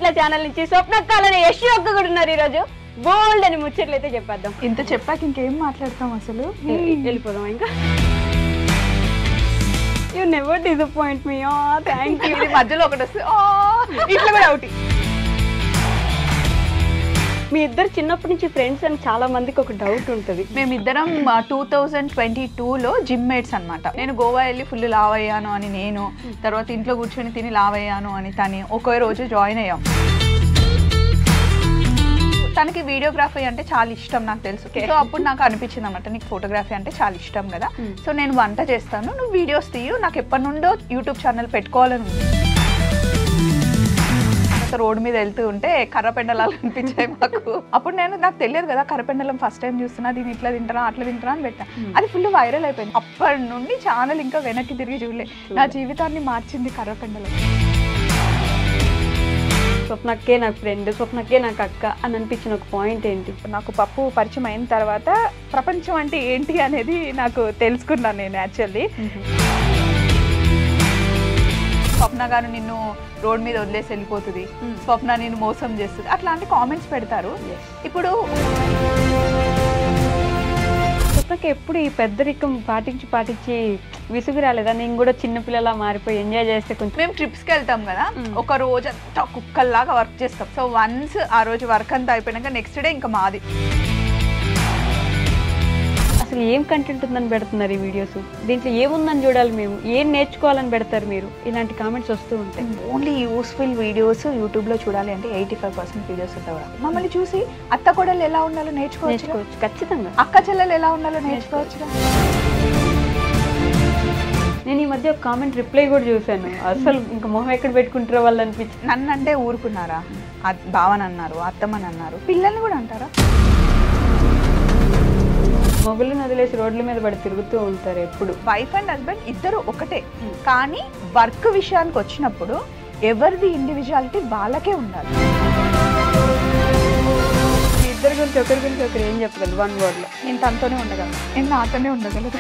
ఇట్లా ఛానల్ నుంచి స్వప్నక్కాలని యశ్ అక్క కూడా ఉన్నారు ఈ రోజు. బోల్డ్ అని ముచ్చట్లు అయితే చెప్పేద్దాం. ఇంత చెప్పాక ఇంకేం మాట్లాడతాం అసలు, వెళ్ళిపోదాం ఇంకా. You never disappoint me. Thank you. మధ్యలో ఒకటి వస్తే ఇట్లా కూడా ఒకటి. మీ ఇద్దరు చిన్నప్పటి నుంచి ఫ్రెండ్స్ అని చాలా మందికి ఒక డౌట్ ఉంటుంది. మేమిద్దరం 2022లో జిమ్ మేట్స్ అనమాట. నేను గోవా వెళ్ళి ఫుల్ లావ్ అయ్యాను అని నేను, తర్వాత ఇంట్లో కూర్చొని తిని లావ్ అయ్యాను అని తని ఒకే రోజు జాయిన్ అయ్యాం. తనకి వీడియోగ్రఫీ అంటే చాలా ఇష్టం నాకు తెలుసు. సో అప్పుడు నాకు అనిపించింది అనమాట, నీకు ఫోటోగ్రఫీ అంటే చాలా ఇష్టం కదా, సో నేను వంట చేస్తాను, నువ్వు వీడియోస్ తీయు, నాకు ఎప్పటి నుండో యూట్యూబ్ ఛానల్ పెట్టుకోవాలని ఉంది. రోడ్డు మీద వెళ్తూ ఉంటే కర్రపెండలాలు అనిపించాయి మాకు. అప్పుడు నాకు తెలియదు కదా, కర్రపెండలం ఫస్ట్ టైం చూస్తున్నా, దీన్ని ఇట్లా తింటారా అట్లా తింటారా అని పెట్టా. అది ఫుల్ వైరల్ అయిపోయింది. అప్పటి నుండి ఛానల్ ఇంకా వెనక్కి తిరిగి చూడలే. నా జీవితాన్ని మార్చింది కర్రపెండలం. స్వప్నక్కే నాకు ఫ్రెండ్, స్వప్నక్కే నాకు అక్క అని అనిపించిన ఒక పాయింట్ ఏంటి? నాకు పప్పు పరిచయం అయిన తర్వాత ప్రపంచం అంటే ఏంటి అనేది నాకు తెలుసుకున్నాను నేను యాక్చువల్లీ. స్వప్న గారు నిన్ను రోడ్ మీద వదిలేసి వెళ్ళిపోతుంది, స్వప్న నిన్ను మోసం చేస్తుంది, అట్లాంటి కామెంట్స్ పెడతారు. ఇప్పుడు స్వప్నకి ఎప్పుడు ఈ పెద్దరికం పాటించి విసుగు రాలేదా? నేను కూడా చిన్నపిల్లలా మారిపోయి ఎంజాయ్ చేస్తే కొంచెం. మేము ట్రిప్స్కి వెళ్తాం కదా, ఒక రోజు అంతా కుక్కల్లాగా వర్క్ చేస్తాం. సో వన్స్ ఆ రోజు వర్క్ అంతా అయిపోయినాక నెక్స్ట్ డే ఇంకా మాది. అసలు ఏం కంటెంట్ ఉందని పెడుతున్నారు ఈ వీడియోస్? దీంట్లో ఏముందని చూడాలి మేము, ఏం నేర్చుకోవాలని పెడతారు మీరు? ఇలాంటి కామెంట్స్ వస్తూ ఉంటాయి. ఓన్లీ యూస్ఫుల్ వీడియోస్ యూట్యూబ్లో చూడాలి అంటే 85% వీడియోస్ ఉంటాయి. మమ్మల్ని చూసి అత్త కోడలు ఎలా ఉండాలో నేర్చుకోవచ్చు. ఖచ్చితంగా అక్క చెల్లెలు ఎలా ఉండాలో నేర్చుకోవచ్చు. నేను ఈ మధ్య ఒక కామెంట్ రిప్లై కూడా చూశాను, అసలు ఇంకా మొహం ఎక్కడ పెట్టుకుంటారో వాళ్ళు అనిపించింది. నన్ను అంటే ఊరుకున్నారా? బావని అన్నారు, అత్తమ్మని అన్నారు, పిల్లల్ని కూడా అంటారా? మొగుళ్ళని వదిలేసి రోడ్ల మీద పడి తిరుగుతూ ఉంటారు ఎప్పుడు. వైఫ్ అండ్ హస్బెండ్ ఇద్దరు ఒకటే, కానీ వర్క్ విషయానికి వచ్చినప్పుడు ఎవరిది ఇండివిజువాలిటీ వాళ్ళకే ఉండాలి. ఇద్దరి గురించి ఒకరి గురించి ఒకరు ఏం చెప్పగలరు వన్ వర్డ్లో? నేను తనతోనే ఉండగలను, నేను నాతోనే ఉండగలదు.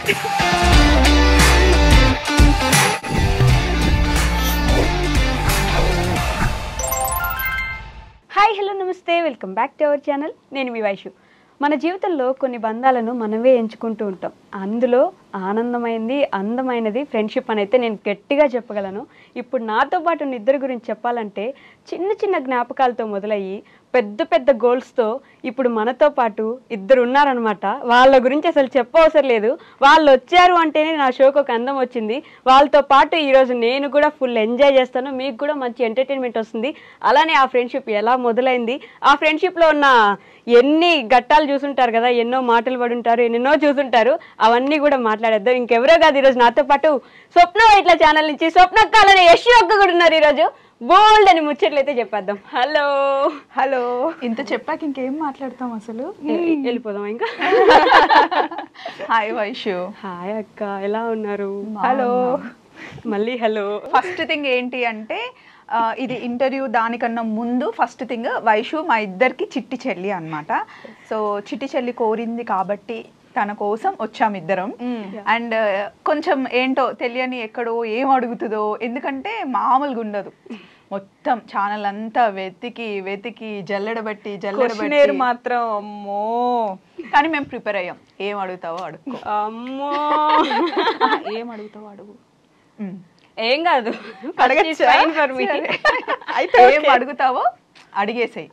హాయ్, హలో, నమస్తే, welcome back to our channel. నేను మీ వైషు. మన జీవితంలో కొన్ని బంధాలను మనమే ఎంచుకుంటూ ఉంటాం. అందులో ఆనందమైంది, అందమైనది ఫ్రెండ్షిప్ అని అయితే నేను గట్టిగా చెప్పగలను. ఇప్పుడు నాతో పాటు ఉన్న ఇద్దరి గురించి చెప్పాలంటే చిన్న చిన్న జ్ఞాపకాలతో మొదలయ్యి పెద్ద పెద్ద గోల్స్తో ఇప్పుడు మనతో పాటు ఇద్దరు ఉన్నారనమాట. వాళ్ళ గురించి అసలు చెప్పవసరం లేదు, వాళ్ళు వచ్చారు అంటేనే నా షోకి ఒక అందం వచ్చింది. వాళ్ళతో పాటు ఈరోజు నేను కూడా ఫుల్ ఎంజాయ్ చేస్తాను, మీకు కూడా మంచి ఎంటర్టైన్మెంట్ వస్తుంది. అలానే ఆ ఫ్రెండ్షిప్ ఎలా మొదలైంది, ఆ ఫ్రెండ్షిప్లో ఉన్న ఎన్ని ఘట్టాలు చూసుంటారు కదా, ఎన్నో మాటలు పడి ఉంటారు, ఎన్నెన్నో చూసుంటారు, అవన్నీ కూడా మాట్లాడేద్దాం. ఇంకెవరో కాదు, ఈరోజు నాతో పాటు స్వప్న ఇట్లా ఛానల్ నుంచి స్వప్నక్కాలని యశ్ అక్క కూడా ఉన్నారు ఈరోజు. బోల్డ్ అని ముచ్చట్లు అయితే చెప్పేద్దాం. Hello hello. ఇంత చెప్పాక ఇంకేం మాట్లాడతాం అసలు, వెళ్ళిపోదాం ఇంకా. హాయ్ వైషు. హాయ్ అక్క, ఎలా ఉన్నారు? హలో. మళ్ళీ హలో. ఫస్ట్ థింగ్ ఏంటి అంటే, ఇది ఇంటర్వ్యూ దానికన్నా ముందు ఫస్ట్ థింగ్, వైషు మా ఇద్దరికి చిట్టి చెల్లి అనమాట. సో చిట్టి చెల్లి కోరింది కాబట్టి తన కోసం వచ్చాము ఇద్దరం. అండ్ కొంచెం ఏంటో తెలియని ఎక్కడో ఏం అడుగుతుందో, ఎందుకంటే మామూలుగా ఉండదు. మొత్తం ఛానల్ అంతా వెతికి జల్లెడబట్టి మాత్రం అమ్మో. కానీ మేము ప్రిపేర్ అయ్యాం, ఏం అడుగుతావో అడుగు. అమ్మో, ఏం అడుగుతావో అడుగు. ఏం కాదు, అయితే ఏం అడుగుతావో అడిగేసాయి.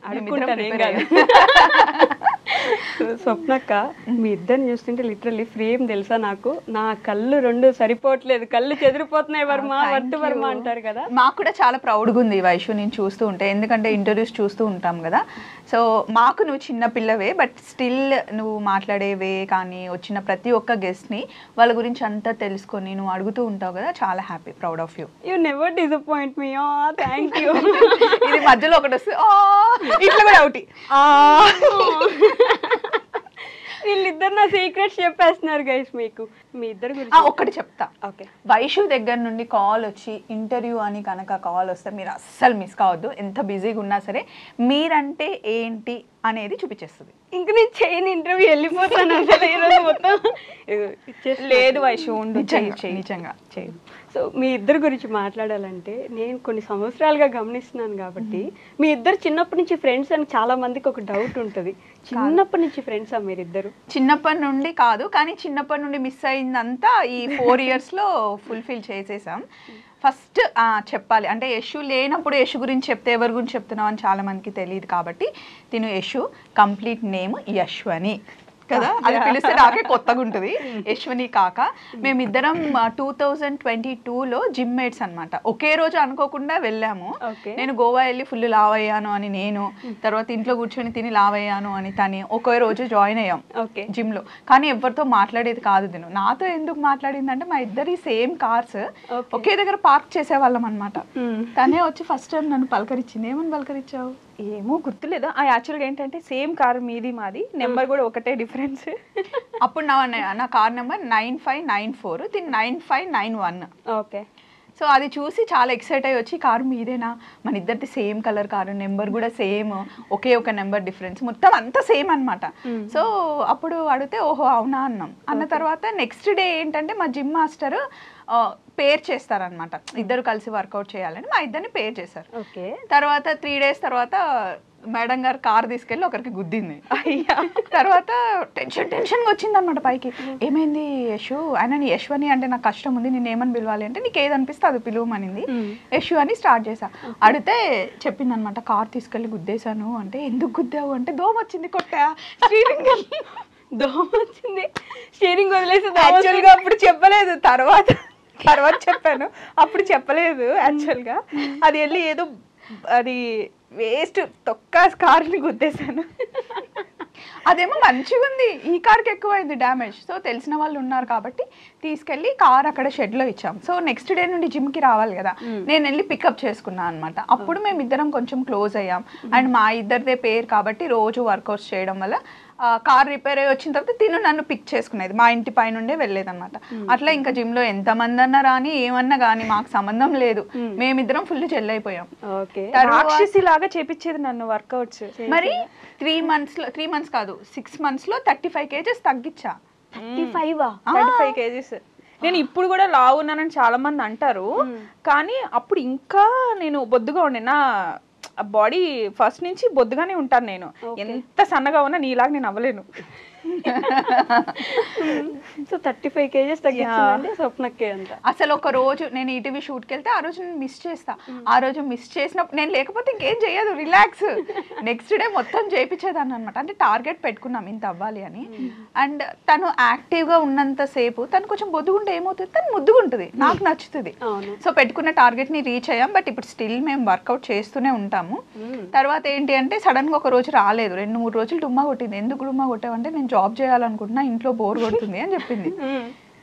స్వప్నక్క, మీ ఇద్దరిని చూస్తుంటే లిటరల్లీ ఫ్రేమ్ తెలుసా నాకు. నా కళ్ళు రెండు సరిపోవట్లేదు, కళ్ళు చెదిరిపోతున్నాయి. వర్మ వద్దు వర్మ అంటారు కదా. మాకు కూడా చాలా ప్రౌడ్గా ఉంది వైషు నేను చూస్తూ ఉంటే, ఎందుకంటే ఇంటర్వ్యూస్ చూస్తూ ఉంటాం కదా. సో మాకు నువ్వు చిన్న పిల్లవే, బట్ స్టిల్ నువ్వు మాట్లాడేవే కానీ వచ్చిన ప్రతి ఒక్క గెస్ట్ని వాళ్ళ గురించి అంతా తెలుసుకొని నువ్వు అడుగుతూ ఉంటావు కదా, చాలా happy, proud of you. You never disappoint me. Thank you. ఇది మధ్యలో ఒకటి వస్తే ఇట్లా కూడా ఒకటి. వీళ్ళిద్దరు నా సీక్రెట్స్ చెప్పేస్తున్నారు గైస్ మీకు. మీ ఇద్దరు గురించి ఒక్కటి చెప్తా. ఓకే, వైషు దగ్గర నుండి కాల్ వచ్చి ఇంటర్వ్యూ అని కనుక కాల్ వస్తే మీరు అస్సలు మిస్ కావద్దు. ఎంత బిజీగా ఉన్నా సరే మీరంటే ఏంటి అనేది చూపించేస్తుంది. ఇంక నేను చేయని ఇంటర్వ్యూ వెళ్ళిపోతాను అసలు ఈరోజు మొత్తం. లేదు వైషు ఉండు, నిజంగా చేయి. సో మీ ఇద్దరు గురించి మాట్లాడాలంటే నేను కొన్ని సంవత్సరాలుగా గమనిస్తున్నాను కాబట్టి మీ ఇద్దరు చిన్నప్పటి నుంచి ఫ్రెండ్స్ అని చాలా మందికి ఒక డౌట్ ఉంటుంది. చిన్నప్పటి నుంచి ఫ్రెండ్సా మీరిద్దరు? చిన్నప్పటి నుండి కాదు, కానీ చిన్నప్పటి నుండి మిస్ అయిందంతా ఈ 4 yearsలో ఫుల్ఫిల్ చేసేసాం. ఫస్ట్ చెప్పాలి అంటే యశు లేనప్పుడు యశు గురించి చెప్తే ఎవరి గురించి చెప్తున్నావు అని చాలా మందికి తెలియదు కాబట్టి తిను యశు కంప్లీట్ నేమ్ యశ్వని కదా, అది పిలిస్తే నాకే కొత్తగా ఉంటుంది. యశ్వని కాక మేమిద్దరం 2022లో జిమ్ మేట్స్ అనమాట. ఒకే రోజు అనుకోకుండా వెళ్ళాము. నేను గోవా వెళ్ళి ఫుల్ లావ్ అయ్యాను అని నేను, తర్వాత ఇంట్లో కూర్చొని తిని లావ్ అయ్యాను అని తని ఒకే రోజు జాయిన్ అయ్యాం జిమ్ లో. కానీ ఎవరితో మాట్లాడేది కాదు తిను. నాతో ఎందుకు మాట్లాడిందంటే మా ఇద్దరి సేమ్ కార్స్ ఒకే దగ్గర పార్క్ చేసేవాళ్ళం అనమాట. తనే వచ్చి ఫస్ట్ టైం నన్ను పలకరించింది. ఏమని పలకరించావు? ఏమో గుర్తులేదు. యాక్చువల్గా ఏంటంటే సేమ్ కార్ మీది మాది, నెంబర్ కూడా ఒకటే డిఫరెన్స్. అప్పుడు నా కార్ నెంబర్ 9594, దీని 9591. ఓకే. సో అది చూసి చాలా ఎక్సైట్ అయ్యి వచ్చి కారు మీదేనా, మన ఇద్దరిది సేమ్ కలర్ కారు, నెంబర్ కూడా సేమ్, ఒకే ఒక నెంబర్ డిఫరెన్స్, మొత్తం అంతా సేమ్ అనమాట. సో అప్పుడు అడిగితే ఓహో అవునా అన్నాం. అన్న తర్వాత నెక్స్ట్ డే ఏంటంటే మా జిమ్ మాస్టర్ పేర్ చేస్తారనమాట, ఇద్దరు కలిసి వర్కౌట్ చేయాలని మా ఇద్దరిని పేర్ చేశారు. తర్వాత 3 days తర్వాత మేడం గారు కార్ తీసుకెళ్ళి ఒకరికి గుద్దింది. తర్వాత టెన్షన్గా వచ్చింది అనమాట పైకి. ఏమైంది యశు? ఆయన యశ్వని అంటే నాకు కష్టం ఉంది, నేను ఏమని పిలవాలి అంటే నీకు ఏది అనిపిస్తే అది పిలువమనింది. యశు అని స్టార్ట్ చేశా. అడిగితే చెప్పింది అనమాట కార్ తీసుకెళ్ళి గుద్దేశాను అంటే. ఎందుకు గుద్దావు అంటే దోమ వచ్చింది కొట్టా, స్టీరింగ్ దోమ వచ్చింది, స్టీరింగ్ వదిలేసి. యాక్చువల్గా అప్పుడు చెప్పలేదు, తర్వాత చెప్పాను, అప్పుడు చెప్పలేదు. యాక్చువల్గా అది వెళ్ళి ఏదో అది వేస్ట్ తొక్క కార్ని గుద్దేశాను. అదేమో మంచిగా ఉంది, ఈ కార్కి ఎక్కువైంది డ్యామేజ్. సో తెలిసిన వాళ్ళు ఉన్నారు కాబట్టి తీసుకెళ్ళి కార్ అక్కడ షెడ్లో ఇచ్చాం. సో నెక్స్ట్ డే నుండి జిమ్కి రావాలి కదా, నేను వెళ్ళి పికప్ చేసుకున్నాను అనమాట. అప్పుడు మేమిద్దరం కొంచెం క్లోజ్ అయ్యాం. అండ్ మా ఇద్దరిదే పేరు కాబట్టి రోజు వర్కౌట్స్ చేయడం వల్ల కార్ రిపేర్ అయ్యి వచ్చిన తర్వాత తిను నన్ను పిక్ చేసుకునేది, మా ఇంటి పై నుండే వెళ్ళేదన్నమాట. అట్లా ఇంకా జిమ్ లో ఎంతమంది అన్నా రాని ఏమన్నా కానీ మాకు సంబంధం లేదు, మేమిద్దరం ఫుల్ చెల్లైపోయాం. రాక్షసి లాగా చేపించేది నన్ను వర్కౌట్స్. మరి 3 months కాదు 6 months లో 35 kgs తగ్గించా. 35 kgs. నేను ఇప్పుడు కూడా లావు ఉన్నానని చాలా మంది అంటారు, కానీ అప్పుడు ఇంకా నేను బొద్దుగా ఉండే. నా బాడీ ఫస్ట్ నుంచి బొద్దుగానే ఉంటాను నేను, ఎంత సన్నగా ఉన్నా నీలాగా నేను అవ్వలేను. సో 35 kgs తగ్గించిందంటే స్వప్నకే అంట. అసలు ఒక రోజు నేను ఈటీవీ షూట్కి వెళ్తే ఆ రోజు నేను మిస్ చేస్తా. ఆ రోజు మిస్ చేసినప్పుడు నేను లేకపోతే ఇంకేం చేయదు, రిలాక్స్. నెక్స్ట్ డే మొత్తం చేయించేదాన్ని అనమాట. అంటే టార్గెట్ పెట్టుకున్నాం ఇంత అవ్వాలి అని. అండ్ తను యాక్టివ్గా ఉన్నంత సేపు తను కొంచెం బొద్దుగుంటే ఏమవుతుంది, తను ముద్దుగుంటుంది, నాకు నచ్చుతుంది. సో పెట్టుకున్న టార్గెట్ని రీచ్ అయ్యాం. బట్ ఇప్పుడు స్టిల్ మేము వర్కౌట్ చేస్తూనే ఉంటాము. తర్వాత ఏంటి అంటే సడన్గా ఒక రోజు రాలేదు, 2-3 రోజులు డుమ్మా కొట్టింది. ఎందుకు డుమ్మా కొట్టావంటే నేను జాబ్ చేయాలనుకుంటున్నా, ఇంట్లో బోర్ కొడుతుంది అని చెప్పింది.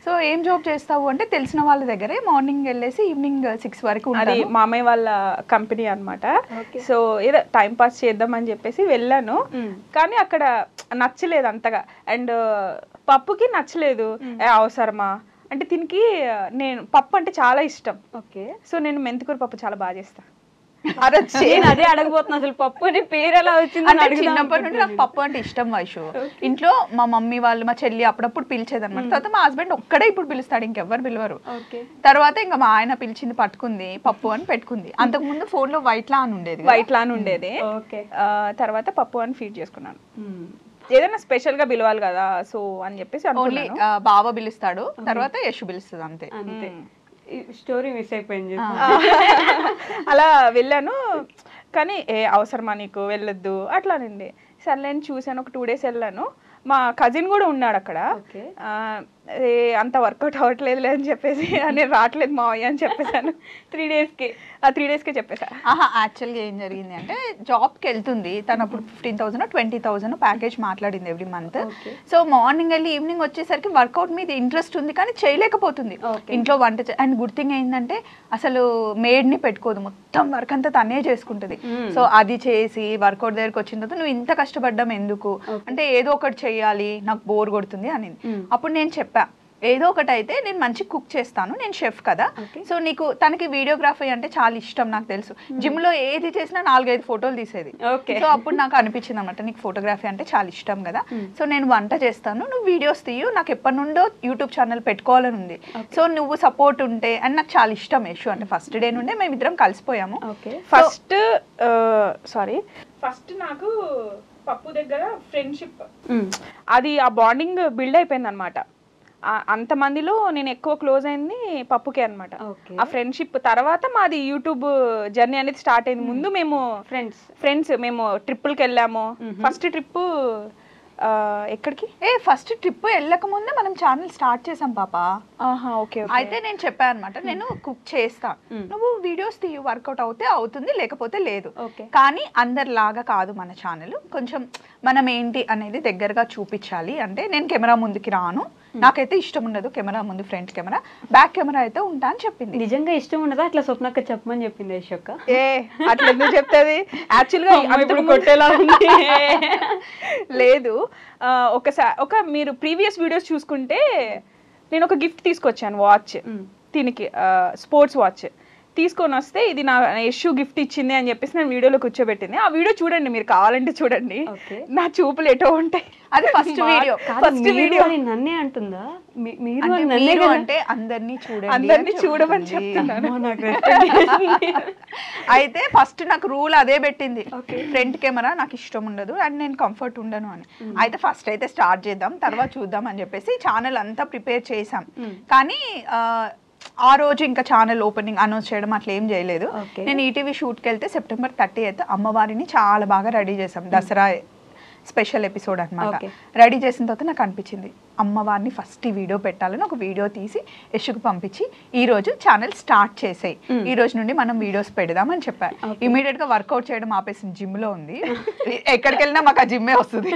సో ఏం జాబ్ చేస్తావు అంటే తెలిసిన వాళ్ళ దగ్గరే మార్నింగ్ వెళ్ళేసి ఈవినింగ్ 6 వరకు. అది మామయ్య వాళ్ళ కంపెనీ అనమాట. సో ఏదో టైం పాస్ చేద్దాం అని చెప్పేసి వెళ్ళాను, కానీ అక్కడ నచ్చలేదు అంతగా. అండ్ పప్పుకి నచ్చలేదు. అవసరమా అంటే దీనికి నేను పప్పు అంటే చాలా ఇష్టం. సో నేను మెంతికూర పప్పు చాలా బాగా చేస్తాను. అదే అడగబోతున్నా, అసలు పప్పు అనే పేరు ఎలా వచ్చింది? చిన్నప్పటి నుండి నాకు పప్పు అంటే ఇష్టం వైషు. ఇంట్లో మా మమ్మీ వాళ్ళు మా చెల్లి అప్పుడప్పుడు పిలిచేదన్నమాట. తర్వాత మా హస్బెండ్ ఒక్కడే ఇప్పుడు పిలుస్తాడు, ఇంకెవ్వరు పిలవరు. తర్వాత ఇంకా మా ఆయన పిలిచింది, పట్టుకుంది, పప్పు అని పెట్టుకుంది. అంతకు ముందు ఫోన్ లో వైట్ లాన్ ఉండేది. తర్వాత పప్పు అని ఫీడ్ చేసుకున్నాను. ఏదైనా స్పెషల్ గా పిలవాలి కదా, సో అని చెప్పేసి ఓన్లీ బావ పిలుస్తాడు, తర్వాత యశు పిలుస్తుంది, అంతే. స్టోరీ మిస్ అయిపోయింది. అలా వెళ్ళాను, కానీ అవసరమా నీకు, వెళ్ళొద్దు అట్లానండి. సర్లే అని చూశాను. ఒక 2 days వెళ్ళాను. మా కజిన్ కూడా ఉన్నాడు అక్కడ. అంత వర్కౌట్ అవ్వట్లేదు అని చెప్పేసి నేను రావట్లేదు మావయ్య అని చెప్పేసాను. 3 daysకే చెప్పేసా. యాక్చువల్గా ఏం జరిగింది అంటే జాబ్కి వెళ్తుంది తను. అప్పుడు 15,000 20,000 ప్యాకేజ్ మాట్లాడింది ఎవ్రీ మంత్. సో మార్నింగ్ వెళ్ళి ఈవినింగ్ వచ్చేసరికి వర్కౌట్ మీద ఇంట్రెస్ట్ ఉంది కానీ చేయలేకపోతుంది. ఇంట్లో వంట అండ్ గుడ్ థింగ్ ఏంటంటే అసలు మేడ్ని పెట్టుకోదు, మొత్తం వర్క్ అంతా తనే చేసుకుంటుంది. సో అది చేసి వర్కౌట్ దగ్గరికి వచ్చిన తర్వాత నువ్వు ఇంత కష్టపడ్డాం ఎందుకు అంటే ఏదో ఒకటి చెయ్యాలి, నాకు బోర్ కొడుతుంది అని. అప్పుడు నేను చెప్పా ఏదో ఒకటి అయితే నేను మంచి కుక్ చేస్తాను, నేను షెఫ్ కదా. సో నీకు తనకి వీడియోగ్రఫీ అంటే చాలా ఇష్టం నాకు తెలుసు. జిమ్ లో ఏది చేసినా 4-5 ఫోటోలు తీసేది. సో అప్పుడు నాకు అనిపించింది అనమాట, నీకు ఫోటోగ్రఫీ అంటే చాలా ఇష్టం కదా, సో నేను వంట చేస్తాను, నువ్వు వీడియోస్ తీయు, నాకు ఎప్పటి నుండో యూట్యూబ్ ఛానల్ పెట్టుకోవాలని ఉంది. సో నువ్వు సపోర్ట్ ఉంటే అని నాకు చాలా ఇష్టం యశు అంటే. ఫస్ట్ డే నుండే మేము ఇద్దరం కలిసిపోయాము. ఫస్ట్ నాకు పప్పు దగ్గర ఫ్రెండ్షిప్, అది ఆ బాండింగ్ బిల్డ్ అయిపోయింది అనమాట. అంతమందిలో నేను ఎక్కువ క్లోజ్ అయింది పప్పుకే అనమాట. ఆ ఫ్రెండ్షిప్ తర్వాత మాది యూట్యూబ్ జర్నీ అనేది స్టార్ట్ అయింది. ముందు మేము ఫ్రెండ్స్ మేము ట్రిప్పులకి వెళ్ళాము. ఫస్ట్ ట్రిప్ ఎక్కడికి? ఫస్ట్ ట్రిప్ వెళ్ళక ముందే మనం ఛానల్ స్టార్ట్ చేసాం పాప. ఓకే. అయితే నేను చెప్పాను అనమాట, నేను కుక్ చేస్తా, నువ్వు వీడియోస్ తీయు, వర్కౌట్ అవుతే అవుతుంది, లేకపోతే లేదు. కానీ అందరిలాగా కాదు మన ఛానల్, కొంచెం మనం ఏంటి అనేది దగ్గరగా చూపించాలి. అంటే నేను కెమెరా ముందుకి రాను, నాకైతే ఇష్టం ఉండదు కెమెరా ముందు, ఫ్రంట్ కెమెరా, బ్యాక్ కెమెరా అయితే ఉంటా అని చెప్పింది. నిజంగా ఇష్టం ఉండదా అట్లా స్వప్నక్క చెప్పమని చెప్పింది యశోక్క? అట్లా ఎందుకు చెప్తుంది? యాక్చువల్గా కొట్టేలా ఉంది. లేదు, ఒకసారి మీరు ప్రీవియస్ వీడియోస్ చూసుకుంటే నేను ఒక గిఫ్ట్ తీసుకొచ్చాను, వాచ్. దీనికి స్పోర్ట్స్ వాచ్ తీసుకొని వస్తే ఇది నా యశు గిఫ్ట్ ఇచ్చింది అని చెప్పేసి నేను వీడియోలో కూర్చోబెట్టింది. ఆ వీడియో చూడండి, మీరు కావాలంటే చూడండి, నా చూపులు ఎటో ఉంటాయి. అది ఫస్ట్ వీడియో. నన్నే అంటుందా? మీరు అంటే అందరినీ చూడమని చెప్తున్నాను. అయితే ఫస్ట్ నాకు రూల్ అదే పెట్టింది, ఫ్రంట్ కెమెరా నాకు ఇష్టం ఉండదు అండ్ నేను కంఫర్ట్ ఉండను అని. అయితే ఫస్ట్ అయితే స్టార్ట్ చేద్దాం, తర్వాత చూద్దాం అని చెప్పేసి ఛానల్ అంతా ప్రిపేర్ చేసాం. కానీ ఆ రోజు ఇంకా ఛానల్ ఓపెనింగ్ అనౌన్స్ చేయడం అట్లా ఏం చేయలేదు. నేను ఈటీవీ షూట్కి వెళ్తే September 30th అమ్మవారిని చాలా బాగా రెడీ చేసాం, దసరా స్పెషల్ ఎపిసోడ్ అనమాట. రెడీ చేసిన తర్వాత నాకు అనిపించింది అమ్మవారిని ఫస్ట్ ఈ వీడియో పెట్టాలని ఒక వీడియో తీసి యశుకు పంపించి ఈ రోజు ఛానల్ స్టార్ట్ చేసేయి, ఈ రోజు నుండి మనం వీడియోస్ పెడదాం అని చెప్పారు. ఇమీడియట్ గా వర్కౌట్ చేయడం ఆపేసింది, జిమ్ లో ఉంది, ఎక్కడికి వెళ్ళినా మాకు ఆ జిమ్మే వస్తుంది.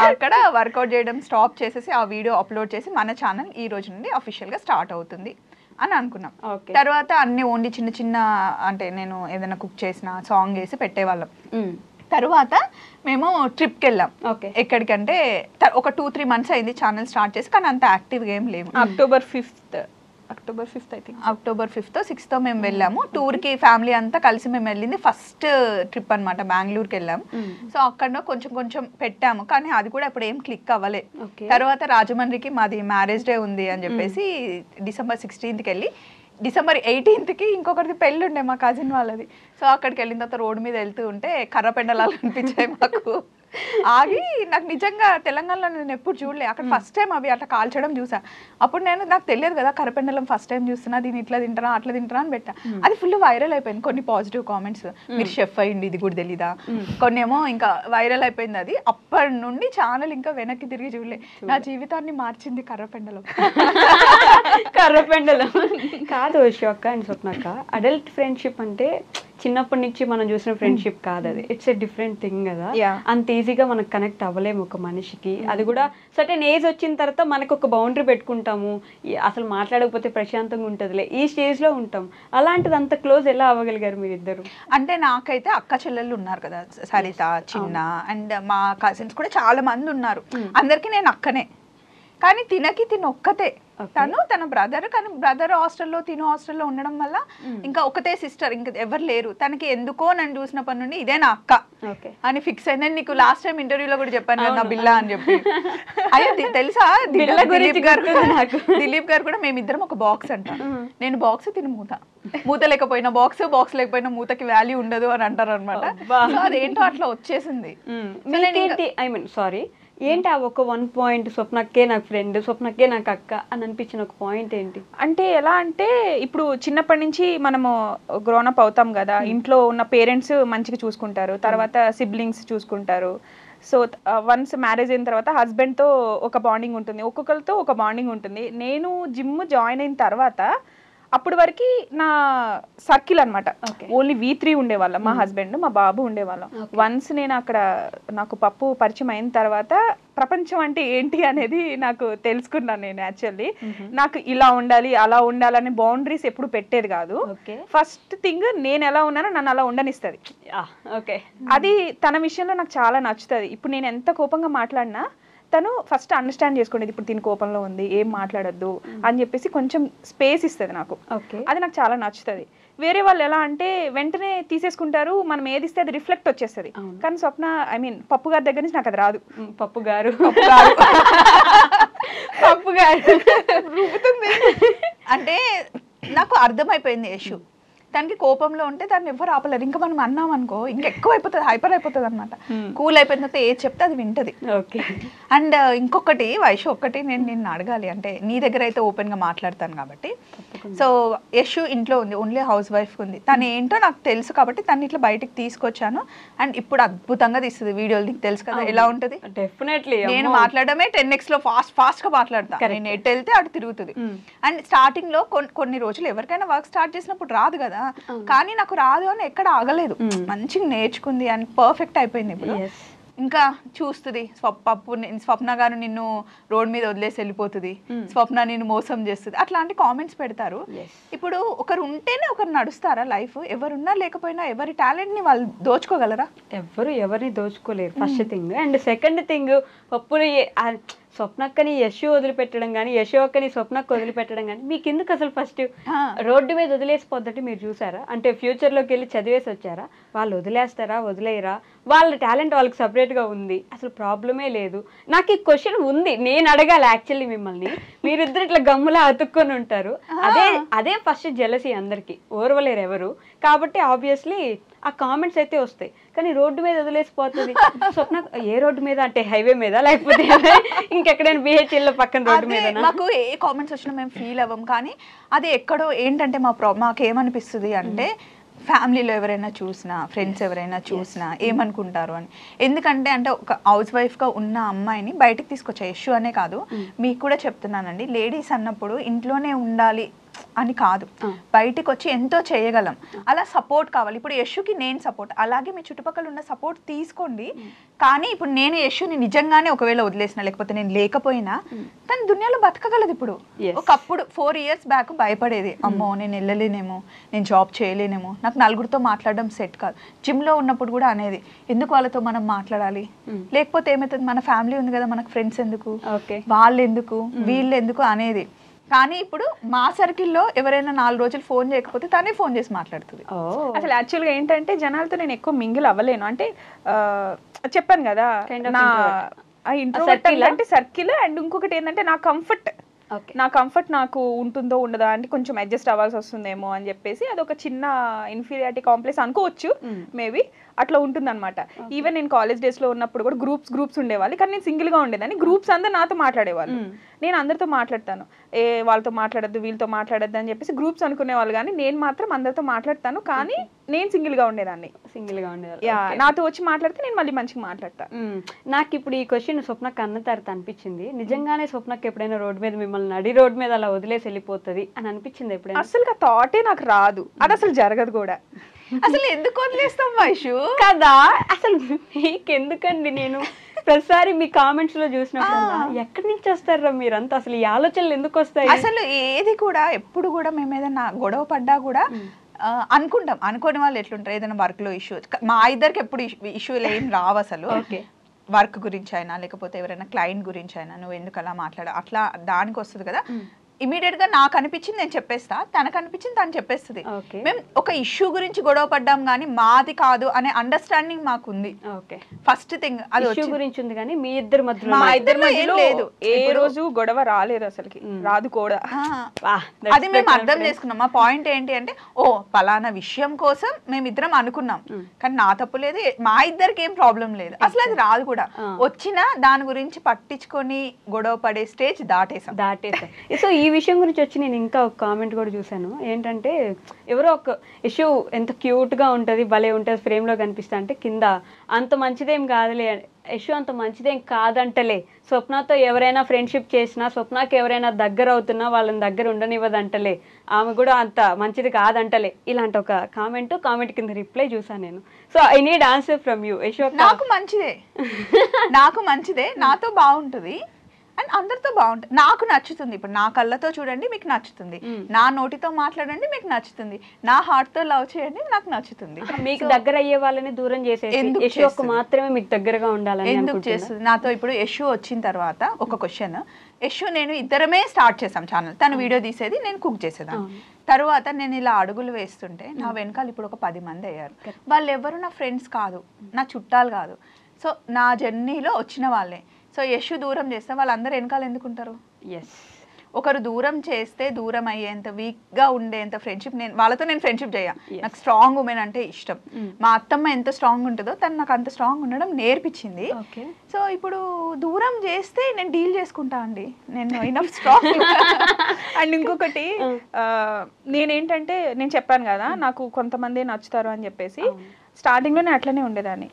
అక్కడ వర్కౌట్ చేయడం స్టాప్ చేసేసి ఆ వీడియో అప్లోడ్ చేసి మన ఛానల్ ఈ రోజు నుండి అఫీషియల్ గా స్టార్ట్ అవుతుంది అని అనుకున్నాం. తర్వాత అన్ని ఓన్లీ చిన్న చిన్న అంటే నేను ఏదైనా కుక్ చేసిన సాంగ్ వేసి పెట్టేవాళ్ళం. తర్వాత మేము ట్రిప్కి వెళ్ళాం. ఎక్కడికంటే ఒక 2-3 months అయింది ఛానల్ స్టార్ట్ చేసి, కానీ అంత యాక్టివ్గా ఏం లేము. October 5th I think, October 5th, 6th మేము వెళ్ళాము టూర్కి. ఫ్యామిలీ అంతా కలిసి మేము వెళ్ళింది ఫస్ట్ ట్రిప్ అనమాట, బెంగళూరుకి వెళ్ళాము. సో అక్కడ కొంచెం కొంచెం పెట్టాము, కానీ అది కూడా ఇప్పుడు ఏం క్లిక్ అవ్వలే. తర్వాత రాజమండ్రికి మాది మ్యారేజ్ డే ఉంది అని చెప్పేసి December 16th వెళ్ళి December 18th ఇంకొకరిది పెళ్ళి ఉండే మా కజిన్ వాళ్ళది. సో అక్కడికి వెళ్ళిన తర్వాత రోడ్డు మీద వెళ్తూ ఉంటే కర్ర పెండలాలు అనిపించాయి మాకు. ఆగి నాకు నిజంగా తెలంగాణలో నేను ఎప్పుడు చూడలే, అక్కడ ఫస్ట్ టైం అవి అట్లా కాల్చడం చూసా. అప్పుడు నాకు తెలియదు కదా కర్రపెండలం, ఫస్ట్ టైం చూస్తున్నా, దీన్ని ఇట్లా తింటారా అట్లా తింటారా అని పెట్టా. అది ఫుల్ వైరల్ అయిపోయింది. కొన్ని పాజిటివ్ కామెంట్స్, మీరు షెఫ్ అయ్యింది ఇది కూడా తెలీదా, కొన్ని ఏమో ఇంకా వైరల్ అయిపోయింది. అది అప్పటి నుండి ఛానల్ ఇంకా వెనక్కి తిరిగి చూడలే. నా జీవితాన్ని మార్చింది కర్రపెండలం. కర్రపెండలం కాదు యశోక్క అండ్ స్వప్నక్క, అడల్ట్ ఫ్రెండ్షిప్ అంటే చిన్నప్పటి నుంచి మనం చూసిన ఫ్రెండ్షిప్ కాదు అది, ఇట్స్ ఎ డిఫరెంట్ థింగ్ కదా. అంత ఈజీగా మనకు కనెక్ట్ అవ్వలేము ఒక మనిషికి. అది కూడా సర్టెన్ ఏజ్ వచ్చిన తర్వాత మనకు ఒక బౌండరీ పెట్టుకుంటాము, అసలు మాట్లాడకపోతే ప్రశాంతంగా ఉంటుందిలే, ఈ స్టేజ్ లో ఉంటాం. అలాంటిది అంత క్లోజ్ ఎలా అవ్వగలిగారు మీరిద్దరు? అంటే నాకైతే అక్క చెల్లెళ్ళు ఉన్నారు కదా, సరిత, చిన్న, అండ్ మా కజిన్స్ కూడా చాలా మంది ఉన్నారు. అందరికి నేను అక్కనే, కానీ తిన ఒక్కతే. తన బ్రదర్, కానీ బ్రదర్ హాస్టల్లో తిను హాస్టల్లో ఉండడం వల్ల ఇంకా ఒకతే సిస్టర్, ఇంకా ఎవరు లేరు. తనకి ఎందుకో నన్ను చూసినప్పటి నుండి ఇదే నా అక్క అని ఫిక్స్ అయింది. నీకు లాస్ట్ టైం ఇంటర్వ్యూలో కూడా చెప్పాను కదా నా బిల్లా అని చెప్పి. అయ్యో తెలుసా, దిలీప్ గారు కూడా మేమిద్దరం ఒక బాక్స్ అంట. నేను బాక్స్, తిని మూత లేకపోయినా బాక్స్, బాక్స్ లేకపోయినా మూతకి వాల్యూ ఉండదు అని అంటారు అనమాట. అదేంటో అట్లా వచ్చేసింది. ఏంటి ఆ ఒక 1 point స్వప్నక్కే నాకు ఫ్రెండ్, స్వప్నక్కే నాకు అక్క అని అనిపించిన ఒక పాయింట్ ఏంటి? అంటే ఎలా అంటే ఇప్పుడు చిన్నప్పటి నుంచి మనము గ్రోనప్ అవుతాం కదా, ఇంట్లో ఉన్న పేరెంట్స్ మంచిగా చూసుకుంటారు, తర్వాత సిబ్లింగ్స్ చూసుకుంటారు. సో వన్స్ మ్యారేజ్ అయిన తర్వాత హస్బెండ్తో ఒక బాండింగ్ ఉంటుంది, ఒక్కొక్కరితో ఒక బాండింగ్ ఉంటుంది. నేను జిమ్ జాయిన్ అయిన తర్వాత అప్పటి వరకు నా సర్కిల్ అనమాట, ఓన్లీ V3 ఉండేవాళ్ళం, మా హస్బెండ్, మా బాబు ఉండేవాళ్ళం. వన్స్ నేను అక్కడ నాకు పప్పు పరిచయం అయిన తర్వాత ప్రపంచం అంటే ఏంటి అనేది నాకు తెలుసుకున్నాను. నేను యాక్చువల్లీ నాకు ఇలా ఉండాలి అలా ఉండాలని బౌండరీస్ ఎప్పుడు పెట్టేది కాదు. ఫస్ట్ థింగ్ నేను ఎలా ఉన్నానో నన్ను అలా ఉండనిస్తుంది. అది తన విషయంలో నాకు చాలా నచ్చుతుంది. ఇప్పుడు నేను ఎంత కోపంగా మాట్లాడినా తను ఫస్ట్ అండర్స్టాండ్ చేసుకునేది ఇప్పుడు దీని కోపంలో ఉంది, ఏం మాట్లాడొద్దు అని చెప్పేసి కొంచెం స్పేస్ ఇస్తుంది నాకు. అది నాకు చాలా నచ్చుతుంది. వేరే వాళ్ళు ఎలా అంటే వెంటనే తీసేసుకుంటారు, మనం ఏది ఇస్తే అది రిఫ్లెక్ట్ వచ్చేస్తుంది. కానీ స్వప్న ఐ మీన్ పప్పు గారి దగ్గర నుంచి నాకు అది రాదు. పప్పు గారు రూపుతుంది అంటే నాకు అర్థమైపోయింది యశు. తనకి కోపంలో ఉంటే దాన్ని ఎవరు ఆపలేరు. ఇంకా మనం అన్నాం అనుకో ఇంకెక్కువ అయిపోతుంది, హైపర్ అయిపోతుంది అనమాట. కూల్ అయిపోయిన తర్వాత ఏది చెప్తే అది వింటది. అండ్ ఇంకొకటి వైషు, ఒక్కటి నేను నిన్ను అడగాలి, అంటే నీ దగ్గర అయితే ఓపెన్ గా మాట్లాడతాను కాబట్టి. సో యశు ఇంట్లో ఉంది, ఓన్లీ హౌస్ వైఫ్ ఉంది. తను ఏంటో నాకు తెలుసు కాబట్టి తను ఇట్లా బయటికి తీసుకొచ్చాను. అండ్ ఇప్పుడు అద్భుతంగా తీస్తుంది వీడియోలు, నీకు తెలుసు కదా ఎలా ఉంటుంది. డెఫినెట్లీ నేను మాట్లాడమే 10x లో ఫాస్ట్ గా మాట్లాడతా. నేను ఎటు వెళ్తే అటు తిరుగుతుంది. అండ్ స్టార్టింగ్ లో కొన్ని రోజులు ఎవరికైనా వర్క్ స్టార్ట్ చేసినప్పుడు రాదు కదా, కానీ నాకు రాదు అని ఎక్కడ ఆగలేదు. మంచిగా నేర్చుకుంది అండ్ పర్ఫెక్ట్ అయిపోయింది. ఇప్పుడు ఇంకా చూస్తుంది స్వప్న గారు నిన్ను రోడ్ మీద వదిలేసి వెళ్ళిపోతుంది, స్వప్న నిన్ను మోసం చేస్తుంది, అట్లాంటి కామెంట్స్ పెడతారు. ఇప్పుడు ఒకరు ఉంటేనే ఒకరు నడుస్తారా లైఫ్? ఎవరున్నా లేకపోయినా ఎవరి టాలెంట్ ని వాళ్ళు దోచుకోగలరా? ఎవరిని దోచుకోలేరు first thing. And second thing, పప్పుని స్వప్నక్కని యశు వదిలిపెట్టడం కానీ, యశు అక్కని స్వప్నకు వదిలిపెట్టడం కానీ మీకు ఎందుకు అసలు? ఫస్ట్ రోడ్డు మీద వదిలేసిపోద్దంటే మీరు చూసారా? అంటే ఫ్యూచర్లోకి వెళ్ళి చదివేసి వచ్చారా? వాళ్ళు వదిలేస్తారా, వదిలేయరా? వాళ్ళ టాలెంట్ వాళ్ళకి సపరేట్గా ఉంది, అసలు ప్రాబ్లమే లేదు. నాకు ఈ క్వశ్చన్ ఉంది, నేను అడగాలి యాక్చువల్లీ మిమ్మల్ని. మీరిద్దరు ఇట్లా గమ్ములా అతుక్కొని ఉంటారు. అదే ఫస్ట్ జెలసీ అందరికి, ఓర్వలేరు ఎవరు. కాబట్టి ఆబ్వియస్లీ ఆ కామెంట్స్ అయితే వస్తాయి. కానీ రోడ్డు మీద వదిలేసిపోతుంది స్వప్న. ఏ రోడ్డు మీద అంటే హైవే మీద, లేకపోతే ఇంకెక్కడైనా బిహెచ్ఎల్ పక్కన రోడ్డు మీద? మాకు ఏ కామెంట్స్ వచ్చినా మేము ఫీల్ అవ్వం. కానీ అది ఎక్కడో ఏంటంటే మాకేమనిపిస్తుంది అంటే ఫ్యామిలీలో ఎవరైనా చూసినా, ఫ్రెండ్స్ ఎవరైనా చూసినా ఏమనుకుంటారు అని. ఎందుకంటే అంటే ఒక హౌస్ వైఫ్గా ఉన్న అమ్మాయిని బయటకు తీసుకొచ్చా. యశు అనే కాదు, మీకు కూడా చెప్తున్నానండి, లేడీస్ అన్నప్పుడు ఇంట్లోనే ఉండాలి అని కాదు, బయటికి వచ్చి ఎంతో చేయగలం. అలా సపోర్ట్ కావాలి. ఇప్పుడు యశుకి నేను సపోర్ట్, అలాగే మీ చుట్టుపక్కల ఉన్న సపోర్ట్ తీసుకోండి. కానీ ఇప్పుడు నేను యశుని నిజంగానే ఒకవేళ వదిలేసిన, లేకపోతే నేను లేకపోయినా తన దునియాలో బతకగలదు. ఇప్పుడు ఒకప్పుడు 4 years బ్యాక్ భయపడేది, అమ్మో నేను వెళ్ళలేనేమో, నేను జాబ్ చేయలేనేమో, నాకు నలుగురితో మాట్లాడడం సెట్ కాదు. జిమ్లో ఉన్నప్పుడు కూడా అనేది, ఎందుకు వాళ్ళతో మనం మాట్లాడాలి, లేకపోతే ఏమవుతుంది, మన ఫ్యామిలీ ఉంది కదా, మనకు ఫ్రెండ్స్ ఎందుకు, వాళ్ళు ఎందుకు, వీళ్ళు ఎందుకు అనేది. కానీ ఇప్పుడు మా సర్కిల్లో ఎవరైనా 4 రోజులు ఫోన్ చేయకపోతే తనే ఫోన్ చేసి మాట్లాడుతుంది. అసలు యాక్చువల్గా ఏంటంటే జనాలతో నేను ఎక్కువ మింగిల్ అవ్వలేను. అంటే చెప్పాను కదా, నా ఇంట్రోవర్ట్ అంటే సర్కిల్. అండ్ ఇంకొకటి ఏంటంటే నా కంఫర్ట్ నాకు ఉంటుందో ఉండదా అంటే కొంచెం అడ్జస్ట్ అవ్వాల్సి వస్తుందేమో అని చెప్పేసి అదొక చిన్న ఇన్ఫీరియారిటీ కాంప్లెక్స్ అనుకోవచ్చు మేబీ. అట్లా ఉంటుంది అనమాట. ఈవెన్ నేను కాలేజ్ డేస్ లో ఉన్నప్పుడు కూడా గ్రూప్స్ ఉండేవాళ్ళు, కానీ నేను సింగిల్ గా ఉండేదాన్ని. గ్రూప్స్ అందరూ నాతో మాట్లాడేవాళ్ళు, నేను అందరితో మాట్లాడతాను. వాళ్ళతో మాట్లాడద్దు, వీళ్ళతో మాట్లాడద్దు అని చెప్పేసి గ్రూప్స్ అనుకునేవాళ్ళు. కానీ నేను మాత్రం అందరితో మాట్లాడతాను, కానీ నేను సింగిల్ గా ఉండేదాన్ని. నాతో వచ్చి మాట్లాడితే నేను మళ్ళీ మంచిగా మాట్లాడతాను. నాకు ఇప్పుడు ఈ క్వశ్చన్ స్వప్నకు అన్న తర్వాత అనిపించింది, నిజంగానే స్వప్నకు ఎప్పుడైనా రోడ్ మీద మిమ్మల్ని నడి రోడ్ మీద అలా వదిలేసి వెళ్ళిపోతుంది అని అనిపించింది ఎప్పుడైనా? అసలు ఆ థాటే నాకు రాదు, అది అసలు జరగదు కూడా. అసలు ఎందుకు వదిలేస్తాం వైషు కదా? అసలు మీకెందుకండి? నేను ప్రతిసారి మీ కామెంట్స్ లో చూసినప్పుడు ఎక్కడి నుంచి వస్తారా మీరంతా? అసలు ఈ ఆలోచనలు ఎందుకు వస్తాయి? అసలు ఏది కూడా ఎప్పుడు కూడా మేము ఏదైనా గొడవ పడ్డా కూడా అనుకుంటాం. అనుకోని వాళ్ళు ఎట్లుంటారు, ఏదైనా వర్క్ లో ఇష్యూ, మా ఇద్దరికి ఎప్పుడు ఇష్యూలు ఏం రావు అసలు. వర్క్ గురించి అయినా, లేకపోతే ఎవరైనా క్లయింట్ గురించి అయినా, నువ్వు ఎందుకు అలా అట్లా దానికి వస్తుంది కదా. ఇమీడియట్ గా నాకు అనిపించింది నేను చెప్పేస్తా, తనకు అనిపించింది తను చెప్పేస్తుంది. మేము ఒక ఇష్యూ గురించి గొడవ పడ్డాం కానీ మాది కాదు అనే అండర్స్టాండింగ్ మాకుంది. ఫస్ట్ థింగ్ అది ఇష్యూ గురించి ఉంది, కానీ మీ ఇద్దరి మధ్యలో మా ఇద్దరి మధ్యలో లేదు, ఏ రోజు గొడవ రాలేదు, అసలుకి రాదు కూడా. అది మేము అర్థం చేసుకున్నాం. మా పాయింట్ ఏంటి అంటే, ఓ పలానా విషయం కోసం మేమిద్దరం అనుకున్నాం, కానీ నా తప్పు లేదు, మా ఇద్దరికి ఏం ప్రాబ్లం లేదు, అసలు అది రాదు కూడా. వచ్చినా దాని గురించి పట్టించుకొని గొడవ పడే స్టేజ్ దాటేసాం. సో ఈ విషయం గురించి వచ్చి నేను ఇంకా ఒక కామెంట్ కూడా చూసాను. ఏంటంటే ఎవరో ఒక ఇష్యూ ఎంత క్యూట్గా ఉంటుంది, భలే ఉంటుంది, ఫ్రేమ్లో కనిపిస్తా అంటే కింద అంత మంచిదేం కాదులే, ఇష్యూ అంత మంచిదేం కాదంటలే, స్వప్నతో ఎవరైనా ఫ్రెండ్షిప్ చేసినా, స్వప్నకి ఎవరైనా దగ్గర అవుతున్నా వాళ్ళని దగ్గర ఉండనివ్వదంటలే, ఆమె కూడా అంత మంచిది కాదంటలే, ఇలాంటి ఒక కామెంట్ కింద రిప్లై చూసాను నేను. So I need answer from you. Yashok నాకు మంచిదే నాతో బాగుంటుంది, అండ్ అందరితో బాగుంటుంది, నాకు నచ్చుతుంది. ఇప్పుడు నా కళ్ళతో చూడండి మీకు నచ్చుతుంది, నా నోటితో మాట్లాడండి మీకు నచ్చుతుంది, నా హార్ట్తో లవ్ చేయండి నాకు నచ్చుతుంది. మీకు దగ్గర అయ్యే వాళ్ళని దూరం చేసేసి యశు మాత్రమే మీకు దగ్గరగా ఉండాలని ఎందుకు చేస్తుంది? నాతో ఇప్పుడు యశు వచ్చిన తర్వాత ఒక క్వశ్చన్, యశు నేను ఇద్దరమే స్టార్ట్ చేసాం ఛానల్, తను వీడియో తీసేది, నేను కుక్ చేసేదాన్ని. తర్వాత నేను ఇలా అడుగులు వేస్తుంటే నా వెనకాల ఇప్పుడు ఒక 10 మంది అయ్యారు. వాళ్ళు ఎవరు నా ఫ్రెండ్స్ కాదు, నా చుట్టాలు కాదు, సో నా జర్నీలో వచ్చిన వాళ్ళే. సో యశు దూరం చేస్తే వాళ్ళందరూ వెనకాల ఎందుకుంటారు? ఎస్, ఒకరు దూరం చేస్తే దూరం అయ్యేంత వీక్గా ఉండేంత ఫ్రెండ్షిప్ వాళ్ళతో నేను ఫ్రెండ్షిప్ చేయ. నాకు స్ట్రాంగ్ ఉమెన్ అంటే ఇష్టం. మా అత్తమ్మ ఎంత స్ట్రాంగ్ ఉంటుందో తను నాకు అంత స్ట్రాంగ్ ఉండడం నేర్పించింది. సో ఇప్పుడు దూరం చేస్తే నేను డీల్ చేసుకుంటా అండి, నేను ఇనఫ్ స్ట్రాంగ్. అండ్ ఇంకొకటి నేనేంటంటే నేను చెప్పాను కదా నాకు కొంతమంది నచ్చుతారు అని చెప్పేసి, స్టార్టింగ్లో నేను అట్లనే ఉండేదాన్ని.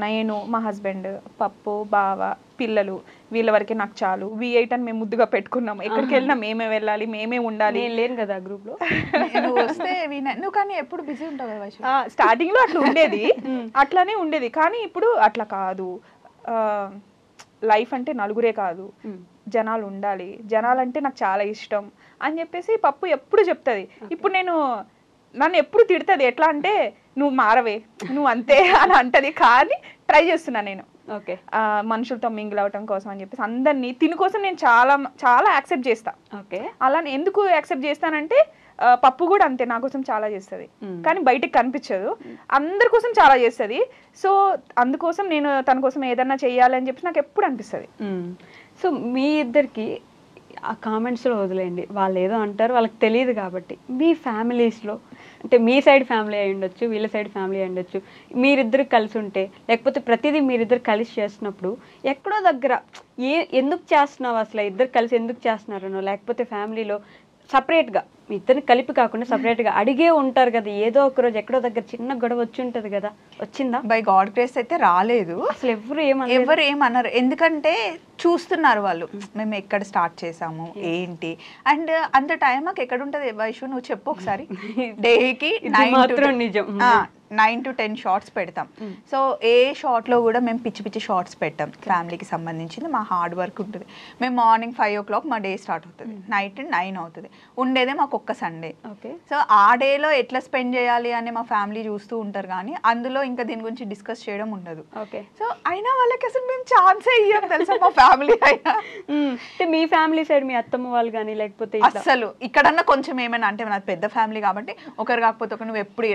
నేను మా హస్బెండ్, పప్పు, బావ, పిల్లలు, వీళ్ళ వరకే నాకు చాలు, V8 అని మేము ముద్దుగా పెట్టుకున్నాం. ఎక్కడికి వెళ్ళినా మేమే వెళ్ళాలి, మేమే ఉండాలి. లేను కదా గ్రూప్ లో, నువ్వు వస్తే నువ్వు కానీ ఎప్పుడు బిజీ ఉంటావు కదా. స్టార్టింగ్ లో అట్లా ఉండేది, అట్లానే ఉండేది. కానీ ఇప్పుడు అట్లా కాదు. లైఫ్ అంటే నలుగురే కాదు, జనాలు ఉండాలి, జనాలంటే నాకు చాలా ఇష్టం అని చెప్పేసి పప్పు ఎప్పుడు చెప్తుంది. ఇప్పుడు నన్ను ఎప్పుడు తిడుతుంది, ఎట్లా అంటే నువ్వు మారవే, నువ్వు అంతే అని అంటది. కానీ ట్రై చేస్తున్నా నేను ఓకే మనుషులతో మింగిల్ అవటం కోసం అని చెప్పేసి అందరినీ తిని కోసం నేను చాలా చాలా యాక్సెప్ట్ చేస్తా. ఓకే, అలా ఎందుకు యాక్సెప్ట్ చేస్తానంటే పప్పు కూడా అంతే, నా కోసం చాలా చేస్తుంది కానీ బయటికి కనిపించదు, అందరి కోసం చాలా చేస్తుంది. సో అందుకోసం నేను తన కోసం ఏదన్నా చెయ్యాలని చెప్పి నాకు ఎప్పుడు అనిపిస్తుంది. సో మీ ఇద్దరికి ఆ కామెంట్స్లో వదిలేయండి, వాళ్ళు ఏదో అంటారు, వాళ్ళకి తెలియదు కాబట్టి మీ ఫ్యామిలీస్లో అంటే మీ సైడ్ ఫ్యామిలీ అయి ఉండొచ్చు, వీళ్ళ సైడ్ ఫ్యామిలీ అయి ఉండొచ్చు, మీరిద్దరు కలిసి ఉంటే లేకపోతే ప్రతిదీ మీరిద్దరు కలిసి చేస్తున్నప్పుడు ఎక్కడో దగ్గర ఎందుకు చేస్తున్నావు అసలు, ఇద్దరు కలిసి ఎందుకు చేస్తున్నారనో, లేకపోతే ఫ్యామిలీలో సపరేట్గా ఇద్దరిని కలిపి కాకుండా సపరేట్గా అడిగే ఉంటారు కదా, ఏదో ఒక రోజు ఎక్కడో దగ్గర చిన్న గొడవ వచ్చి ఉంటుంది కదా, వచ్చిందా? బై గాడ్ గ్రేస్ అయితే రాలేదు. అసలు ఎవరు ఏమన్నారు, ఎందుకంటే చూస్తున్నారు వాళ్ళు మేము ఎక్కడ స్టార్ట్ చేసాము ఏంటి. అండ్ అంత టైం మాకు ఎక్కడ ఉంటుంది వైషు, నువ్వు చెప్పు ఒకసారి. డేకి 9 to 10 షార్ట్స్ పెడతాం. సో ఏ షార్ట్లో కూడా మేము పిచ్చి పిచ్చి షార్ట్స్ పెట్టాం. ఫ్యామిలీకి సంబంధించింది మా హార్డ్ వర్క్ ఉంటుంది. మేము మార్నింగ్ 5 o'clock మా డే స్టార్ట్ అవుతుంది, నైట్ 9 అవుతుంది. ఉండేదే మాకు ఒక్క సండే. సో ఆ డేలో ఎట్లా స్పెండ్ చేయాలి అని మా ఫ్యామిలీ చూస్తూ ఉంటారు, కానీ అందులో ఇంకా దీని గురించి డిస్కస్ చేయడం ఉండదు. సో అయినా వాళ్ళకి అసలు మేము ఛాన్సే ఇయ్యం తెలుసా మా ఫ్యామిలీ అయినా. మీ ఫ్యామిలీ సైడ్ మీ అత్తమ్మ వాళ్ళు కానీ లేకపోతే అసలు ఇక్కడన్నా కొంచెం ఏమైనా అంటే నాది పెద్ద ఫ్యామిలీ కాబట్టి ఒకరు కాకపోతే ఒక నువ్వు ఎప్పుడు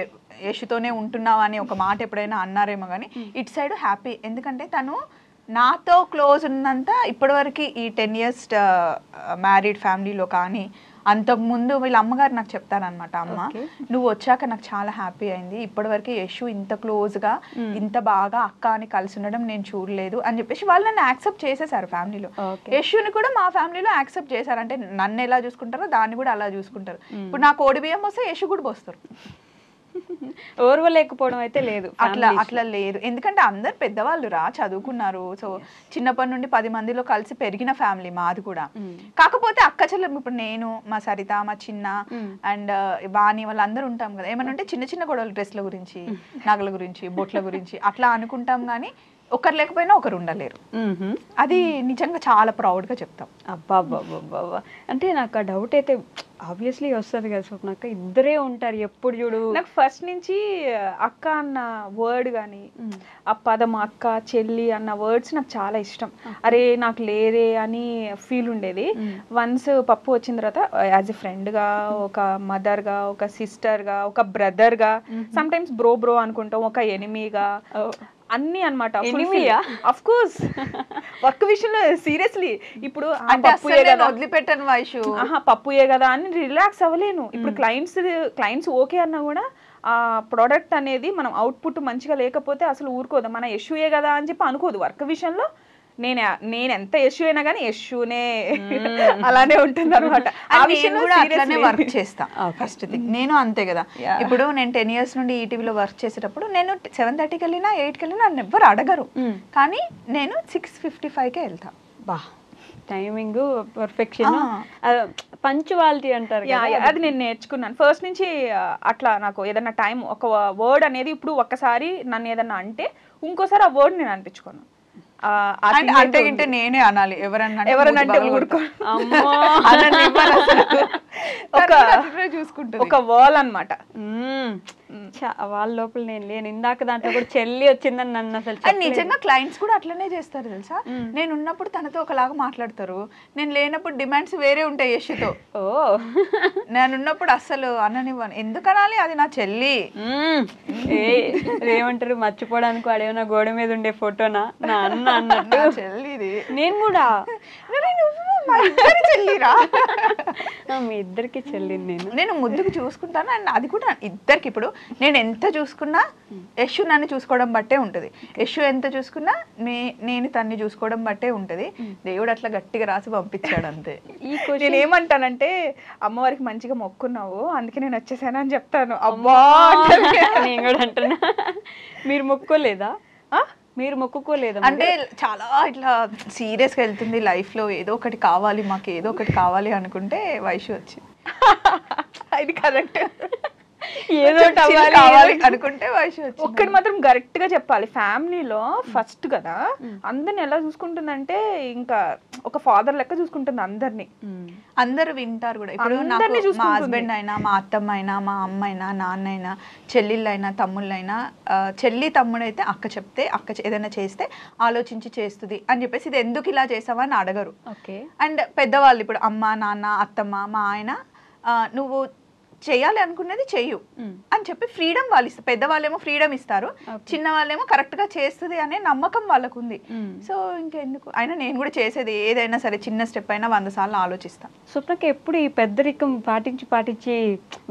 యశుతోనే ఉంటున్నావు అని ఒక మాట ఎప్పుడైనా అన్నారేమో, కానీ ఇటు సైడ్ హ్యాపీ. ఎందుకంటే తను నాతో క్లోజ్ ఉన్నంత ఇప్పటివరకు ఈ 10 years మ్యారీడ్ ఫ్యామిలీలో కానీ అంతకుముందు వీళ్ళ అమ్మగారు నాకు చెప్తారనమాట, అమ్మ నువ్వు వచ్చాక నాకు చాలా హ్యాపీ అయింది, ఇప్పటివరకు యశు ఇంత క్లోజ్గా ఇంత బాగా అక్క అని కలిసి ఉండడం నేను చూడలేదు అని చెప్పేసి వాళ్ళు నన్ను యాక్సెప్ట్ చేసేసారు ఫ్యామిలీలో. యశుని కూడా మా ఫ్యామిలీలో యాక్సెప్ట్ చేశారు, అంటే నన్ను ఎలా చూసుకుంటారో దాన్ని కూడా అలా చూసుకుంటారు. ఇప్పుడు నాకు కోడి బియ్యం వస్తే యశు కూడా పోస్తారు, ఓర్వలేకపోవడం అయితే లేదు, అట్లా లేదు. ఎందుకంటే అందరు పెద్దవాళ్ళు చదువుకున్నారు. సో చిన్నప్పటి నుండి 10 మందిలో కలిసి పెరిగిన ఫ్యామిలీ మాది కూడా. కాకపోతే అక్క చెల్లెలు ఇప్పుడు నేను, మా సరిత, మా చిన్న అండ్ వాణి వాళ్ళందరూ ఉంటాం కదా, ఏమన్నా ఉంటే చిన్న చిన్న గొడవలు, డ్రెస్ల గురించి, నగల గురించి, బొట్ల గురించి అట్లా అనుకుంటాం, కానీ ఒకరు లేకపోయినా ఒకరు ఉండలేరు. అది నిజంగా చాలా ప్రౌడ్గా చెప్తాం. అబ్బాబ్బాబ్బాబ్బా, అంటే నాకు ఆ డౌట్ అయితే ఆబ్వియస్లీ వస్తుంది కదా స్వప్నక్క, ఇద్దరే ఉంటారు ఎప్పుడు చూడు. నాకు ఫస్ట్ నుంచి అక్క అన్న వర్డ్ కానీ ఆ పదం అక్క చెల్లి అన్న వర్డ్స్ నాకు చాలా ఇష్టం. అరే నాకు లేరే అని ఫీల్ ఉండేది. వన్స్ పప్పు వచ్చిన తర్వాత యాజ్ ఎ ఫ్రెండ్గా, ఒక మదర్గా, ఒక సిస్టర్గా, ఒక బ్రదర్గా, సమ్ టైమ్స్ బ్రో అనుకుంటాం, ఒక ఎనిమీగా, అన్ని అనమాట. అఫ్ కోర్స్ వర్క్ విషయంలో సీరియస్లీ ఇప్పుడు వదిలిపెట్టాను వైషు, పప్పుయే కదా అని రిలాక్స్ అవ్వలేను. ఇప్పుడు క్లయింట్స్ ఓకే అన్నా కూడా ఆ ప్రోడక్ట్ అనేది మనం అవుట్పుట్ మంచిగా లేకపోతే అసలు ఊరుకోదు. మన యశుయే కదా అని చెప్పి అనుకోదు. వర్క్ విషయంలో నేను ఎంత యశు అయినా కానీ యశునే అలానే ఉంటుంది అనమాట. ఆ విషయంలో వర్క్ చేస్తా. ఫస్ట్ థింగ్ నేను అంతే కదా, ఇప్పుడు నేను 10 years నుండి ఈటీవీలో వర్క్ చేసేటప్పుడు నేను 7:30కి వెళ్ళినా 8కి వెళ్ళినా నన్ను ఎవ్వరు అడగరు, కానీ నేను 6:55కే వెళ్తా. బా టైమింగ్ పర్ఫెక్షన్, పంచువాలిటీ అంటారు. అది నేను నేర్చుకున్నాను ఫస్ట్ నుంచి. అట్లా నాకు ఏదన్నా టైం ఒక వర్డ్ అనేది ఇప్పుడు ఒక్కసారి నన్ను ఏదన్నా అంటే ఇంకోసారి ఆ వర్డ్ నేను అనిపించుకోను. అంటే గింటే నేనే అనాలి, ఎవరన్నా అంటే ఊరుకో. చూసుకుంటుంది. ఒక వాల్ అనమాట. వాళ్ళ లోపల నేను లేను. ఇందాక దాంట్లో కూడా చెల్లి వచ్చిందని నన్ను అసలు అండ్ నిజంగా క్లయింట్స్ కూడా అట్లనే చేస్తారు తెలుసా. నేను ఉన్నప్పుడు తనతో ఒకలాగా మాట్లాడతారు, నేను లేనప్పుడు డిమాండ్స్ వేరే ఉంటాయి యశ్తో. ఓ నేను ఉన్నప్పుడు అస్సలు అననివ్వను. ఎందుకు అనాలి, అది నా చెల్లి. ఏమంటారు, మర్చిపోవడానికి వాడేమన్నా గోడ మీద ఉండే ఫోటోనా నా అన్న అన్నట్టు చెల్లిది. నేను కూడా చెల్లిరా, మీ ఇద్దరికి చెల్లింది. నేను ముద్దుకు చూసుకుంటాను. అండ్ అది కూడా ఇద్దరికి. ఇప్పుడు నేను ఎంత చూసుకున్నా యశు నన్ను చూసుకోవడం బట్టే ఉంటుంది, యశు ఎంత చూసుకున్నా నేను తన్ని చూసుకోవడం బట్టే ఉంటుంది. దేవుడు అట్లా గట్టిగా రాసి పంపించాడు అంతే. నేను ఏమంటానంటే అమ్మవారికి మంచిగా మొక్కున్నావు అందుకే నేను వచ్చేసాను అని చెప్తాను. అబ్బా నేను కూడా అంటున్నా. మీరు మొక్కోలేదా? మీరు మొక్కుకోలేదా? అంటే చాలా ఇట్లా సీరియస్గా వెళ్తుంది లైఫ్లో, ఏదో ఒకటి కావాలి మాకు, ఏదో ఒకటి కావాలి అనుకుంటే వైషు వచ్చి ఇది కరెక్ట్. ఏదో కావాలి అనుకుంటే వైషు వచ్చి. ఒక్కటి మాత్రం కరెక్ట్ గా చెప్పాలి, ఫ్యామిలీలో ఫస్ట్ కదా అందరిని ఎలా చూసుకుంటుందంటే ఇంకా ఒక ఫాదర్ లెక్క చూసుకుంటుంది అందరినీ. అందరు వింటారు కూడా. ఇప్పుడు మా హస్బెండ్ అయినా, మా అత్తమ్మ అయినా, మా అమ్మ అయినా, నాన్న అయినా, చెల్లెళ్ళైనా, తమ్ముళ్ళైనా, చెల్లి తమ్ముడైతే అక్క చెప్తే, అక్క ఏదైనా చేస్తే ఆలోచించి చేస్తుంది అని చెప్పేసి ఇది ఎందుకు ఇలా చేసావని అడగరు. అండ్ పెద్దవాళ్ళు ఇప్పుడు అమ్మ, నాన్న, అత్తమ్మ, మా ఆయన, నువ్వు చేయాలి అనుకున్నది చెయ్యు అని చెప్పి ఫ్రీడమ్ వాళ్ళు ఇస్తారు. పెద్దవాళ్ళేమో ఫ్రీడమ్ ఇస్తారు, చిన్న వాళ్ళేమో కరెక్ట్ గా చేస్తుంది అనే నమ్మకం వాళ్ళకు ఉంది. సో ఇంకెందుకు అయినా నేను కూడా చేసేది ఏదైనా సరే చిన్న స్టెప్ అయినా 100 సార్లు ఆలోచిస్తాను. స్వప్నకి ఎప్పుడు ఈ పెద్దరికం పాటించి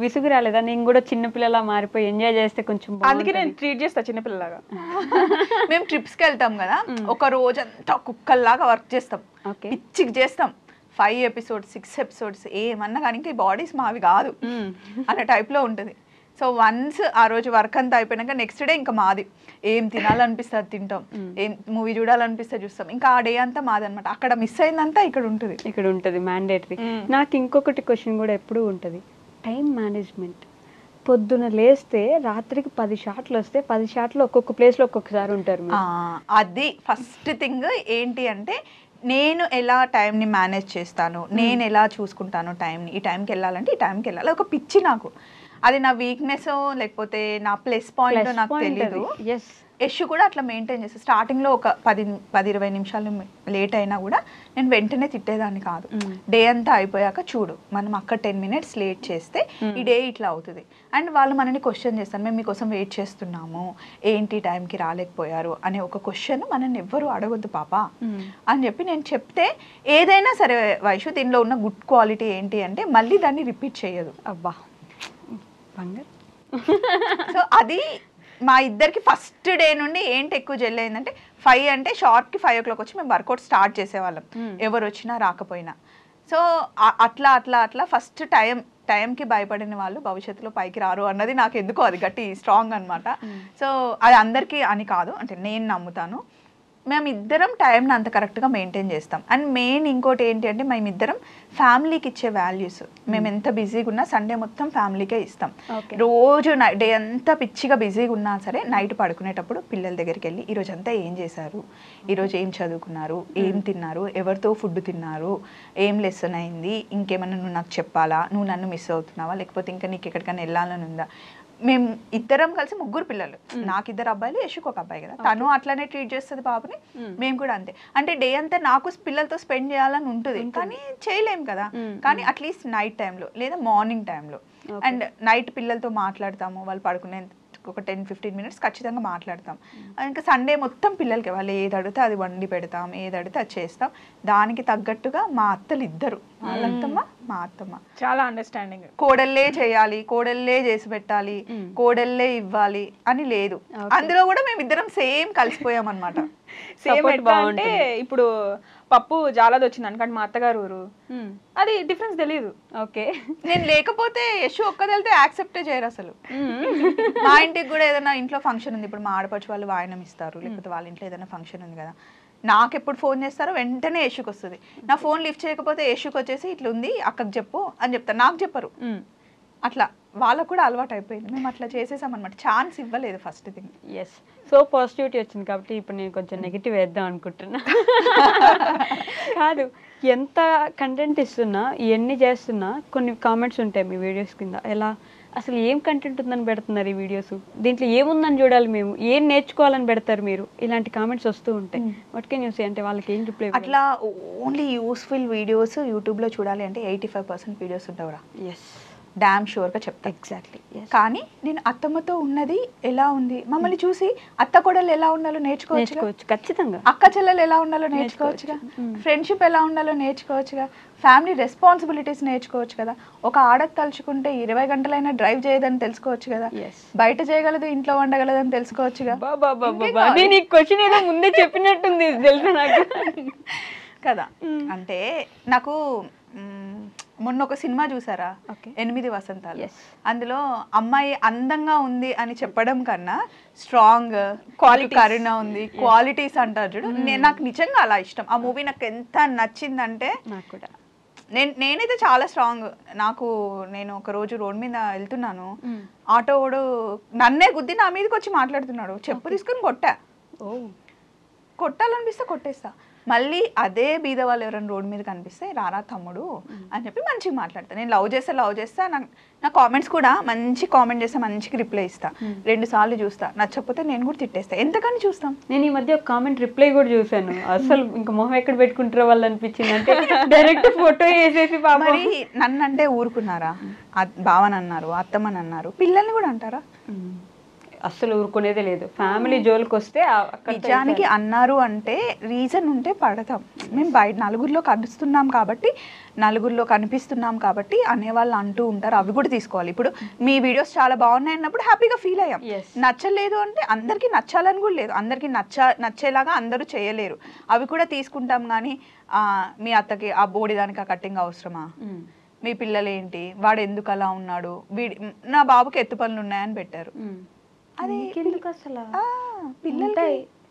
విసుగు రాలేదా? నేను కూడా చిన్నపిల్లలా మారిపోయి ఎంజాయ్ చేస్తే కొంచెం. అందుకే నేను ట్రీట్ చేస్తా చిన్నపిల్లలాగా. మేము ట్రిప్స్కి వెళ్తాం కదా, ఒక రోజంతా కుక్కల్లాగా వర్క్ చేస్తాం, పిచ్చికి చేస్తాం. 5 ఎపిసోడ్స్ 6 ఎపిసోడ్స్ ఏమన్నా కానీ ఇంకా ఈ బాడీస్ మావి కాదు అనే టైప్లో ఉంటుంది. సో వన్స్ ఆ రోజు వర్క్ అంతా అయిపోయినాక నెక్స్ట్ డే ఇంకా మాది. ఏం తినాలనిపిస్తే అది తింటాం, ఏం మూవీ చూడాలనిపిస్తే చూస్తాం. ఇంకా ఆ డే అంతా మాది అనమాట. అక్కడ మిస్ అయిందంతా ఇక్కడ ఉంటుంది మ్యాండేటరీ. నాకు ఇంకొకటి క్వశ్చన్ కూడా ఎప్పుడూ ఉంటుంది, టైం మేనేజ్మెంట్. పొద్దున లేస్తే రాత్రికి 10 షాట్లు వస్తే 10 షాట్లు ఒక్కొక్క ప్లేస్లో ఒక్కొక్కసారి ఉంటారు. అది ఫస్ట్ థింగ్ ఏంటి అంటే, నేను ఎలా టైంని మేనేజ్ చేస్తాను, నేను ఎలా చూసుకుంటాను టైంని. ఈ టైంకి వెళ్ళాలంటే ఈ టైంకి వెళ్ళాలి, ఒక పిచ్చి నాకు. అది నా వీక్నెస్ లేకపోతే నా ప్లస్ పాయింట్ నాకు తెలియదు. యశ్ కూడా అట్లా మెయింటైన్ చేస్తాను. స్టార్టింగ్లో ఒక 10-20 నిమిషాలు లేట్ అయినా కూడా నేను వెంటనే తిట్టేదాన్ని కాదు. డే అంతా అయిపోయాక చూడు మనం అక్కడ 10 మినిట్స్ లేట్ చేస్తే ఈ డే ఇట్లా అవుతుంది. అండ్ వాళ్ళు మనని క్వశ్చన్ చేస్తారు, మేము మీకోసం వెయిట్ చేస్తున్నాము, ఏంటి టైంకి రాలేకపోయారు అనే ఒక క్వశ్చన్ మనల్ని ఎవ్వరూ అడగొద్దు పాప అని చెప్పి నేను చెప్తే, ఏదైనా సరే వైషు దీనిలో ఉన్న గుడ్ క్వాలిటీ ఏంటి అంటే మళ్ళీ దాన్ని రిపీట్ చేయదు. అబ్బా బంగారు. సో అది మా ఇద్దరికి ఫస్ట్ డే నుండి ఏంటి ఎక్కువ జెల్ అయిందంటే, 5 అంటే షార్ట్కి 5 o'clock వచ్చి మేము వర్కౌట్ స్టార్ట్ చేసేవాళ్ళం, ఎవరు వచ్చినా రాకపోయినా. సో అట్లా ఫస్ట్ టైంకి భయపడిన వాళ్ళు భవిష్యత్తులో పైకి రారు అన్నది నాకు ఎందుకో అది గట్టి స్ట్రాంగ్ అనమాట. సో అది అందరికీ అని కాదు, అంటే నేను నమ్ముతాను. మేము ఇద్దరం టైంని అంత కరెక్ట్గా మెయింటైన్ చేస్తాం. అండ్ మెయిన్ ఇంకోటి ఏంటి అంటే, మేమిద్దరం ఫ్యామిలీకి ఇచ్చే వాల్యూస్. మేము ఎంత బిజీగా ఉన్నా సండే మొత్తం ఫ్యామిలీకే ఇస్తాం. రోజు డే అంతా పిచ్చిగా బిజీగా ఉన్నా సరే నైట్ పడుకునేటప్పుడు పిల్లల దగ్గరికి వెళ్ళి ఈరోజు అంతా ఏం చేశారు, ఈరోజు ఏం చదువుకున్నారు, ఏం తిన్నారు, ఎవరితో ఫుడ్ తిన్నారు, ఏం లెసన్ అయింది, ఇంకేమన్నా నువ్వు నాకు చెప్పాలా, నువ్వు నన్ను మిస్ అవుతున్నావా, లేకపోతే ఇంకా నీకు ఎక్కడికైనా వెళ్ళాలని ఉందా. మేము ఇద్దరం కలిసి 3 పిల్లలు, నాకు 2 అబ్బాయిలు, యశుకు 1 అబ్బాయి కదా. తను అట్లానే ట్రీట్ చేస్తుంది బాబుని, మేము కూడా అంతే. అంటే డే అంతా నాకు పిల్లలతో స్పెండ్ చేయాలని ఉంటుంది కానీ చేయలేము కదా. కానీ అట్లీస్ట్ నైట్ టైంలో లేదా మార్నింగ్ టైంలో అండ్ నైట్ పిల్లలతో మాట్లాడతాము. వాళ్ళు పడుకునే ఒక 10-15 మినిట్స్ ఖచ్చితంగా మాట్లాడతాం. ఇంకా సండే మొత్తం పిల్లలకి వాళ్ళు ఏది అడిగితే అది వండి పెడతాం, ఏది అడిగితే అది చేస్తాం. దానికి తగ్గట్టుగా మా అత్తలు ఇద్దరు, వాళ్ళత్తమ్మ మా అత్తమ్మ చాలా అండర్స్టాండింగ్. కోడళ్ళే చేయాలి, కోడళ్ళే చేసి పెట్టాలి, కోడళ్ళే ఇవ్వాలి అని లేదు. అందులో కూడా మేము ఇద్దరం సేమ్ కలిసిపోయాం అనమాట. సేమ్ అంటే ఇప్పుడు పప్పు జాలది వచ్చింది అనుకోండి, మా అత్తగారు ఊరు, అది డిఫరెన్స్ తెలియదు. ఓకే, నేను లేకపోతే యశు ఒక్కది వెళ్తే యాక్సెప్టే చేయరు అసలు. మా ఇంటికి కూడా ఏదైనా ఇంట్లో ఫంక్షన్ ఉంది, ఇప్పుడు మా ఆడపడుచు వాళ్ళు వాయనం ఇస్తారు, లేకపోతే వాళ్ళ ఇంట్లో ఏదైనా ఫంక్షన్ ఉంది కదా, నాకు ఎప్పుడు ఫోన్ చేస్తారో వెంటనే యశుకి వస్తుంది. నా ఫోన్ లిఫ్ట్ చేయకపోతే యశుకి వచ్చేసి ఇట్లా ఉంది అక్కకి చెప్పు అని చెప్తారు, నాకు చెప్పరు. అట్లా వాళ్ళకు కూడా అలవాటు అయిపోయింది. మేము అట్లా చేసేసాం అనమాట, ఛాన్స్ ఇవ్వలేదు first thing. Yes, so positivity వచ్చింది కాబట్టి ఇప్పుడు నేను కొంచెం నెగిటివ్ వేద్దాం అనుకుంటున్నా. కాదు, ఎంత కంటెంట్ ఇస్తున్నా ఎన్ని చేస్తున్నా కొన్ని కామెంట్స్ ఉంటాయి మీ వీడియోస్ కింద, ఎలా అసలు ఏం కంటెంట్ ఉందని పెడుతున్నారు ఈ వీడియోస్, దీంట్లో ఏముందని చూడాలి మేము, ఏం నేర్చుకోవాలని పెడతారు మీరు, ఇలాంటి కామెంట్స్ వస్తూ ఉంటాయి. వాట్ కెన్ యూ సే, అంటే వాళ్ళకి ఏం రిప్లై? అట్లా ఓన్లీ యూస్ఫుల్ వీడియోస్ యూట్యూబ్లో చూడాలి అంటే 85% వీడియోస్ ఉంటావురా. ఎస్, డామ్ షూర్గా చెప్తా. ఎగ్జాక్ట్లీ. కానీ నేను అత్తమ్మతో ఉన్నది ఎలా ఉంది, మమ్మల్ని చూసి అత్త కోడలు ఎలా ఉండాలో నేర్చుకోవచ్చు, ఖచ్చితంగా అక్క చెల్లెలు ఎలా ఉండాలో నేర్చుకోవచ్చుగా, ఫ్రెండ్షిప్ ఎలా ఉండాలో నేర్చుకోవచ్చుగా, ఫ్యామిలీ రెస్పాన్సిబిలిటీస్ నేర్చుకోవచ్చు కదా. ఒక ఆడది తలుచుకుంటే 20 గంటలైనా డ్రైవ్ చేయదని తెలుసుకోవచ్చు కదా, బయట చేయగలదు ఇంట్లో వండగలదని తెలుసుకోవచ్చుగా. నేను ఈ క్వశ్చన్ ఏదో ముందే చెప్పినట్టుంది తెలుసా నాకు కదా. అంటే నాకు మొన్న ఒక సినిమా చూసారా, 8 వసంతాలు. అందులో అమ్మాయి అందంగా ఉంది అని చెప్పడం కన్నా స్ట్రాంగ్ కరుణ ఉంది, క్వాలిటీస్ అంటారు చూడు, నాకు నిజంగా అలా ఇష్టం ఆ మూవీ. నాకు ఎంత నచ్చిందంటే, నాకు కూడా నేనైతే చాలా స్ట్రాంగ్. నేను ఒక రోజు రోడ్ మీద వెళ్తున్నాను, ఆటో వాడు నన్నే గుద్ది నా మీదకి వచ్చి మాట్లాడుతున్నాడు, చెప్పు తీసుకుని కొట్టాలనిపిస్తే కొట్టేస్తా. మళ్ళీ అదే బీద వాళ్ళు ఎవరైనా రోడ్ మీద కనిపిస్తే రారా తమ్ముడు అని చెప్పి మంచిగా మాట్లాడతాను. నేను లవ్ చేస్తా, నా కామెంట్స్ కూడా మంచి కామెంట్ చేస్తే మంచిగా రిప్లై ఇస్తా. 2 సార్లు చూస్తా, నచ్చకపోతే నేను కూడా తిట్టేస్తా. ఎంతకని చూస్తాం. నేను ఈ మధ్య ఒక కామెంట్ రిప్లై కూడా చూసాను, అసలు ఇంకా మొహం ఎక్కడ పెట్టుకుంటారో వాళ్ళు అనిపించింది. అంటే డైరెక్ట్ ఫోటో వేసేసి మరి నన్ను అంటే ఊరుకున్నారా, బావని అన్నారు, అత్తమ్మని అన్నారు, పిల్లల్ని కూడా అంటారా? అస్సలు ఊరుకునేదే లేదు. ఫ్యామిలీ జోలికి వస్తే నిజానికి అన్నారు అంటే రీజన్ ఉంటే పడతాం. మేము బయట నలుగురిలో కనిపిస్తున్నాం కాబట్టి అనేవాళ్ళు అంటూ ఉంటారు, అవి కూడా తీసుకోవాలి. ఇప్పుడు మీ వీడియోస్ చాలా బాగున్నాయి అన్నప్పుడు హ్యాపీగా ఫీల్ అయ్యాం. నచ్చలేదు అంటే అందరికీ నచ్చాలని కూడా లేదు, అందరికీ నచ్చేలాగా అందరూ చేయలేరు, అవి కూడా తీసుకుంటాం. కానీ మీ అత్తకి ఆ బోడిదానికి ఆ కట్టింగ్ అవసరమా, మీ పిల్లలు ఏంటి, వాడు ఎందుకు అలా ఉన్నాడు, నా బాబుకి ఎత్తు పనులు ఉన్నాయని పెట్టారు. అది ఎందుకు అసలు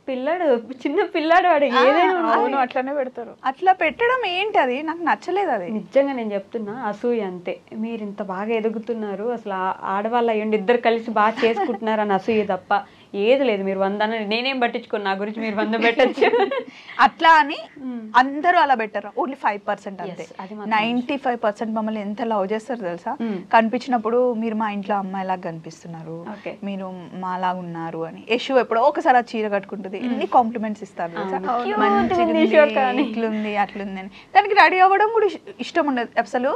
పిల్లాడు చిన్న పిల్లాడు వాడు ఏదైనా అట్లనే పెడతారు. అట్లా పెట్టడం ఏంటి, అది నాకు నచ్చలేదు. అది నిజంగా నేను చెప్తున్నా, అసూయ అంతే. మీరు ఇంత బాగా ఎదుగుతున్నారు, అసలు ఆడవాళ్ళు అయ్యండి ఇద్దరు కలిసి బాగా చేసుకుంటున్నారు అని అసూయ తప్ప ఏది లేదు. మీరు 100 నేనేం పట్టించుకోను, నా గురించి మీరు 100 పెట్టచ్చు. అట్లా అని అందరూ అలా పెట్టారు, ఓన్లీ 5% అంతే. 95% మమ్మల్ని ఎంత లవ్ చేస్తారు తెలుసా. కనిపించినప్పుడు మీరు మా ఇంట్లో అమ్మాయిలాగా కనిపిస్తున్నారు, మీరు మాలాగా ఉన్నారు అని. యశు ఎప్పుడో ఒకసారి ఆ చీర కట్టుకుంటుంది, ఎన్ని కాంప్లిమెంట్స్ ఇస్తారు తెలుసా, ఇట్లుంది అట్లుంది అని. దానికి రెడీ అవ్వడం కూడా ఇష్టం ఉండదు అసలు.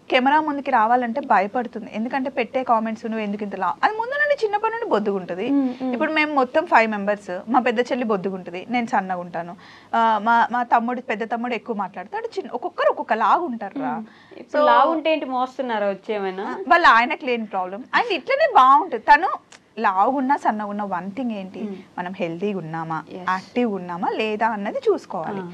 కెమెరా ముందుకి రావాలంటే భయపడుతుంది, ఎందుకంటే పెట్టే కామెంట్స్ నువ్వు ఎందుకు ఇంత అది ముందు నుండి చిన్నప్పటి నుండి బొద్దుగుంటుంది. ఇప్పుడు మేము మొత్తం 5 మెంబర్స్, మా పెద్ద చెల్లి బొద్దుగుంటుంది, నేను సన్నగా ఉంటాను, మా పెద్ద తమ్ముడు ఎక్కువ మాట్లాడతాడు, ఒక్కొక్కరు ఒక్కొక్క లాగా ఉంటారు. సో లావు ఉంటే ఏంటి మోస్తున్నారా వచ్చేమైనా, వాళ్ళ ఆయనకు లేని ప్రాబ్లం, ఆయన ఇట్లనే బాగుంటుంది. తను లావుగున్నా సన్నగున్నా వన్ థింగ్ ఏంటి, మనం హెల్తీగా ఉన్నామా, యాక్టివ్గా ఉన్నామా లేదా అన్నది చూసుకోవాలి.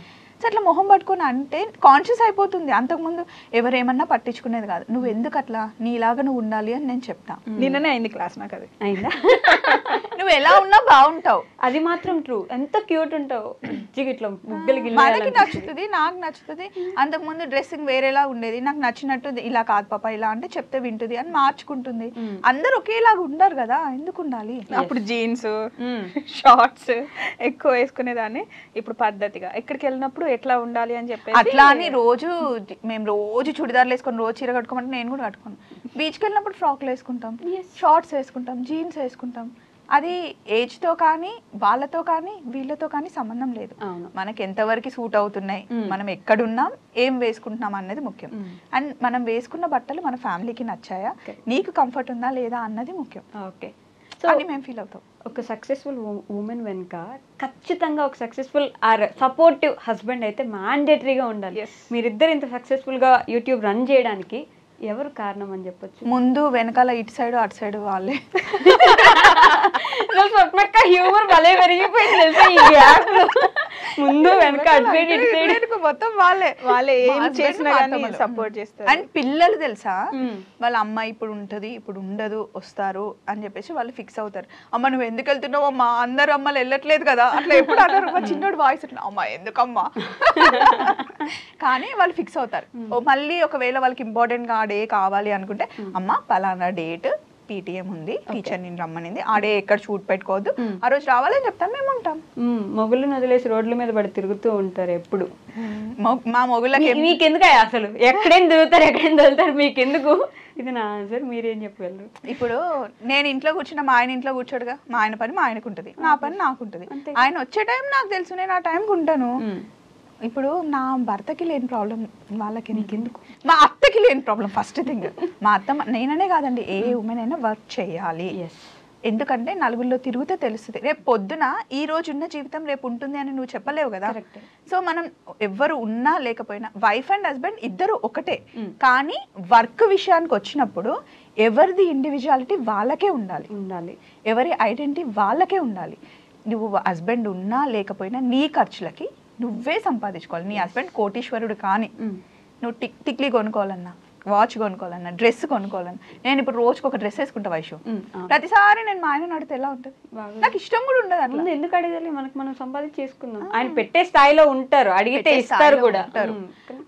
సో అట్లా మొహం పట్టుకొని అంటే కాన్షియస్ అయిపోతుంది. అంతకుముందు ఎవరేమన్నా పట్టించుకునేది కాదు. నువ్వు ఎందుకు అట్లా, నీలాగా నువ్వు ఉండాలి అని నేను చెప్తా. నిన్ననే అయింది క్లాస్, నాకు అది అయిందా. నువ్వు ఎలా ఉన్నా బాగుంటావు, అది మాత్రం ట్రూ. ఎంత క్యూట్ ఉంటావు, ఇట్లా మనకి నచ్చుతుంది, నాకు నచ్చుతుంది. అంతకుముందు డ్రెస్సింగ్ వేరేలా ఉండేది, నాకు నచ్చినట్టు ఇలా కాదు పాప ఇలా అంటే చెప్తే వింటుంది అని మార్చుకుంటుంది. అందరు ఒకేలాగా ఉండరు కదా, ఎందుకు ఉండాలి. అప్పుడు జీన్స్ షార్ట్స్ ఎక్కువ వేసుకునేదాన్ని, ఇప్పుడు పద్ధతిగా ఎక్కడికి వెళ్ళినప్పుడు ఎట్లా ఉండాలి అని చెప్పి అట్లా అని మేము రోజు చుడిదార్లు వేసుకొని రోజు చీర కట్టుకోమంటే నేను కూడా కట్టుకోను. బీచ్కి వెళ్ళినప్పుడు ఫ్రాక్లు వేసుకుంటాం, షార్ట్స్ వేసుకుంటాం, జీన్స్ వేసుకుంటాం. అది ఏజ్తో కానీ వాళ్ళతో కానీ వీళ్ళతో కానీ సంబంధం లేదు. మనకి ఎంతవరకు సూట్ అవుతున్నాయి, మనం ఎక్కడున్నాం, ఏం వేసుకుంటున్నాం అన్నది ముఖ్యం. అండ్ మనం వేసుకున్న బట్టలు మన ఫ్యామిలీకి నచ్చాయా, నీకు కంఫర్ట్ ఉందా లేదా అన్నది ముఖ్యం. ఓకే, సో అని మేము ఫీల్ అవుతాం. ఒక సక్సెస్ఫుల్ ఉమెన్ వెనుక ఖచ్చితంగా ఒక సక్సెస్ఫుల్ ఆర్ సపోర్టివ్ హస్బెండ్ అయితే మ్యాండేటరీగా ఉండాలి. మీరిద్దరు ఇంత సక్సెస్ఫుల్గా యూట్యూబ్ రన్ చేయడానికి ఎవరు కారణం అని చెప్పొచ్చు? ముందు వెనకాల ఇటు సైడ్ అటు సైడ్ వాళ్ళే. స్వప్నక్క హ్యూమర్ భలే పెరిగిపోయింది తెలుసా ఈ గ్యాప్. ముందు వెనక అటు సైడ్ ఇటు సైడ్ ఇటువైపు మొత్తం వాళ్ళే వాళ్ళు మా ఏం husband, చేసినా మా కానీ అత్తమ్మలు. సపోర్ట్ చేస్తారు. అండ్ పిల్లలు తెలుసా వాళ్ళ అమ్మ ఇప్పుడు ఉంటది ఇప్పుడు ఉండదు వస్తారు అని చెప్పేసి వాళ్ళు ఫిక్స్ అవుతారు. అమ్మ నువ్వు ఎందుకు వెళ్తున్నావు అమ్మా, అందరు అమ్మలు వెళ్ళట్లేదు కదా అట్లా ఎప్పుడు అన్నారు. మా చిన్నోడు వాయిస్ ఇట్లా అమ్మ ఎందుకమ్మా కానీ వాళ్ళు ఫిక్స్ అవుతారు. మళ్ళీ ఒకవేళ వాళ్ళకి ఇంపార్టెంట్ గా ఆ డే కావాలి అనుకుంటే అమ్మ పలానా డేట్ పీటీఎం ఉంది టీచర్ నేను రమ్మనింది ఆ డే ఎక్కడ షూట్ పెట్టుకోవద్దు ఆ రోజు రావాలని చెప్తాం మేము ఉంటాం. మొగుళ్ళని వదిలేసి రోడ్ల మీద పడి తిరుగుతూ ఉంటారు ఎప్పుడు. మా మొగుళ్ళకి మీకెందుకు అసలు ఎక్కడైనా తిరుగుతారు మీకెందుకు? ఇది నా ఆన్సర్, మీరేం చెప్పగలరు? ఇప్పుడు నేను ఇంట్లో కూర్చున్నా మా ఆయన ఇంట్లో కూర్చోడుగా, మా ఆయన పని మా ఆయనకు ఉంటుంది, నా పని నాకు ఉంటుంది. ఆయన వచ్చే టైం నాకు తెలుసు, నేను ఆ టైంకి ఉంటాను. ఇప్పుడు నా భర్తకి లేని ప్రాబ్లం వాళ్ళకి నీకెందుకు? మా అత్తకి లేని ప్రాబ్లం ఫస్ట్ థింగ్. మా అత్త నేననే కాదండి ఏ ఉమెన్ అయినా వర్క్ చేయాలి. ఎందుకంటే నలుగురిలో తిరిగితే తెలుస్తుంది. రేపు పొద్దున ఈ రోజు ఉన్న జీవితం రేపు ఉంటుంది అని నువ్వు చెప్పలేవు కదా. సో మనం ఎవ్వరు ఉన్నా లేకపోయినా వైఫ్ అండ్ హస్బెండ్ ఇద్దరు ఒకటే. కానీ వర్క్ విషయానికి వచ్చినప్పుడు ఎవరిది ఇండివిజువాలిటీ వాళ్ళకే ఉండాలి, ఎవరి ఐడెంటిటీ వాళ్ళకే ఉండాలి. నువ్వు హస్బెండ్ ఉన్నా లేకపోయినా నీ ఖర్చులకి నువ్వే సంపాదించుకోవాలి. నీ హస్బెండ్ కోటీశ్వరుడు కానీ నువ్వు టిక్లీ కొనుక్కోవాలన్నా, వాచ్ కొనుక్కోవాలన్నా, డ్రెస్ కొనుక్కోవాలన్నా, నేను ఇప్పుడు రోజుకి ఒక డ్రెస్ వేసుకుంటా వైషు. ప్రతిసారి నేను మా ఆయన అడిగితే ఎలా ఉంటుంది? నాకు ఇష్టం కూడా ఉండదు అట్లా. ఎందుకు అడగాలి? మనకు మనం సంపాదించి చేసుకుందాం. ఆయన పెట్టే స్థాయిలో ఉంటారు, అడిగితే ఇస్తారు కూడా.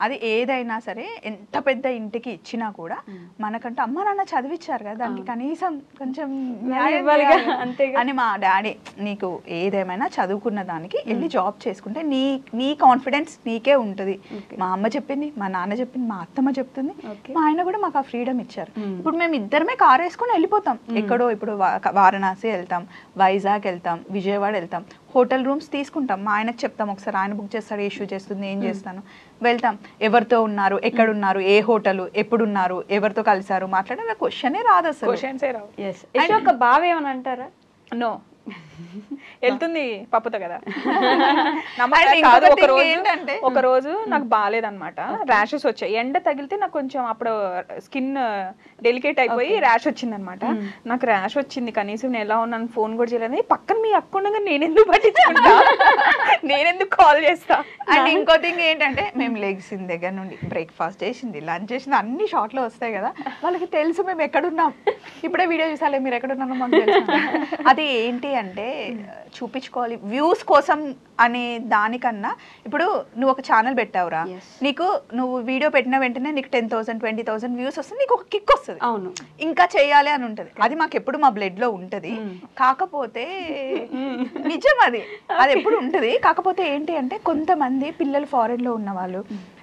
అది ఏదైనా సరే ఎంత పెద్ద ఇంటికి ఇచ్చినా కూడా మనకంటే అమ్మ నాన్న చదివించారు కదా, దానికి కనీసం కొంచెం అని మా డాడీ నీకు ఏదేమైనా చదువుకున్న దానికి వెళ్ళి జాబ్ చేసుకుంటే నీ కాన్ఫిడెన్స్ నీకే ఉంటుంది. మా అమ్మ చెప్పింది, మా నాన్న చెప్పింది, మా అత్తమ్మ చెప్తుంది, మా ఆయన కూడా మాకు ఆ ఫ్రీడమ్ ఇచ్చారు. ఇప్పుడు మేము ఇద్దరమే కార్ వేసుకొని వెళ్ళిపోతాం ఎక్కడో. ఇప్పుడు వారణాసి వెళ్తాం, వైజాగ్ వెళ్తాం, విజయవాడ వెళ్తాం, హోటల్ రూమ్స్ తీసుకుంటాం. మా ఆయనకు చెప్తాం, ఒకసారి ఆయన బుక్ చేస్తాడు, ఇష్యూ చేస్తుంది, ఏం చేస్తాను, వెళ్తాం. ఎవరితో ఉన్నారు, ఎక్కడున్నారు, ఏ హోటల్, ఎప్పుడున్నారు, ఎవరితో కలిసారు మాట్లాడే క్వశ్చనే రాదు అసలు. క్వశ్చన్సే రావు. ఒక బావ ఏమని అంటారా? నో వెళ్తుంది పప్పుతో కదా. ఒక రోజు నాకు బాగాలేదన్నమాట, ర్యాషెస్ వచ్చాయి. ఎండ తగిలితే నాకు కొంచెం అప్పుడు స్కిన్ డెలికేట్ అయిపోయి ర్యాష్ వచ్చింది అనమాట. నాకు ర్యాష్ వచ్చింది, కనీసం నేను ఎలా ఉన్నాను ఫోన్ కూడా చేయలేదు. పక్కన మీ అక్కుండగా నేనెందుకు పట్టించుకుంటా, నేనెందుకు కాల్ చేస్తా. అండ్ ఇంకో థింగ్ ఏంటంటే మేము లెగ్సిన దగ్గర నుండి బ్రేక్ఫాస్ట్ చేసింది, లంచ్ చేసింది అన్ని షార్ట్ లో వస్తాయి కదా, వాళ్ళకి తెలుసు మేము ఎక్కడున్నాం. ఇప్పుడే వీడియో చూసాలే మీరు ఎక్కడున్నారో మాకు తెలుసు. అది ఏంటి అంటే చూపించుకోవాలి వ్యూస్ కోసం అనే దానికన్నా, ఇప్పుడు నువ్వు ఒక ఛానల్ పెట్టావురా, నీకు నువ్వు వీడియో పెట్టిన వెంటనే నీకు 10,000 20,000 వ్యూస్ వస్తుంది, నీకు ఒక కిక్ వస్తుంది, అవును ఇంకా చేయాలి అని ఉంటుంది. అది మాకు ఎప్పుడు మా బ్లడ్ లో ఉంటది. కాకపోతే నిజం అది ఎప్పుడు ఉంటది. కాకపోతే ఏంటి అంటే కొంతమంది పిల్లలు ఫారెన్ లో ఉన్న వాళ్ళు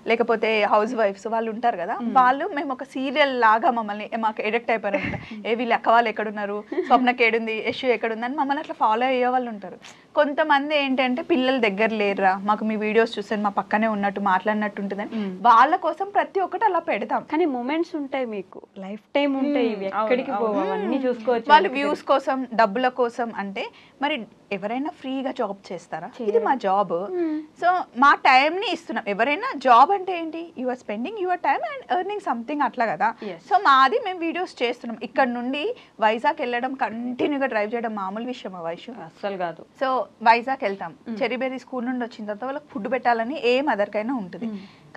లేకపోతే హౌస్ వైఫ్స్ వాళ్ళు ఉంటారు కదా, వాళ్ళు మేము ఒక సీరియల్ లాగా మమ్మల్ని మాకు ఎడిక్ట్ అయిపోయారు అనమాట. వీళ్ళు అక్క వాళ్ళు ఎక్కడున్నారు, స్వప్నకి ఏడుంది, యశు ఎక్కడుంది అని మమ్మల్ని అట్లా ఫాలో అయ్యే వాళ్ళు ఉంటారు. కొంతమంది ఏంటంటే పిల్లల దగ్గర లేరురా, మాకు మీ వీడియోస్ చూస్తే మా పక్కనే ఉన్నట్టు మాట్లాడినట్టు ఉంటుందని వాళ్ళ కోసం ప్రతి ఒక్కటి అలా పెడతాం. కానీ మూమెంట్స్ ఉంటాయి, మీకు లైఫ్ టైం ఉంటాయి, ఎక్కడికి పోవన్నీ చూసుకోవచ్చు. వాళ్ళు వ్యూస్ కోసం డబ్బుల కోసం అంటే మరి ఎవరైనా ఫ్రీగా జాబ్ చేస్తారా? ఇది మా జాబ్. సో మా టైంని ఇస్తున్నాం. ఎవరైనా జాబ్ అంటే ఏంటి, you are spending your time and earning something అట్లా కదా. సో మాది మేము వీడియోస్ చేస్తున్నాం. ఇక్కడ నుండి వైజాగ్ వెళ్ళడం, కంటిన్యూగా డ్రైవ్ చేయడం మామూలు విషయం వైషు అస్సలు కాదు. సో వైజాగ్ వెళ్తాం, చెరీబెర్రీ స్కూల్ నుండి వచ్చిన తర్వాత వాళ్ళకి ఫుడ్ పెట్టాలని ఏ మదర్కైనా ఉంటుంది.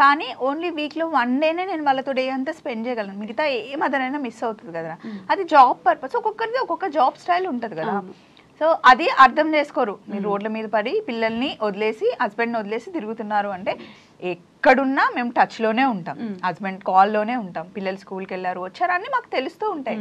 కానీ ఓన్లీ వీక్లో 1 డేనే నేను వాళ్ళతో డే అంతా స్పెండ్ చేయగలను, మిగతా ఏ మదర్ అయినా మిస్ అవుతుంది కదా. అది జాబ్ పర్పస్, ఒక్కొక్కరిది ఒక్కొక్క జాబ్ స్టైల్ ఉంటుంది కదా. సో అది అర్థం చేసుకోరు. మీరు రోడ్ల మీద పడి పిల్లల్ని వదిలేసి హస్బెండ్ని వదిలేసి తిరుగుతున్నారు అంటే ఎక్కడున్నా మేము టచ్లోనే ఉంటాం, హస్బెండ్ కాల్లోనే ఉంటాం. పిల్లలు స్కూల్కి వెళ్ళారు వచ్చారు అన్నీ మాకు తెలుస్తూ ఉంటాయి.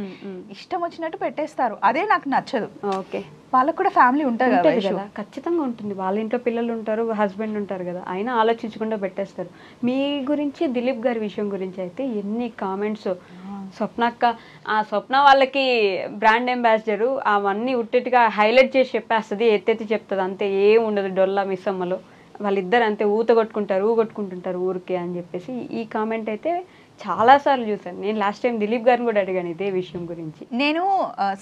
ఇష్టం వచ్చినట్టు పెట్టేస్తారు, అదే నాకు నచ్చదు. ఓకే, వాళ్ళకు కూడా ఫ్యామిలీ ఉంటుంది కదా. ఖచ్చితంగా ఉంటుంది, వాళ్ళ ఇంట్లో పిల్లలు ఉంటారు, హస్బెండ్ ఉంటారు కదా, అయినా ఆలోచించకుండా పెట్టేస్తారు. మీ గురించి దిలీప్ గారి విషయం గురించి అయితే ఎన్ని కామెంట్స్. స్వప్నక్క, ఆ స్వప్న వాళ్ళకి బ్రాండ్ అంబాసిడరు, అవన్నీ ఉట్టిగా హైలైట్ చేసి చెప్పేస్తుంది, ఎత్తెత్తి చెప్తుంది, అంతే ఏం ఉండదు డొల్లా మిస్సమ్మలో. వాళ్ళిద్దరు అంతే ఊగొట్టుకుంటుంటారు ఊరికి అని చెప్పేసి ఈ కామెంట్ అయితే చాలాసార్లు చూసాను నేను. లాస్ట్ టైం దిలీప్ గారిని కూడా అడిగాను ఇదే విషయం గురించి. నేను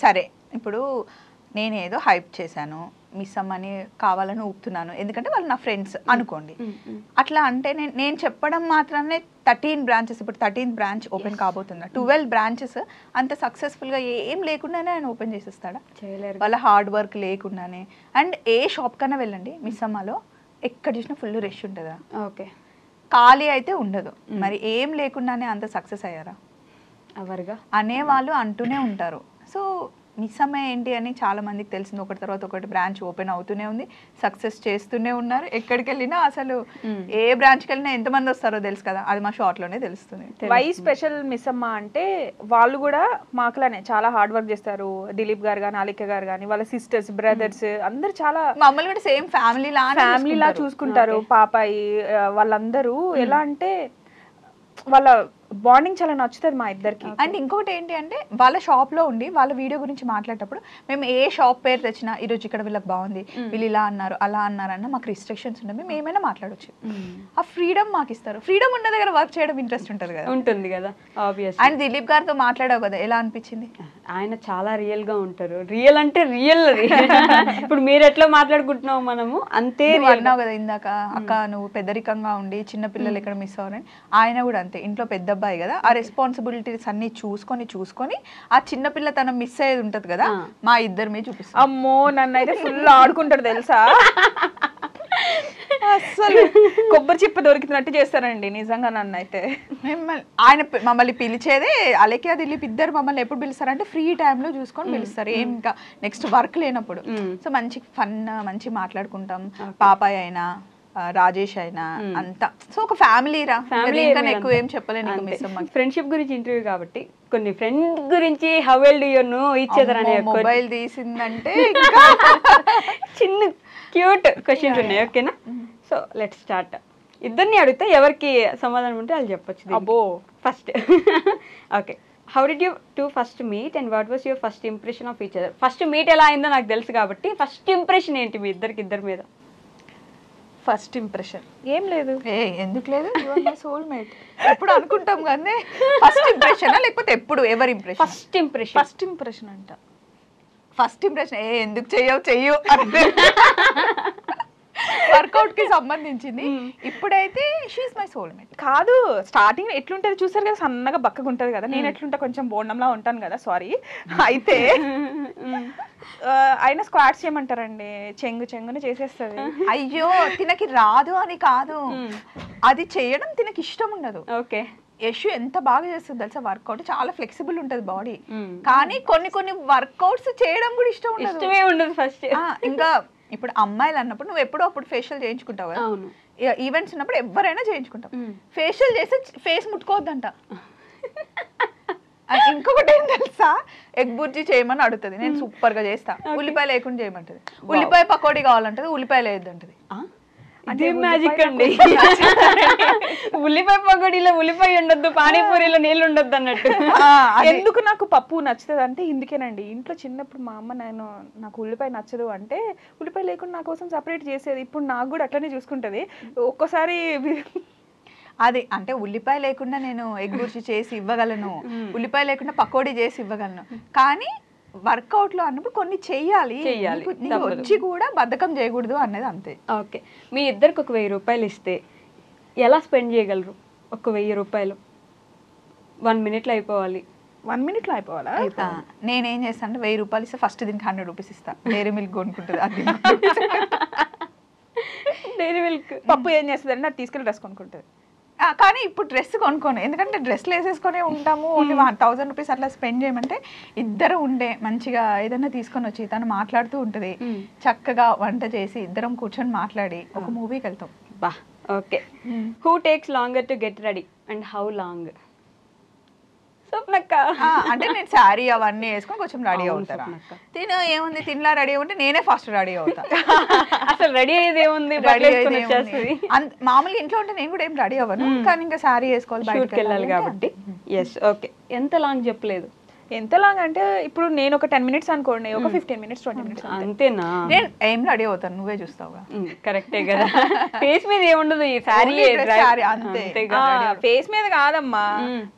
సరే ఇప్పుడు నేనేదో హైప్ చేశాను, మిస్ అమ్మని కావాలని ఊపుతున్నాను, ఎందుకంటే వాళ్ళు నా ఫ్రెండ్స్ అనుకోండి. అట్లా అంటే నేను చెప్పడం మాత్రమే 13 బ్రాంచెస్, ఇప్పుడు 13th బ్రాంచ్ ఓపెన్ కాబోతుందా, 12 బ్రాంచెస్ అంత సక్సెస్ఫుల్గా ఏం లేకుండానే ఆయన ఓపెన్ చేసేస్తాడా? చేయలేరు. వాళ్ళ హార్డ్ వర్క్ లేకుండానే. అండ్ ఏ షాప్ కన్నా వెళ్ళండి మిస్ అమ్మలో ఎక్కడ చూసినా ఫుల్ రష్ ఉంటుందా, ఓకే ఖాళీ అయితే ఉండదు. మరి ఏం లేకుండానే అంత సక్సెస్ అయ్యారా? అవర్గా అనేవాళ్ళు అంటూనే ఉంటారు. సో మిస్సమ్మ ఏంటి అని చాలా మందికి తెలిసింది. ఒకటి తర్వాత ఒకటి బ్రాంచ్ ఓపెన్ అవుతూనే ఉంది, సక్సెస్ చేస్తూనే ఉన్నారు. ఎక్కడికి వెళ్ళినా అసలు ఏ బ్రాంచ్కి వెళ్ళినా ఎంతమంది వస్తారో తెలుసు కదా, అది మా షార్ట్లోనే తెలుస్తుంది. వై స్పెషల్ మిస్సమ్మ అంటే వాళ్ళు కూడా మాకులానే చాలా హార్డ్ వర్క్ చేస్తారు. దిలీప్ గారు కానీ, అలిక గారు కానీ, వాళ్ళ సిస్టర్స్, బ్రదర్స్ అందరు చాలా మమ్మల్ని కూడా సేమ్ ఫ్యామిలీ లా చూసుకుంటారు. పాపాయి వాళ్ళందరూ ఎలా అంటే వాళ్ళ బాండింగ్ చాలా నచ్చుతుంది మా ఇద్దరికి. అండ్ ఇంకొకటి ఏంటి అంటే వాళ్ళ షాప్ లో ఉండి వాళ్ళ వీడియో గురించి మాట్లాడేటప్పుడు మేము ఏ షాప్ పేరు తెచ్చినా ఈరోజు ఇక్కడ వీళ్ళకి బాగుంది, వీళ్ళు ఇలా అన్నారు అలా అన్నారన్న మాకు రిస్ట్రిక్షన్స్ ఉన్నాయి, మేము ఏమైనా మాట్లాడవచ్చు. ఆ ఫ్రీడమ్ మాకు ఇస్తారు. ఫ్రీడమ్ ఉన్న దగ్గర వర్క్ చేయడం ఇంట్రెస్ట్ ఉంటుంది కదా. ఉంటుంది కదా ఆబ్వియస్. అండ్ దిలీప్ గారితో మాట్లాడావు కదా, ఎలా అనిపించింది? ఆయన చాలా రియల్ గా ఉంటారు. రియల్ అంటే రియల్. ఇప్పుడు మీరు ఎట్లా మాట్లాడుకుంటున్నావు మనము అంతే అన్నావు కదా ఇందాక, అక్క నువ్వు పెద్దరికంగా ఉండి చిన్న పిల్లలు ఎక్కడ మిస్ అవ్వరని. ఆయన కూడా అంతే, ఇంట్లో పెద్ద అబ్బాయి కదా, ఆ రెస్పాన్సిబిలిటీస్ అన్ని చూసుకొని ఆ చిన్న పిల్ల తన మిస్ అయ్యేది ఉంటది కదా, మా ఇద్దరి మీద చూపిస్తాం. అమ్మో నన్ను అయితే ఫుల్ ఆడుకుంటాడు తెలుసా, అసలు కొబ్బరి చిప్ప దొరికినట్టు చేస్తారండి నిజంగా నన్ను అయితే. ఆయన మమ్మల్ని పిలిచేదే అలెకియా దిలీప్ ఇద్దరు మమ్మల్ని ఎప్పుడు పిలుస్తారంటే ఫ్రీ టైంలో చూసుకొని పిలుస్తారు, ఏం ఇంకా నెక్స్ట్ వర్క్ లేనప్పుడు. సో మంచి ఫన్ మంచి మాట్లాడుకుంటాం. పాపాయ్ అయినా రాజేష్ అయినా అంతా సో ఒక ఫ్యామిలీ రా. ఇంకా ఎక్కువ ఏం చెప్పలేను. ఫ్రెండ్షిప్ గురించి ఇంటర్వ్యూ కాబట్టి కొన్ని ఫ్రెండ్ గురించి how well do you know each other అనే మొబైల్ తీసిందంటే చిన్న క్యూట్ క్వశ్చన్స్ ఉన్నాయి. ఓకేనా? So let's start. ఇద్దరిని అడిగితే ఎవరికి సమాధానం ఉంటే వాళ్ళు చెప్పొచ్చు. అబ్బో first okay, how did you two first meet and what was your first impression of each other? First meet ఎలా అయిందో నాకు తెలుసు కాబట్టి ఫస్ట్ ఇంప్రెషన్ ఏంటి మీ ఇద్దరి మీద? ఫస్ట్ ఇంప్రెషన్ ఏం లేదు. ఎందుకు లేదు, సోల్మేట్ ఎప్పుడు అనుకుంటాం కానీ ఫస్ట్ ఇంప్రెషన్ లేకపోతే ఎప్పుడు ఎవరి ఇంప్రెషన్? ఫస్ట్ ఇంప్రెషన్ అంట. ఫస్ట్ ఇంప్రెషన్ ఎందుకు చెయ్యవు వర్కౌట్ కి సంబంధించింది. ఇప్పుడైతే షీఈస్ మై సోల్మేట్. కాదు, స్టార్టింగ్ ఎట్లుంటది చూసారు కదా, సన్నగా బక్కగా ఉంటది కదా, నేను ఎట్లుంటా కొంచెం బోండంలా ఉంటాను కదా, సారీ. అయితే ఆయన స్క్వాట్స్ చేయమంటారండి, చెంగుని చేసేస్తుంది. అయ్యో తినకి రాదు అని కాదు, అది చేయడం తినకి ఇష్టం ఉండదు. ఓకే, యశు ఎంత బాగా చేస్తుంది తెలుసా వర్కౌట్, చాలా ఫ్లెక్సిబుల్ ఉంటది బాడీ. కానీ కొన్ని వర్కౌట్స్ చేయడం కూడా ఇష్టమే ఉండదు ఫస్ట్. ఇంకా ఇప్పుడు అమ్మాయిలు అన్నప్పుడు నువ్వు ఎప్పుడో అప్పుడు ఫేషియల్ చేయించుకుంటావు కదా, ఈవెంట్స్ ఉన్నప్పుడు ఎవరైనా చేయించుకుంటాం. ఫేషియల్ చేస్తే ఫేస్ ముట్టుకోవద్దంట. ఇంకొకటి ఏం తెలుసా, ఎగ్ బుర్జీ చేయమని అడుగుతుంది, నేను సూపర్ గా చేస్తా. ఉల్లిపాయ లేకుండా చేయమంటది. ఉల్లిపాయ పకోడీ కావాలంటది, ఉల్లిపాయ లేదంటది. అదే మ్యాజిక్ అండి. ఉల్లిపాయ పకోడీలో ఉల్లిపాయ ఉండొద్దు, పానీపూరిలో నీళ్ళు ఉండొద్దు అన్నట్టు. ఎందుకు నాకు పప్పు నచ్చుతుంది అంటే ఇందుకేనండి. ఇంట్లో చిన్నప్పుడు మా అమ్మ నాకు ఉల్లిపాయ నచ్చదు అంటే ఉల్లిపాయ లేకుండా నా కోసం సపరేట్ చేసేది. ఇప్పుడు నాకు కూడా అట్లనే చూసుకుంటది. ఒక్కోసారి అది అంటే ఉల్లిపాయ లేకుండా నేను ఎగ్ బుర్జీ చేసి ఇవ్వగలను, ఉల్లిపాయ లేకుండా పకోడీ చేసి ఇవ్వగలను. కానీ వర్కౌట్ లో అన్నప్పుడు కొన్ని చెయ్యాలి, వచ్చి కూడా బద్ధకం చేయకూడదు అనేది అంతే. ఓకే, మీ ఇద్దరికి ఒక 1000 రూపాయలు ఇస్తే ఎలా స్పెండ్ చేయగలరు? ఒక 1000 రూపాయలు 1 minute లో అయిపోవాలి. 1 minute లో అయిపోవాలా? నేనేం చేస్తాను అంటే 1000 రూపాయలు ఇస్తే ఫస్ట్ దీనికి 100 రూపీస్ ఇస్తా. డైరీ మిల్క్ కొనుక్కుంటుంది. అది డైరీ మిల్క్ పప్పు ఏం చేస్తుంది అంటే అది తీసుకెళ్ళి డ్రెస్ కొనుక్కుంటుంది. కానీ ఇప్పుడు డ్రెస్ కొనుక్కోను, ఎందుకంటే డ్రెస్లు వేసేసుకొని ఉంటాము. ఓన్లీ 1000 రూపీస్ అట్లా స్పెండ్ చేయమంటే ఇద్దరు ఉండే మంచిగా ఏదైనా తీసుకొని వచ్చి తను మాట్లాడుతూ ఉంటుంది, చక్కగా వంట చేసి ఇద్దరం కూర్చొని మాట్లాడి ఒక మూవీకి వెళ్తాం. బా okay, who takes longer to get ready and how long? స్వప్నక్క. అంటే నేను శారీ అవన్నీ వేసుకొని కొంచెం రెడీ అవుతాను. తిను ఏముంది తినలా రెడీ అవ్వంటే నేనే ఫస్ట్ రెడీ అవుతా. అసలు రెడీ అయ్యేది ఏముంది, మామూలుగా ఇంట్లో ఉంటే నేను కూడా ఏం రెడీ అవ్వను, కానీ ఇంకా శారీ వేసుకోవాలి, బయటకు వెళ్ళాలి కాబట్టి. ఎస్ ఓకే, ఎంత లాంగ్ చెప్పలేదు. ఎంత లాంగ్ అంటే ఇప్పుడు నేను ఒక 10 minutes అనుకోండి, ఒక 15 minutes 20 minutes అంతేనా? నేను ఏం రెడీ అవుతాను, నువ్వే చూస్తావుగా. కరెక్టే కదా, ఫేస్ మీద ఏముండదు, ఈ శారీ అంతే. ఫేస్ మీద కాదమ్మా,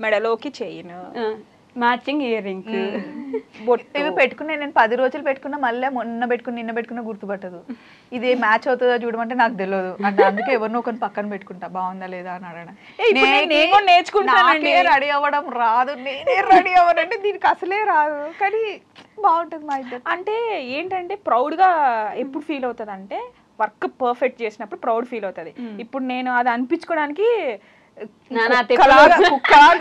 మెడలోకి చెయ్యను, మ్యాచింగ్ ఇయర్ రింగ్స్, ఇవి పెట్టుకునే నేను 10 రోజులు పెట్టుకున్నా, మళ్ళీ మొన్న పెట్టుకుని నిన్న పెట్టుకున్నా గుర్తుపట్టదు. ఇది మ్యాచ్ అవుతుందో చూడమంటే నాకు తెలియదు అంటే, అందుకే ఎవరినో ఒకరిని పక్కన పెట్టుకుంటా బాగుందా లేదా అని అడగడం. నేర్చుకుంటానండి, రెడీ అవ్వడం రాదు, నేనే రెడీ అవ్వనంటే దీనికి అసలే రాదు, కానీ బాగుంటుంది మా ఇద్దరు. అంటే ఏంటంటే ప్రౌడ్గా ఎప్పుడు ఫీల్ అవుతుంది అంటే వర్క్ పర్ఫెక్ట్ చేసినప్పుడు ప్రౌడ్ ఫీల్ అవుతుంది. ఇప్పుడు నేను అది అనిపించుకోవడానికి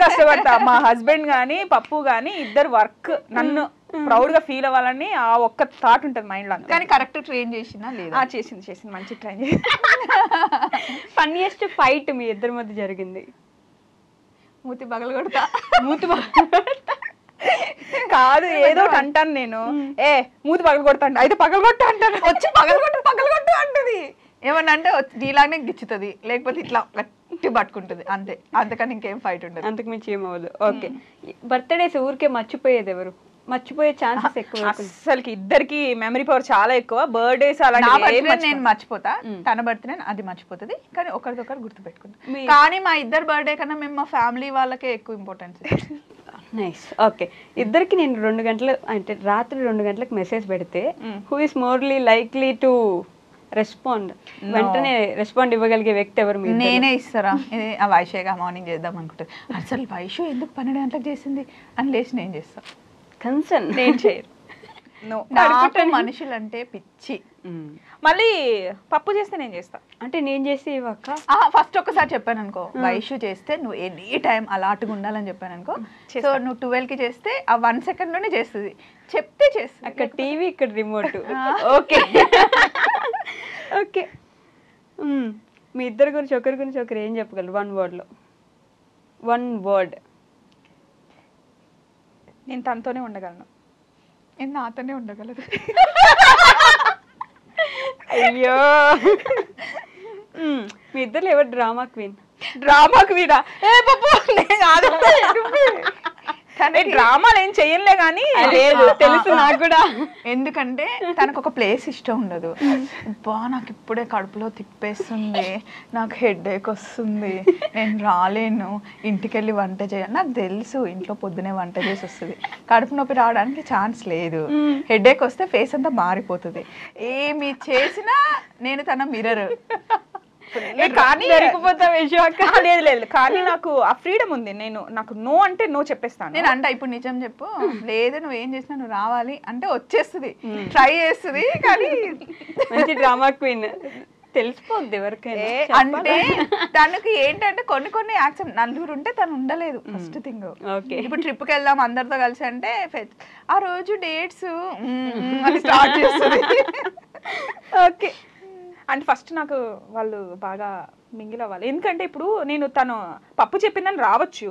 కష్టపడతా. మా హస్బెండ్ గానీ పప్పు గానీ ఇద్దరు వర్క్ నన్ను ప్రౌడ్ గా ఫీల్ అవ్వాలని ఆ ఒక్క థాట్ ఉంటుంది మైండ్ లో. కానీ కరెక్ట్ ట్రైన్ చేసినా లేదా? చేసింది మంచి ట్రైన్ చేసి. ఫన్నీయెస్ట్ ఫైట్ మీ ఇద్దరి మధ్య జరిగింది? మూతి పగలు కొడతా. మూతి కాదు, ఏదో అంటాను నేను, మూతి పగలు కొడతాను, అయితే పగలు కొట్ట అంటాను, వచ్చి పగలు కొట్టు అంటది. ఏమన్నా అంటే నీలాగానే గిచ్చుతుంది, లేకపోతే ఇట్లా గట్టి పట్టుకుంటుంది, అంతే. అంతకని ఇంకేం ఫైట్ ఉండదు, అంతకు మించి ఏమవ్వదు. ఓకే, బర్త్డేస్ ఊరికే మర్చిపోయేది ఎవరు? మర్చిపోయే ఛాన్సెస్ ఎక్కువ. అసలుకి ఇద్దరికి మెమరీ పవర్ చాలా ఎక్కువ. బర్త్డేస్ అలా నేను మర్చిపోతా, తన బర్త్డే అది మర్చిపోతుంది, కానీ ఒకరిదొకరు గుర్తు పెట్టుకుంటాం. కానీ మా ఇద్దరు బర్త్డే కన్నా మేము మా ఫ్యామిలీ వాళ్ళకే ఎక్కువ ఇంపార్టెన్స్. నైస్. ఓకే, ఇద్దరికి నేను 2 గంటలు అంటే రాత్రి 2 గంటలకు మెసేజ్ పెడితే who is morely likely to respond, వెంటనే రెస్పాండ్ ఇవ్వగలిగే వ్యక్తి ఎవరు? నేనే ఇస్తారా? ఇది ఆ వైషేగా మార్నింగ్ చేద్దాం అనుకుంటుంది, అసలు వైషు ఎందుకు 12 గంటలకు చేసింది అని లేచి నేను చేస్తా. కన్సర్న్ నేను చేయరు. మనుషులు అంటే పిచ్చి. మళ్ళీ పప్పు చేస్తే నేను చేస్తా అంటే నేను చేసి ఇవ్వక ఫస్ట్ ఒక్కసారి చెప్పాను అనుకో, వైషు చేస్తే నువ్వు ఎనీ టైం అలాటుగా ఉండాలని చెప్పాను అనుకో, సో నువ్వు 12కి చేస్తే ఆ 1 సెకండ్ లోనే చేస్తుంది, చెప్తే చేస్తుంది. అక్కడ టీవీ, ఇక్కడ రిమోట్. ఓకే ఓకే, మీ ఇద్దరి గురించి ఒకరి గురించి ఒకరు ఏం చెప్పగలరు 1 wordలో? 1 word. నేను తనతోనే ఉండగలను. నేను నాతోనే ఉండగలదు. అయ్యో, మీ ఇద్దరు ఎవరు డ్రామా క్వీన్? Drama Kwena? డ్రామాలు ఏం చెయ్యలే కానీ తెలుసు నాకు కూడా. ఎందుకంటే తనకు ఒక ప్లేస్ ఇష్టం ఉండదు. బా నాకు ఇప్పుడే కడుపులో తిప్పేస్తుంది, నాకు హెడేక్ వస్తుంది, నేను రాలేను, ఇంటికి వెళ్ళి వంట చేయాలి. నాకు తెలుసు ఇంట్లో పొద్దునే వంట చేసి వస్తుంది, కడుపు నొప్పి రావడానికి ఛాన్స్ లేదు. హెడేక్ వస్తే ఫేస్ అంతా మారిపోతుంది. ఏమి చేసినా నేను తన మిర్రర్. కానీ లేదు, కానీ నాకు ఆ ఫ్రీడమ్ ఉంది. నాకు నో అంటే నో చెప్పేస్తాను. నేను అంట ఇప్పుడు నిజం చెప్పు, లేదు నువ్వు ఏం చేసినా నువ్వు రావాలి అంటే వచ్చేస్తుంది, ట్రై చేస్తుంది. కానీ మంచి డ్రామా క్వీన్, తెలిసిపోద్ది ఎవరికైనా. అంటే తనకి ఏంటంటే కొన్ని యాక్షన్, నలుగురు ఉంటే తను ఉండలేదు ఫస్ట్ థింగ్. ఇప్పుడు ట్రిప్కి వెళ్దాం అందరితో కలిసి అంటే ఆ రోజు డేట్స్ అని స్టార్ట్ చేస్తుంది. ఓకే, అంటే ఫస్ట్ నాకు వాళ్ళు బాగా మింగిల్ అవ్వాలి. ఎందుకంటే ఇప్పుడు నేను తను పప్పు చెప్పిందని రావచ్చు,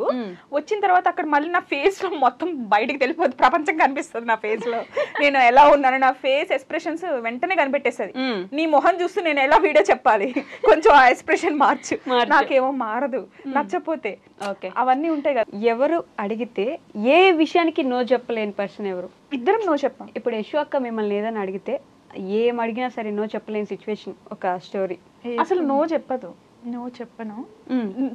వచ్చిన తర్వాత అక్కడ మళ్ళీ నా ఫేస్ లో మొత్తం బయటికి తెలిపోతుంది, ప్రపంచం కనిపిస్తుంది నా ఫేస్ లో, నేను ఎలా ఉన్నాను, నా ఫేస్ ఎక్స్ప్రెషన్స్ వెంటనే కనిపెట్టేస్తుంది. నీ మొహం చూస్తూ నేను ఎలా వీడియో చెప్పాలి, కొంచెం ఆ ఎక్స్ప్రెషన్ మార్చు, నాకేమో మారదు నచ్చపోతే. ఓకే, అవన్నీ ఉంటాయి కదా. ఎవరు అడిగితే ఏ విషయానికి నో చెప్పలేని పర్సన్ ఎవరు? ఇద్దరం నో చెప్పాం. ఇప్పుడు యశు అక్క మిమ్మల్ని ఏదైనా అడిగితే ఏం అడిగినా సరే నో చెప్పలేని సిచ్యువేషన్, ఒక స్టోరీ. అసలు నో చెప్పదు. నో చెప్పను,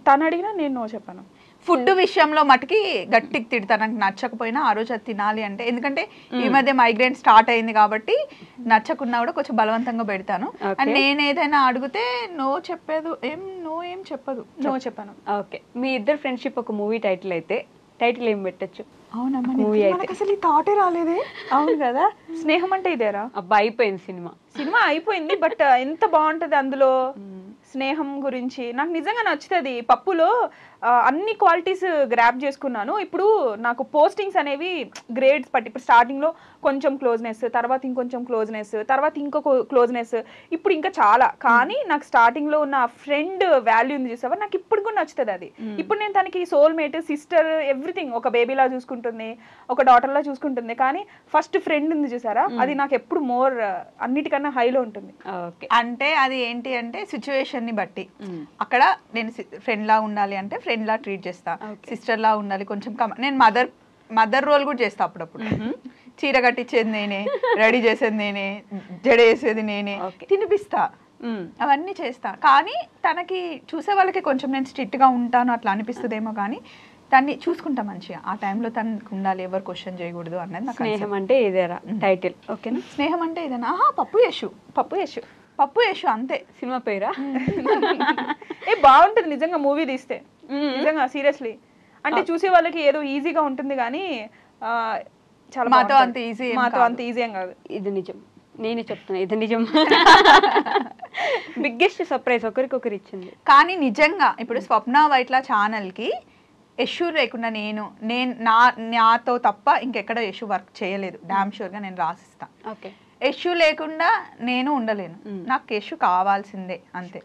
తను అడిగినా నేను నో చెప్పను. ఫుడ్ విషయంలో మటుకి గట్టికి తిడతాను, నాకు నచ్చకపోయినా ఆ రోజు అది తినాలి అంటే. ఎందుకంటే ఈ మధ్య మైగ్రేన్ స్టార్ట్ అయింది కాబట్టి నచ్చకున్నా కూడా కొంచెం బలవంతంగా పెడతాను. అండ్ నేను ఏదైనా అడిగితే నో చెప్పేది ఏం చెప్పదు, నో చెప్పను. ఓకే, మీ ఇద్దరు ఫ్రెండ్షిప్ ఒక మూవీ టైటిల్ అయితే టైటిల్ ఏం పెట్టచ్చు? అవునమ్మా, మూవీ అయితే అసలు ఈ థాటే రాలేదే. అవును కదా, స్నేహం అంటే ఇదేరా. అబ్బా అయిపోయింది, సినిమా అయిపోయింది. బట్ ఎంత బాగుంటది అందులో స్నేహం గురించి. నాకు నిజంగా నచ్చుతుంది. పప్పులో అన్ని క్వాలిటీస్ గ్రాప్ చేసుకున్నాను. ఇప్పుడు నాకు పోస్టింగ్స్ అనేవి గ్రేడ్స్ బట్టి, ఇప్పుడు స్టార్టింగ్లో కొంచెం క్లోజ్నెస్, తర్వాత ఇంకొంచెం క్లోజ్నెస్, తర్వాత ఇంకొక క్లోజ్నెస్, ఇప్పుడు ఇంకా చాలా. కానీ నాకు స్టార్టింగ్లో ఉన్న ఫ్రెండ్ వాల్యూ ఉంది చూసావా, నాకు ఇప్పుడు కూడా నచ్చుతుంది అది. ఇప్పుడు నేను తనకి సోల్మేట్, సిస్టర్, ఎవ్రీథింగ్, ఒక బేబీలా చూసుకుంటుంది, ఒక డాటర్లా చూసుకుంటుంది. కానీ ఫస్ట్ ఫ్రెండ్ ఉంది చూసారా, అది నాకు ఎప్పుడు మోర్ అన్నిటికన్నా హైలో ఉంటుంది. అంటే అది ఏంటి అంటే సిచ్యువేషన్ ని బట్టి, అక్కడ నేను ఫ్రెండ్ లా ఉండాలి అంటే ఫ్రెండ్ లా ట్రీట్ చేస్తా, సిస్టర్ లా ఉండాలి కొంచెం. నేను మదర్ రోల్ కూడా చేస్తా అప్పుడప్పుడు. చీర కట్టించేది నేనే, రెడీ చేసేది నేనే, జడ వేసేది నేనే, తినిపిస్తా, అవన్నీ చేస్తా. కానీ తనకి చూసే వాళ్ళకి కొంచెం నేను స్ట్రిక్ట్ గా ఉంటాను అట్లా అనిపిస్తుందేమో, కానీ దాన్ని చూసుకుంటా మంచిగా. ఆ టైంలో తనకు ఉండాలి, ఎవరు క్వశ్చన్ చేయకూడదు అన్నది నాకు స్నేహం అంటే ఇదేరా టైటిల్. ఓకేనా? స్నేహం అంటే ఇదేనా? పప్పు యశు అంతే సినిమా పేరా? బాగుంటుంది నిజంగా మూవీ తీస్తే, నిజంగా సీరియస్లీ. అంటే చూసే వాళ్ళకి ఏదో ఈజీగా ఉంటుంది కానీ చాలా మాతో అంత ఈజీ ఏం కాదు. ఇది నిజం, నేనే చెప్తున్నా, ఇది నిజం. బిగ్గెస్ట్ సర్ప్రైజ్ ఒకరికొకరు ఇచ్చింది. కానీ నిజంగా ఇప్పుడు స్వప్న వైట్ల ఛానల్కి యశు లేకుండా నాతో తప్ప ఇంకెక్కడ యశు వర్క్ చేయలేదు. డామ్ షూర్గా నేను రాసిస్తా. ఓకే. యశు లేకుండా నేను ఉండలేను. నాకు యశు కావాల్సిందే అంతే.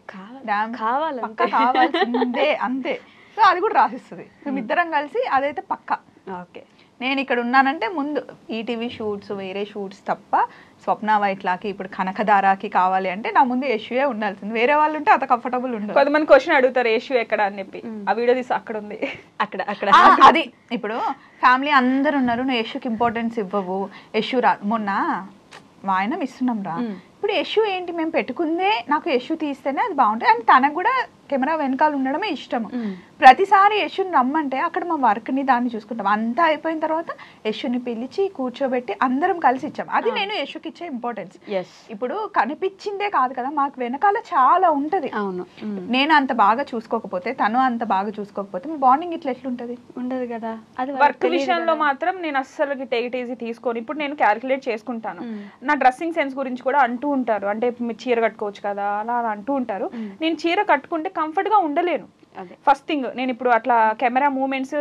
కావాల్సిందే అంతే. సో అది కూడా రాసిస్తుంది. మేమిద్దరం కలిసి అదైతే పక్కా. ఓకే. నేను ఇక్కడ ఉన్నానంటే ముందు ఈటీవీ షూట్స్, వేరే షూట్స్ తప్ప స్వప్న వైట్లాకి ఇప్పుడు కనకదారాకి కావాలి అంటే నా ముందు యశువే ఉండాల్సింది. వేరే వాళ్ళు ఉంటే అంత కంఫర్టబుల్ ఉండదు. కొంతమంది క్వశ్చన్ అడుగుతారు యశు ఎక్కడ అని చెప్పి. ఆ వీడియో తీసి అక్కడ ఉంది, అక్కడ అది. ఇప్పుడు ఫ్యామిలీ అందరు ఉన్నారు, నువ్వు యశుకి ఇంపార్టెన్స్ ఇవ్వవు. యశు మొన్న వాయనం ఇస్తున్నాం రా. ఇప్పుడు యశు ఏంటి, మేము పెట్టుకుందే నాకు యశు తీస్తేనే అది బాగుంటుంది. అండ్ తనకు కూడా కెమెరా వెనకాల ఉండడమే ఇష్టము. ప్రతిసారి యశుని రమ్మంటే అక్కడ మా వర్క్ని దాన్ని చూసుకుంటాం. అంతా అయిపోయిన తర్వాత యశుని పిలిచి కూర్చోబెట్టి అందరం కలిసి ఇచ్చాం. అది నేను యశుకి ఇచ్చే ఇంపార్టెన్స్. ఇప్పుడు కనిపించిందే కాదు కదా, మాకు వెనకాల చాలా ఉంటది. అవును. నేను అంత బాగా చూసుకోకపోతే, తను అంత బాగా చూసుకోకపోతే మీ బాండింగ్ ఇట్లా ఎట్లుంటది? ఉండదు కదా. అది వర్క్ విషయంలో మాత్రం నేను అస్సలు టేక్ ఇట్ ఈజీ తీసుకొని ఇప్పుడు నేను క్యాలిక్యులేట్ చేసుకుంటాను. నా డ్రెస్సింగ్ సెన్స్ గురించి కూడా అంటూ ఉంటారు, అంటే మీరు చీర కట్టుకోవచ్చు కదా అలా అలా అంటూ ఉంటారు. నేను చీర కట్టుకుంటే కంఫర్ట్ గా ఉండలేను. ఫస్ట్ థింగ్, నేను ఇప్పుడు అట్లా కెమెరా మూమెంట్స్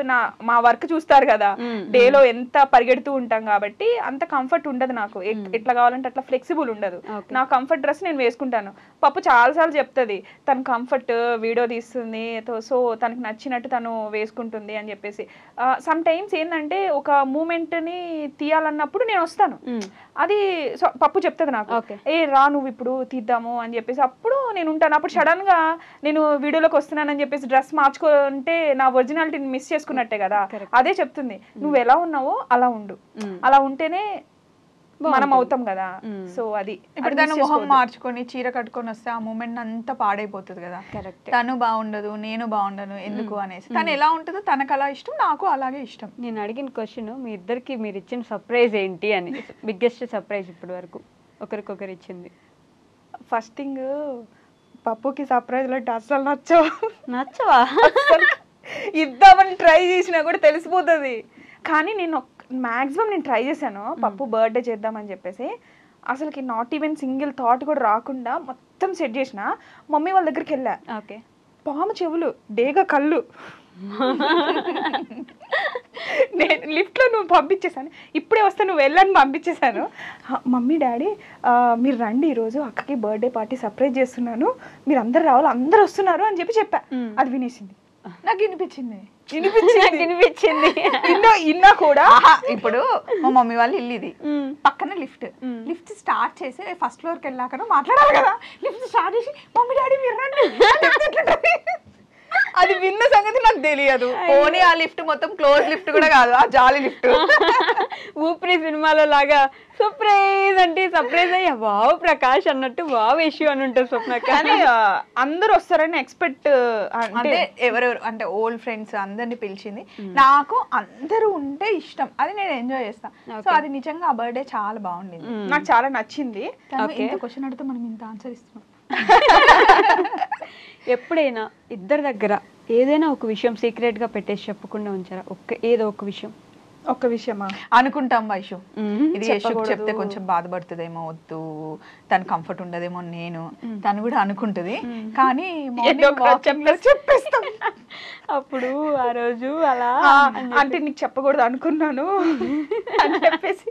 మా వర్క్ చూస్తారు కదా, డేలో ఎంత పరిగెడుతూ ఉంటాం కాబట్టి అంత కంఫర్ట్ ఉండదు నాకు. ఎట్లా కావాలంటే అట్లా ఫ్లెక్సిబుల్ ఉండదు. నా కంఫర్ట్ డ్రెస్ నేను వేసుకుంటాను. పప్పు చాలాసార్లు చెప్తుంది తను కంఫర్ట్ వీడియో తీస్తుంది, సో తనకు నచ్చినట్టు తను వేసుకుంటుంది అని చెప్పేసి. సమ్ టైమ్స్ ఏంటంటే ఒక మూమెంట్ ని తీయాలన్నప్పుడు నేను వస్తాను, అది పప్పు చెప్తుంది నాకు, రా నువ్వు ఇప్పుడు తీద్దాము అని చెప్పేసి. అప్పుడు నేను ఉంటాను. అప్పుడు సడన్ గా నేను వీడియోలోకి వస్తున్నానని చెప్పేసి డ్రెస్ మార్చుకుంటే నా ఒరిజినాలిటీని మిస్ చేసుకున్నట్టే కదా. అదే చెప్తుంది, నువ్వు ఎలా ఉన్నావో అలా ఉండు, అలా ఉంటేనే మనం అవుతాం కదా. సో అది ఇప్పుడు తను మొహం మార్చుకొని చీర కట్టుకొని వస్తే ఆ మూమెంట్ అంతా పాడైపోతుంది కదా. తను బాగుండదు, నేను బాగుండను ఎందుకు అనేసి. తను ఎలా ఉంటుందో తనకు అలా ఇష్టం, నాకు అలాగే ఇష్టం. నేను అడిగిన క్వశ్చన్, మీ ఇద్దరికి మీరు ఇచ్చిన సర్ప్రైజ్ ఏంటి అని. బిగ్గెస్ట్ సర్ప్రైజ్ ఇప్పటి వరకు ఒకరికొకరు ఇచ్చింది. ఫస్ట్ థింగ్, పప్పుకి సర్ప్రైజ్ అంటే అసలు నచ్చవా? ఇద్దామని ట్రై చేసినా కూడా తెలిసిపోతుంది. కానీ నేను మ్యాక్సిమం నేను ట్రై చేశాను పప్పు బర్త్డే చేద్దామని చెప్పేసి. అసలుకి నాట్ ఈవెన్ సింగిల్ థాట్ కూడా రాకుండా మొత్తం సెట్ చేసిన. మమ్మీ వాళ్ళ దగ్గరికి వెళ్ళా. ఓకే. పాము చెవులు, డేగా కళ్ళు. నేను లిఫ్ట్లో నువ్వు పంపించేశాను, ఇప్పుడే వస్తే నువ్వు వెళ్ళని పంపించేశాను. మమ్మీ డాడీ మీరు రండి, ఈరోజు అక్కకి బర్త్డే పార్టీ సర్ప్రైజ్ చేస్తున్నాను, మీరు అందరు రావాలి, అందరు వస్తున్నారు అని చెప్పా. అది వినేసింది. నాకు వినిపించింది ఇన్నా కూడా. ఇప్పుడు మా మమ్మీ వాళ్ళ ఇల్లు ఇది, పక్కన లిఫ్ట్ స్టార్ట్ చేసి ఫస్ట్ ఫ్లోర్కి వెళ్ళాక మాట్లాడాలి కదా. లిఫ్ట్ స్టార్ట్ చేసి మమ్మీ డాడీ మీరు రండి, అది విన్న సంగతి నాకు తెలియదు. పోనీ ఆ లిఫ్ట్ మొత్తం క్లోజ్ లిఫ్ట్ కూడా కాదు, ఆ జాలి లిఫ్ట్. ఊపిరి సినిమాలో లాగా సర్ప్రైజ్ అంటే సర్ప్రైజ్ అయ్యా వావ్ ప్రకాష్ అన్నట్టు వావ్ ఇష్యూ అని ఉంటుంది స్వప్న. కానీ అందరూ వస్తారని ఎక్స్పెక్ట్, అంటే ఎవరెవరు అంటే ఓల్డ్ ఫ్రెండ్స్ అందరిని పిలిచింది. నాకు అందరూ ఉంటే ఇష్టం, అది నేను ఎంజాయ్ చేస్తాను. సో అది నిజంగా ఆ బర్త్డే చాలా బాగుండింది, నాకు చాలా నచ్చింది. ఇంత క్వశ్చన్ అడిగితే మనం ఇంత ఆన్సర్ ఇస్తున్నాం. ఎప్పుడైనా ఇద్దరి దగ్గర ఏదైనా ఒక విషయం సీక్రెట్ గా పెట్టేసి చెప్పకుండా ఉంచారా? ఏదో ఒక విషయం. ఒక్క విషయమా? అనుకుంటాం వైషు, ఇది యశుకు చెప్తే కొంచెం బాధపడుతుందేమో, వద్దు తను కంఫర్ట్ ఉండదేమో, నేను తను కూడా అనుకుంటది. కానీ చెప్పేస్తాం. అప్పుడు ఆ రోజు అలా అంటే నీకు చెప్పకూడదు అనుకున్నాను అని చెప్పేసి.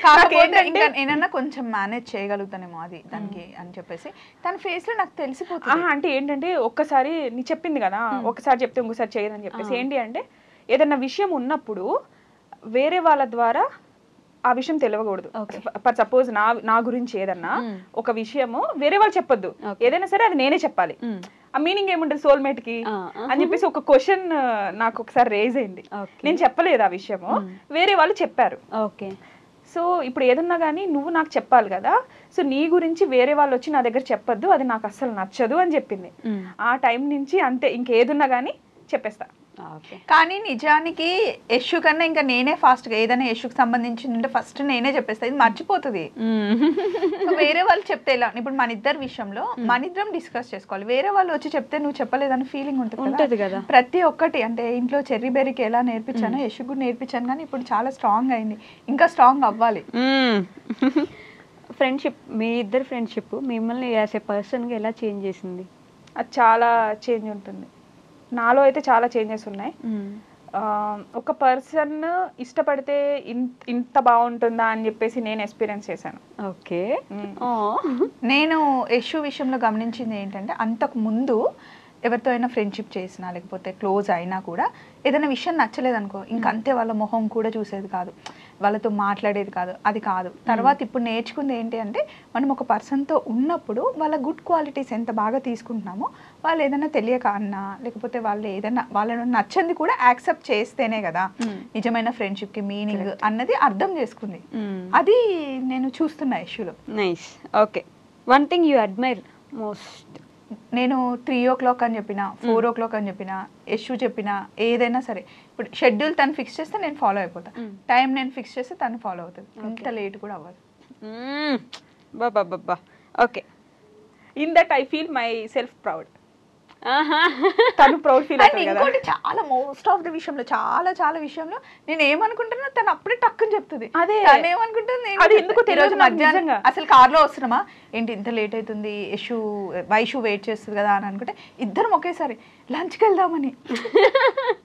కాకపోతే ఇంకా నేనన్నా కొంచెం మేనేజ్ చేయగలుగుతానేమో అది దానికి అని చెప్పేసి తన ఫేస్ లో నాకు తెలిసిపోతుంది. అంటే ఏంటంటే ఒక్కసారి నీ చెప్పింది కదా, ఒకసారి చెప్తే ఇంకోసారి చేయదని చెప్పేసి. ఏంటి అంటే ఏదన్నా విషయం ఉన్నప్పుడు వేరే వాళ్ళ ద్వారా ఆ విషయం తెలియకూడదు. ఫర్ సపోజ్ నా గురించి ఏదన్నా ఒక విషయము వేరే వాళ్ళు చెప్పొద్దు, ఏదైనా సరే అది నేనే చెప్పాలి. ఆ మీనింగ్ ఏముంటది సోల్మేట్ కి అని చెప్పేసి ఒక క్వశ్చన్ నాకు ఒకసారి రేజ్ అయింది. నేను చెప్పలేదు ఆ విషయము, వేరే వాళ్ళు చెప్పారు. ఓకే. సో ఇప్పుడు ఏదన్నా కానీ నువ్వు నాకు చెప్పాలి కదా, సో నీ గురించి వేరే వాళ్ళు వచ్చి నా దగ్గర చెప్పొద్దు, అది నాకు అస్సలు నచ్చదు అని చెప్పింది. ఆ టైం నుంచి అంతే, ఇంకేదున్నా కానీ చెప్పేస్తా. ఓకే. కానీ నిజానికి యశు కన్నా ఇంకా నేనే ఫాస్ట్గా ఏదైనా యశుకి సంబంధించింది ఉంటే ఫస్ట్ నేనే చెప్పేస్తా, ఇది మర్చిపోతుంది. వేరే వాళ్ళు చెప్తే ఎలా, ఇప్పుడు మన ఇద్దరి విషయంలో మన ఇద్దరం డిస్కస్ చేసుకోవాలి, వేరే వాళ్ళు వచ్చి చెప్తే నువ్వు చెప్పలేదని ఫీలింగ్ ఉంటది కదా. ప్రతి ఒక్కటి అంటే ఇంట్లో చెర్రీ బెర్రీకి ఎలా నేర్పించానో యశుకు కూడా నేర్పించాను, కానీ ఇప్పుడు చాలా స్ట్రాంగ్ అయింది, ఇంకా స్ట్రాంగ్ అవ్వాలి. ఫ్రెండ్షిప్, మీ ఇద్దరు ఫ్రెండ్షిప్ మిమ్మల్ని యాజ్ ఏ పర్సన్గా ఎలా చేంజ్ చేసింది? అది చాలా చేంజ్ ఉంటుంది. నాలో అయితే చాలా చేంజెస్ ఉన్నాయి. ఒక పర్సన్ ఇష్టపడితే ఇంత బాగుంటుందా అని చెప్పేసి నేను ఎక్స్పీరియన్స్ చేశాను. ఓకే. నేను యశు విషయంలో గమనించింది ఏంటంటే, అంతకు ముందు ఎవరితో అయినా ఫ్రెండ్షిప్ చేసినా లేకపోతే క్లోజ్ అయినా కూడా ఏదైనా విషయం నచ్చలేదనుకో ఇంక అంతే, వాళ్ళ మొహం కూడా చూసేది కాదు, వాళ్ళతో మాట్లాడేది కాదు, అది కాదు. తర్వాత ఇప్పుడు నేర్చుకుంది ఏంటి అంటే, మనం ఒక పర్సన్తో ఉన్నప్పుడు వాళ్ళ గుడ్ క్వాలిటీస్ ఎంత బాగా తీసుకుంటున్నామో, వాళ్ళు ఏదైనా తెలియక అన్నా లేకపోతే వాళ్ళు ఏదైనా వాళ్ళను నచ్చంది కూడా యాక్సెప్ట్ చేస్తేనే కదా నిజమైన ఫ్రెండ్షిప్కి మీనింగ్ అన్నది అర్థం చేసుకుంది. అది నేను చూస్తున్నా యశులో. Nice. Okay. One thing you admire most? నేను 3 o'clock అని చెప్పిన, 4 o'clock అని చెప్పిన, యశు చెప్పిన ఏదైనా సరే, ఇప్పుడు షెడ్యూల్ తను ఫిక్స్ చేస్తే నేను ఫాలో అయిపోతా, టైం నేను ఫిక్స్ చేస్తే తను ఫాలో అవుతుంది, ఇంత లేట్ కూడా అవ్వదు. బాబా. Okay. In that I feel my self proud. తను ప్రౌడ్ ఫీల్ అవుతుంది కదా. ఇంకోటి చాలా మోస్ట్ ఆఫ్ ద విషయంలో చాలా విషయంలో నేను ఏమనుకుంటున్నా తను అప్పుడే టక్కుని చెప్తుంది. అదే తను ఏమనుకుంటుంది, అది ఎందుకు తెలియదు మధ్యాహ్నం అసలు కార్లో వస్తున్నామా ఏంటి ఇంత లేట్ అవుతుంది, వైషు వెయిట్ చేస్తుంది కదా అని అనుకుంటే ఇద్దరం ఒకేసారి లంచ్కి వెళ్దామని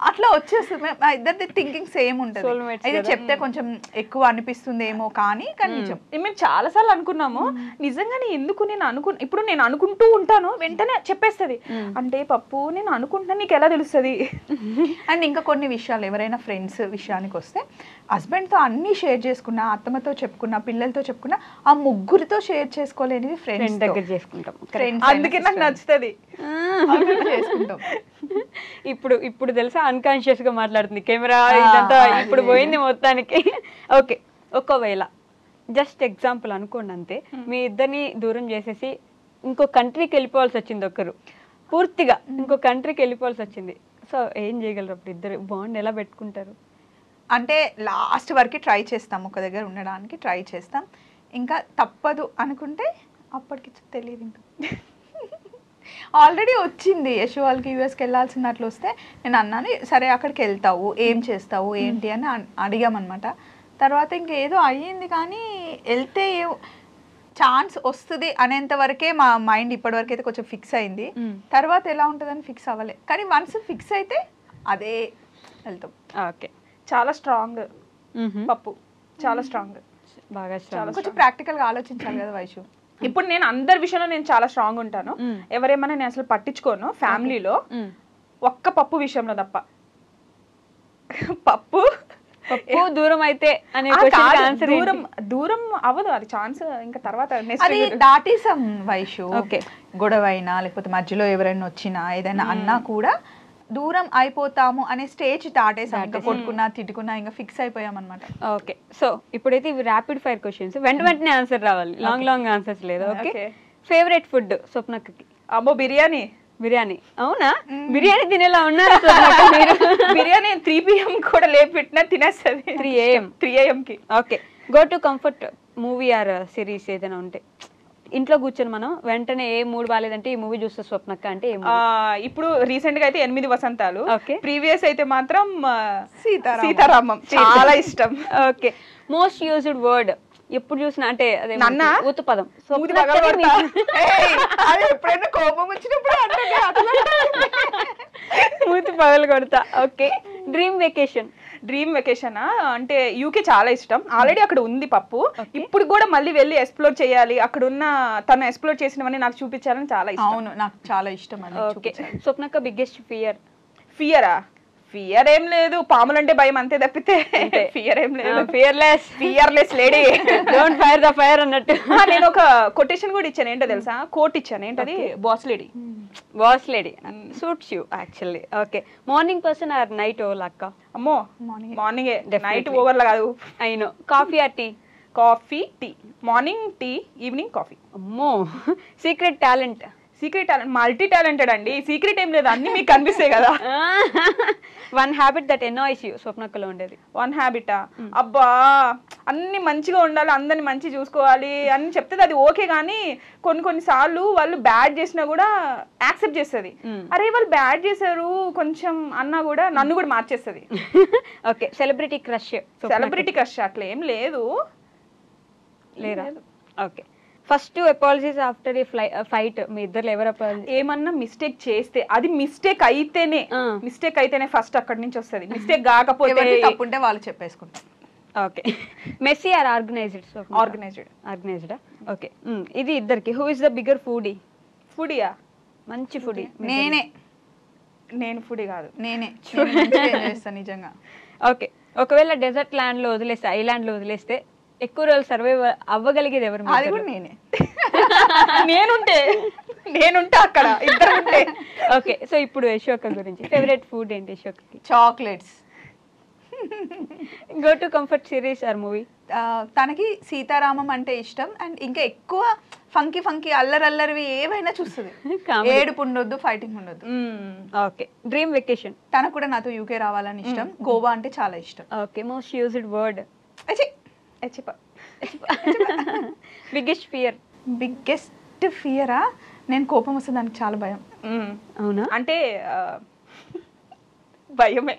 అట్లా వచ్చేస్తుంది. మా ఇద్దరిది థింకింగ్ సేమ్ ఉంటుంది. అయితే చెప్తే కొంచెం ఎక్కువ అనిపిస్తుందేమో కానీ నిజం. మేము చాలా సార్లు అనుకున్నాము, నిజంగానే ఎందుకు ఇప్పుడు నేను అనుకుంటూ ఉంటాను, వెంటనే చెప్పేస్తుంది. అంటే పప్పు నేను అనుకుంటున్నా, నీకు ఎలా తెలుస్తుంది? అండ్ ఇంకా కొన్ని విషయాలు ఎవరైనా ఫ్రెండ్స్ విషయానికి వస్తే, హస్బెండ్తో అన్నీ షేర్ చేసుకున్నా, అత్తమ్మతో చెప్పుకున్నా, పిల్లలతో చెప్పుకున్నా, ఆ ముగ్గురితో షేర్ చేసుకోలేనిది ఫ్రెండ్స్ దగ్గర చేసుకుంటాం. అందుకే నాకు నచ్చుతుంది చేసుకుంటాం. ఇప్పుడు తెలుసా అన్కాన్షియస్ గా మాట్లాడుతుంది కెమెరా, ఇదంతా ఇప్పుడు పోయింది మొత్తానికి. ఓకే. ఒకవేళ జస్ట్ ఎగ్జాంపుల్ అనుకోండి అంతే, మీ ఇద్దరిని దూరం చేసేసి ఇంకో కంట్రీకి వెళ్ళిపోవాల్సి వచ్చింది, ఒకరు పూర్తిగా ఇంకో కంట్రీకి వెళ్ళిపోవాల్సి వచ్చింది, సో ఏం చేయగలరు అప్పుడు? ఇద్దరు బాండ్ ఎలా పెట్టుకుంటారు? అంటే లాస్ట్ వరకు ట్రై చేస్తాం, ఒక దగ్గర ఉండడానికి ట్రై చేస్తాం, ఇంకా తప్పదు అనుకుంటే అప్పటికి తెలియదు. ఇంకా ఆల్రెడీ వచ్చింది యశు వాళ్ళకి యూఎస్కి వెళ్ళాల్సినట్లు వస్తే నేను అన్నాను, సరే అక్కడికి వెళ్తావు, ఏం చేస్తావు ఏంటి అని అడిగామన్నమాట. తర్వాత ఇంకేదో అయ్యింది, కానీ వెళ్తే ఛాన్స్ వస్తుంది అనేంత వరకే మా మైండ్ ఇప్పటివరకు అయితే కొంచెం ఫిక్స్ అయింది. తర్వాత ఎలా ఉంటుందని ఫిక్స్ అవ్వలే, కానీ వన్స్ ఫిక్స్ అయితే అదే వెళ్తాం. ఓకే. చాలా స్ట్రాంగ్ పప్పు, చాలా స్ట్రాంగ్, బాగా స్ట్రాంగ్. కొంచెం ప్రాక్టికల్గా ఆలోచించాలి కదా వైషు. ఇప్పుడు నేను అందరి విషయంలో నేను చాలా స్ట్రాంగ్ ఉంటాను, ఎవరేమన్నా నేను అసలు పట్టించుకోను ఫ్యామిలీలో, ఒక్క పప్పు విషయంలో తప్ప. పప్పు దూరం అయితే అనే దూరం అవ్వదు, అది ఛాన్స్ ఇంకా తర్వాత అది దాటేసాం వైషు. గొడవ అయినా లేకపోతే మధ్యలో ఎవరైనా వచ్చినా ఏదైనా అన్నా కూడా దూరం అయిపోతాము అనే స్టేజ్ దాటేసాం, ఇంకా కొట్టుకున్నా తిట్టుకున్నా ఇంకా ఫిక్స్ అయిపోయాం అనమాట. ఓకే. సో ఇప్పుడైతే ఇవి ర్యాపిడ్ ఫైర్ క్వశ్చన్స్, వెంటనే ఆన్సర్ రావాలి, లాంగ్ ఆన్సర్స్ లేదు. ఓకే. ఫేవరెట్ ఫుడ్ స్వప్నకి? అమ్మో బిర్యానీ. బిర్యానీ? అవునా? బిర్యానీ తినేలా ఉన్నారు మీరు. బిర్యానీ 3 PM కూడా లేపెట్టినా తినేస్తుంది. 3 AM కి. Okay. Go to comfort movie or series ఏదైనా ఉంటే, ఇంట్లో కూర్చొని మనం వెంటనే ఏ మూడ్ బాగాలేదంటే ఈ మూవీ చూస్తే స్వప్నక్క అంటే ఇప్పుడు రీసెంట్ గా అయితే 8 వసంతాలు, ఓకే. ప్రీవియస్ అయితే మాత్రం సీతారామం చాలా ఇష్టం. ఓకే. మోస్ట్ యూజ్డ్ వర్డ్ ఎప్పుడు చూసినా అంటే అదే ఊత పదం. ఎప్పుడైనా కోపం వచ్చినప్పుడు మూతి పగలు కొడతా. Okay. Dream vacation? Dream vacation అంటే యూకే చాలా ఇష్టం, ఆల్రెడీ అక్కడ ఉంది పప్పు, ఇప్పుడు కూడా మళ్ళీ వెళ్ళి ఎక్స్ప్లోర్ చేయాలి, అక్కడ ఉన్న తను ఎక్స్ప్లోర్ చేసినవన్నీ నాకు చూపించాలని చాలా ఇష్టం. అవును, నాకు చాలా ఇష్టం. ఓకే. స్వప్నక్క బిగ్గెస్ట్ ఫియర్? ఫియరా? ఫియర్ ఏం లేదు, పాములంటే భయం అంతే తప్పితే ఫియర్ ఏం లేదు. Fearless lady, don't fire the fire అన్నట్టు. నేను ఒక కొటేషన్ కూడా ఇచ్చాను, ఏంటో తెలుసా? కోట్ ఇచ్చాను, ఏంటది? Boss lady. Boss lady suits you actually. Okay. Morning person or night owl అక్క? అమ్మో మార్నింగే, నైట్ ఓవర్లా కాదు. అయినో. Coffee or tea? Coffee, tea. Morning tea, evening coffee. అమ్మో. Secret talent? Secret talent multi talented అండి, సీక్రెట్ ఏం లేదు, అన్ని మీకు కనిపిస్తాయి కదా. One habit that annoys you స్వప్నక్కలో ఉండేది. వన్ హ్యాబిటా, అబ్బా అన్ని మంచిగా ఉండాలి, అందరిని మంచి చూసుకోవాలి అని చెప్తే అది ఓకే, కానీ కొన్ని సార్లు వాళ్ళు బ్యాడ్ చేసినా కూడా యాక్సెప్ట్ చేస్తుంది. అరే వాళ్ళు బ్యాడ్ చేశారు కొంచెం అన్నా కూడా నన్ను కూడా మార్చేస్తుంది. Okay, celebrity crush. Celebrity crush అట్లా ఏం లేదు. లేదా? Okay, first apologies after a fight మీ ఇద్దరు ఎవరు అపాలజీ? ఏమన్నా మిస్టేక్ చేస్తే అది మిస్టేక్ అయితేనే ఫస్ట్ అక్కడి నుంచి వస్తుంది. మిస్టేక్ కాకపోతే తప్పుంటే వాళ్ళు చెప్పేసుకుంటారు. Okay, messy or organized? ఆర్గనైజ్డా? ఓకే, ఇది ఇద్దరికి. Who is the bigger foodie? ఫుడీయా? మంచి ఫుడీ. నేను ఫుడీ కాదు, నేనే చేస్తాను నిజంగా. ఓకే, ఒకవేళ డెజర్ట్ ల్యాండ్ లో వదిలేస్తే, ఐలాండ్ లో వదిలేస్తే ఎక్కువ రోజులు సర్వైవ్ అవ్వగలిగేది ఎవరు? అది కూడా నేనే. నేనుంటే అక్కడ ఇద్దరు ఉంటే. ఓకే, సో ఇప్పుడు యశోక గురించి ఫేవరెట్ ఫుడ్ ఏంటి యశోకకి? Chocolates. Go to comfort series or movie? తనకి సీతారామం అంటే ఇష్టం, అండ్ ఇంకా ఎక్కువ ఫంకీ అల్లరివి ఏవైనా చూస్తుంది. ఏడుపు ఉండొద్దు, ఫైటింగ్ ఉండొద్దు. Okay, dream vacation? తనకు కూడా నాతో యూకే రావాలని ఇష్టం. గోవా అంటే చాలా ఇష్టం. Okay, most used word? Biggest fear? Biggest ఫియరా? నేను కోపం వస్తే దానికి చాలా భయం. అవునా? అంటే భయమే.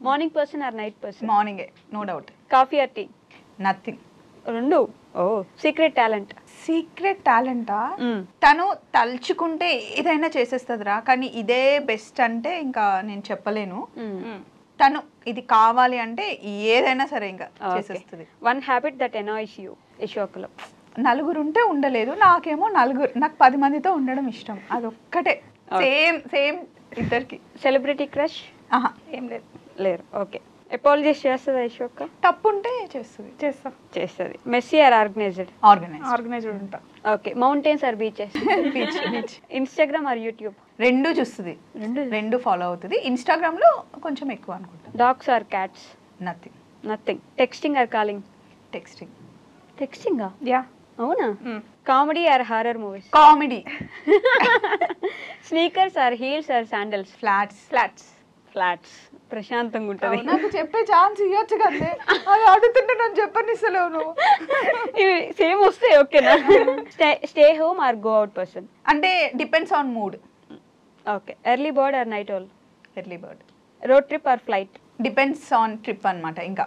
Morning person or night person? మార్నింగే, no doubt. Coffee or tea? Nothing. రెండు. ఓ, సీక్రెట్ టాలెంట్? సీక్రెట్ టాలెంటా? తను తలుచుకుంటే ఏదైనా చేసేస్తుందిరా, కానీ ఇదే బెస్ట్ అంటే ఇంకా నేను చెప్పలేను. తను ఇది కావాలి అంటే ఏదైనా సరే ఇంకా చేసేస్తుంది. One habit that annoys you యశోకలో? నలుగురు ఉంటే ఉండలేదు, నాకేమో నాకు 10 మందితో ఉండడం ఇష్టం. అదొక్కటే. సేమ్ ఇద్దరికి. Celebrity crush? ఏం లేదు. లేరు. ఓకే, అపాలజీస్ చేస్తుందా యశోక? తప్పు ఉంటే చేస్తుంది. Messy or organised? ఆర్గనైజ్డ్ ఉంటా. Okay, mountains or beaches? Beach. Instagram or YouTube? రెండు చూస్తుంది, రెండు ఫాలో అవుతుంది. ఇన్స్టాగ్రామ్ లో కొంచెం ఎక్కువ అనుకుంటా. Dogs or cats? Nothing. Texting or calling? Texting. Yeah. అవునా? Comedy or horror movies? Comedy. Sneakers or heels or sandals? Flats. ప్రశాంతంగా ఉంటుంది. నాకు చెప్పే ఛాన్స్ ఇవ్వచ్చు కదా, అది అడుగుతుంటే నన్ను చెప్పనిస్తలేవు నువ్వు. ఇవి సేమ్ వస్తాయి. ఓకేనా? Stay home or go out person? అంటే depends on mood. Okay, early bird or night owl? Early bird. Road trip or flight? Depends on trip అన్నమాట. ఇంకా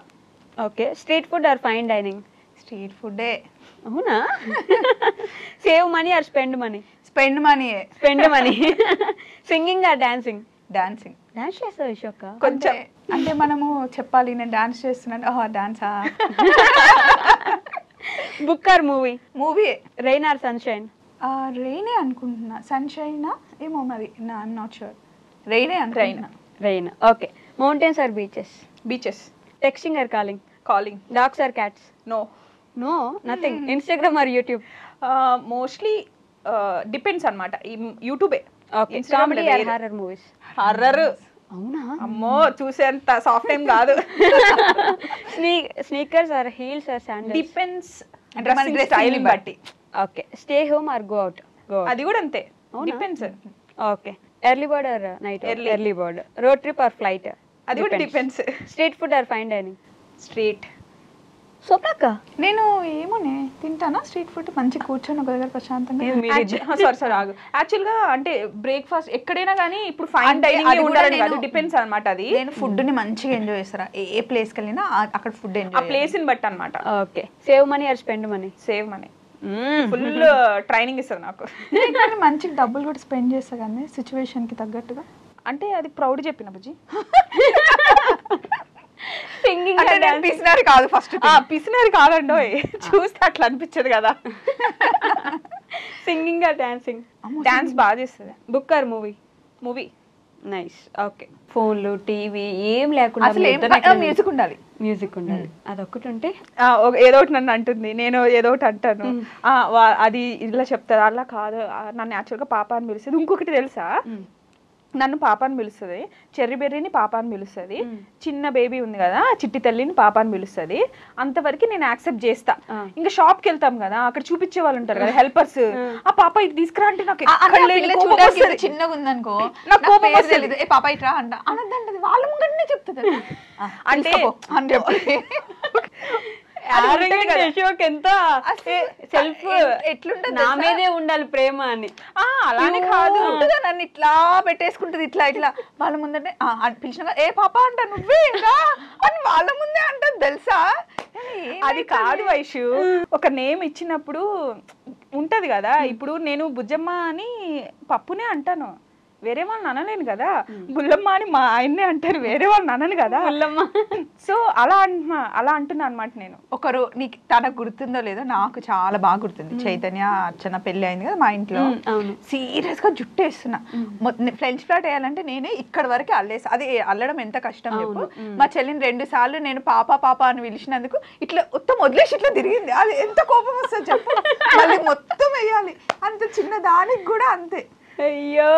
okay, street food or fine dining? Street ఫుడ్డే. అవునా? Save money or spend money? Spend money. Singing or dancing? Dance చేస్తావు యశోక? కొంచెం. అంటే మనము చెప్పాలి నేను డాన్స్ చేస్తున్నాను. డాన్సా? Book or movie? మూవీయే. Rain or sunshine? రెయినే అనుకుంటున్నా. సన్షైన్ ఏమో మరి, ఐఎమ్ నాట్ షూర్. రెయినే అనుకుంటున్నా. Rain. Okay, mountains or beaches? Texting or calling? Dogs or cats? No nothing. Instagram or youtube? Mostly depends అన్నమాట. యూట్యూబే. Okay, comedy or horror movies? Horror. అవునా? అమ్మో, చూసేంత సాఫ్ట్ టైం కాదు. Sneakers or heels or sandals? Depends అంటే style బట్టి. Okay, stay home or go out? అది కూడా అంతే, depends. Okay, early bird or night? Early bird. Road trip or flight? అది కూడా depends. Street food or fine dining? Street. సోప్నాక నేను ఏమోనే తింటానా స్ట్రీట్ ఫుడ్, మంచి కూర్చొని ఒక దగ్గర ప్రశాంతంగా. సారీ ఆగు. యాక్చువల్ గా అంటే బ్రేక్ఫాస్ట్ ఎక్కడైనా కానీ ఇప్పుడు ఫైన్ డైనింగ్ ఉండాలని కాదు, డిపెండ్స్ అన్నమాట. అది నేను ఫుడ్ ని మంచిగా ఎంజాయ్ చేస్తారా, ఏ ప్లేస్ కి వెళ్ళినా అక్కడ ఫుడ్ ఎంజాయ్, ఆ ప్లేస్ ని బట్టి అన్నమాట. Okay, save money or spend money? Save money. Full training ఇస్తుంది నాకు. కానీ మంచిగా డబ్బులు కూడా స్పెండ్ చేస్తా కానీ సిచ్యువేషన్ కి తగ్గట్టుగా. అంటే అది ప్రౌడ్ చెప్పిన బుజ్జి. సింగింగ్ పిసినారి కాదు, ఫస్ట్ పిసినారి కాదండో, చూస్తే అట్లా అనిపించదు కదా. Singing or dancing? డాన్స్ బాగా చేస్తుంది. Book or movie? Nice. Okay, ఫోన్లు టీవీ ఏం లేకుండా మ్యూజిక్ ఉండాలి. అదొక్కటి ఉంటే ఏదో ఒకటి నన్ను అంటుంది, నేను ఏదో ఒకటి అంటాను. అది ఇలా చెప్తారు, అలా కాదు నన్ను యాక్చువల్గా పాప అని పిలిచేది. ఇంకొకటి తెలుసా, నన్ను పాప అని పిలుస్తుంది, చెర్రీ బెర్రీని పాప అని పిలుస్తుంది, చిన్న బేబీ ఉంది కదా చిట్టి తల్లిని పాప అని పిలుస్తుంది. అంతవరకు నేను యాక్సెప్ట్ చేస్తా. ఇంకా షాప్ కి వెళ్తాం కదా, అక్కడ చూపించే వాళ్ళు ఉంటారు కదా హెల్పర్స్, ఆ పాప ఇది తీసుకురా అంటే నాకు చిన్నగా ఉందనుకో నాకు కోపం వస్తుంది. ఏ పాప ఇట్రా అంట అనద్దంటది, వాళ్ళ ముంగనే చెప్తుంది అంటే అని చెప్పి ఎంత సెల్ఫ్ ఎట్లుంటది నా మీదే ఉండాలి ప్రేమ అని. అలానే కాదు, నన్ను ఇట్లా పెట్టేసుకుంటది ఇట్లా ఇట్లా వాళ్ళ ముందంటే పిలిచిన ఏ పాప అంట నువ్వే ఇంకా అని వాళ్ళ ముందే అంటది తెలుసా. అది కాదు వైషు, ఒక నేమ్ ఇచ్చినప్పుడు ఉంటది కదా. ఇప్పుడు నేను బుజ్జమ్మ అని పప్పునే అంటాను, వేరే వాళ్ళని అనలేను కదా. బుల్లమ్మ అని మా ఆయన్నే అంటారు, వేరే వాళ్ళని అనను కదా బుల్లమ్మ. సో అలా అంటున్నా అనమాట నేను. ఒకరు నీకు తనకు గుర్తుందో లేదో, నాకు చాలా బాగా గుర్తుంది. చైతన్య అర్చన పెళ్లి అయింది కదా మా ఇంట్లో, సీరియస్ గా జుట్టు వేస్తున్నా. ఫ్రెంచ్ ఫ్లాట్ వేయాలంటే నేనే ఇక్కడ వరకు అల్లేసి, అది అల్లడం ఎంత కష్టం చెప్పు. మా చెల్లిని 2 సార్లు నేను పాప పాప అని పిలిచినందుకు ఇట్లా మొత్తం వదిలేసి ఇట్లా తిరిగింది. అది ఎంత కోపం వస్తుంది చెప్పు. మళ్ళీ మొత్తం వేయాలి, అంత చిన్న దానికి కూడా అంతే. అయ్యో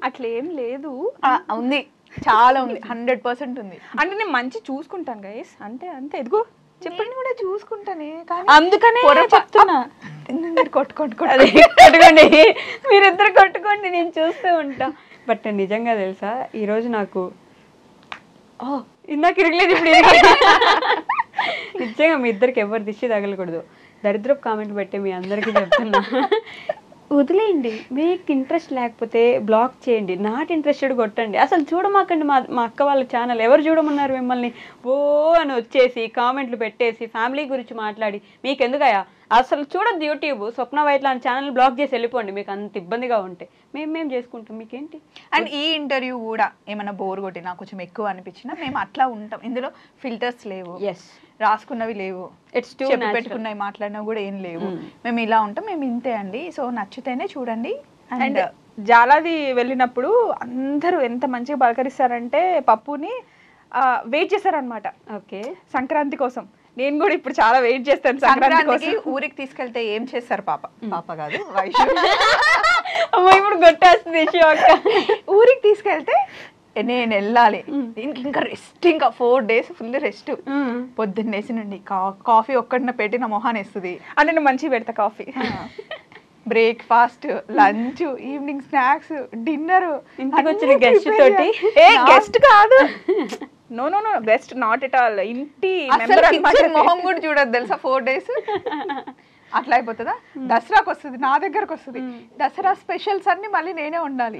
అట్లా ఏం లేదు, ఉంది చాలా ఉంది, 100% ఉంది. అంటే నేను మంచి చూసుకుంటాను గైస్, అంటే అంతే. ఎదుగు చెప్పండి కూడా చూసుకుంటానే, అందుకనే చెప్తున్నా. కొట్టుకోండి మీరిద్దరు కొట్టుకోండి, నేను చూస్తూ ఉంటా. బట్ నిజంగా తెలుసా ఈరోజు నాకు ఇందాక ఇరగలేదు, ఇప్పుడు నిజంగా మీ ఇద్దరికి ఎవరు దిష్టి తగలకూడదు. దరిద్రపు కామెంట్ పెట్టే మీ అందరికీ చెప్తున్నా, వదిలేయండి. మీకు ఇంట్రెస్ట్ లేకపోతే బ్లాక్ చేయండి, నాట్ ఇంట్రెస్టెడ్ కొట్టండి. అసలు చూడమాకండి మా అక్క వాళ్ళ ఛానల్. ఎవరు చూడమన్నారు మిమ్మల్ని? ఓ అని వచ్చేసి కామెంట్లు పెట్టేసి ఫ్యామిలీ గురించి మాట్లాడి మీకెందుకయ్యా? అసలు చూడద్దు యూట్యూబ్. స్వప్న వైట్ లాంటి ఛానల్ బ్లాక్ చేసి వెళ్ళిపోండి, మీకు అంత ఇబ్బందిగా ఉంటే. మేము చేసుకుంటాం, మీకేంటి. అండ్ ఈ ఇంటర్వ్యూ కూడా ఏమైనా బోర్ కొట్టినా కొంచెం ఎక్కువ అనిపించినా మేము అట్లా ఉంటాం. ఇందులో ఫిల్టర్స్ లేవు, రాసుకున్నవి లేవు, పెట్టుకున్నవి మాట్లాడినవి కూడా ఏం లేవు. మేము ఇలా ఉంటాం, మేము ఇంతే అండి. సో నచ్చితేనే చూడండి. అండ్ జాలాది వెళ్ళినప్పుడు అందరూ ఎంత మంచిగా పలకరిస్తారంటే పప్పుని వెయిట్ చేశారనమాట. ఓకే, సంక్రాంతి కోసం. నేను కూడా ఇప్పుడు చాలా వెయిట్ చేస్తాను సంక్రాంతికి. ఊరికి తీసుకెళ్తే ఏం చేస్తారు? పాప కాదు వైషు, ఇప్పుడు కొట్టేస్తుంది ఊరికి తీసుకెళ్తే నేను వెళ్ళాలి, ఇంకా రెస్ట్, ఇంకా 4 days ఫుల్ రెస్ట్. పొద్దున్నేసి నుండి కాఫీ ఒక్కడిన పెట్టిన మొహాన్ వేస్తుంది. అంటే నేను మంచిగా పెడతా coffee. Breakfast, lunch, evening snacks, dinner. ఇంటికి వచ్చిన గెస్ట్ తోటి. గెస్ట్ కాదు, no no no, guest not at all. ఇంటి మొహం కూడా చూడదు తెలుసా 4 days. అట్లా అయిపోతుందా? దసరాకి వస్తుంది, నా దగ్గరకు వస్తుంది. దసరా స్పెషల్స్ అన్ని మళ్ళీ నేనే వండాలి.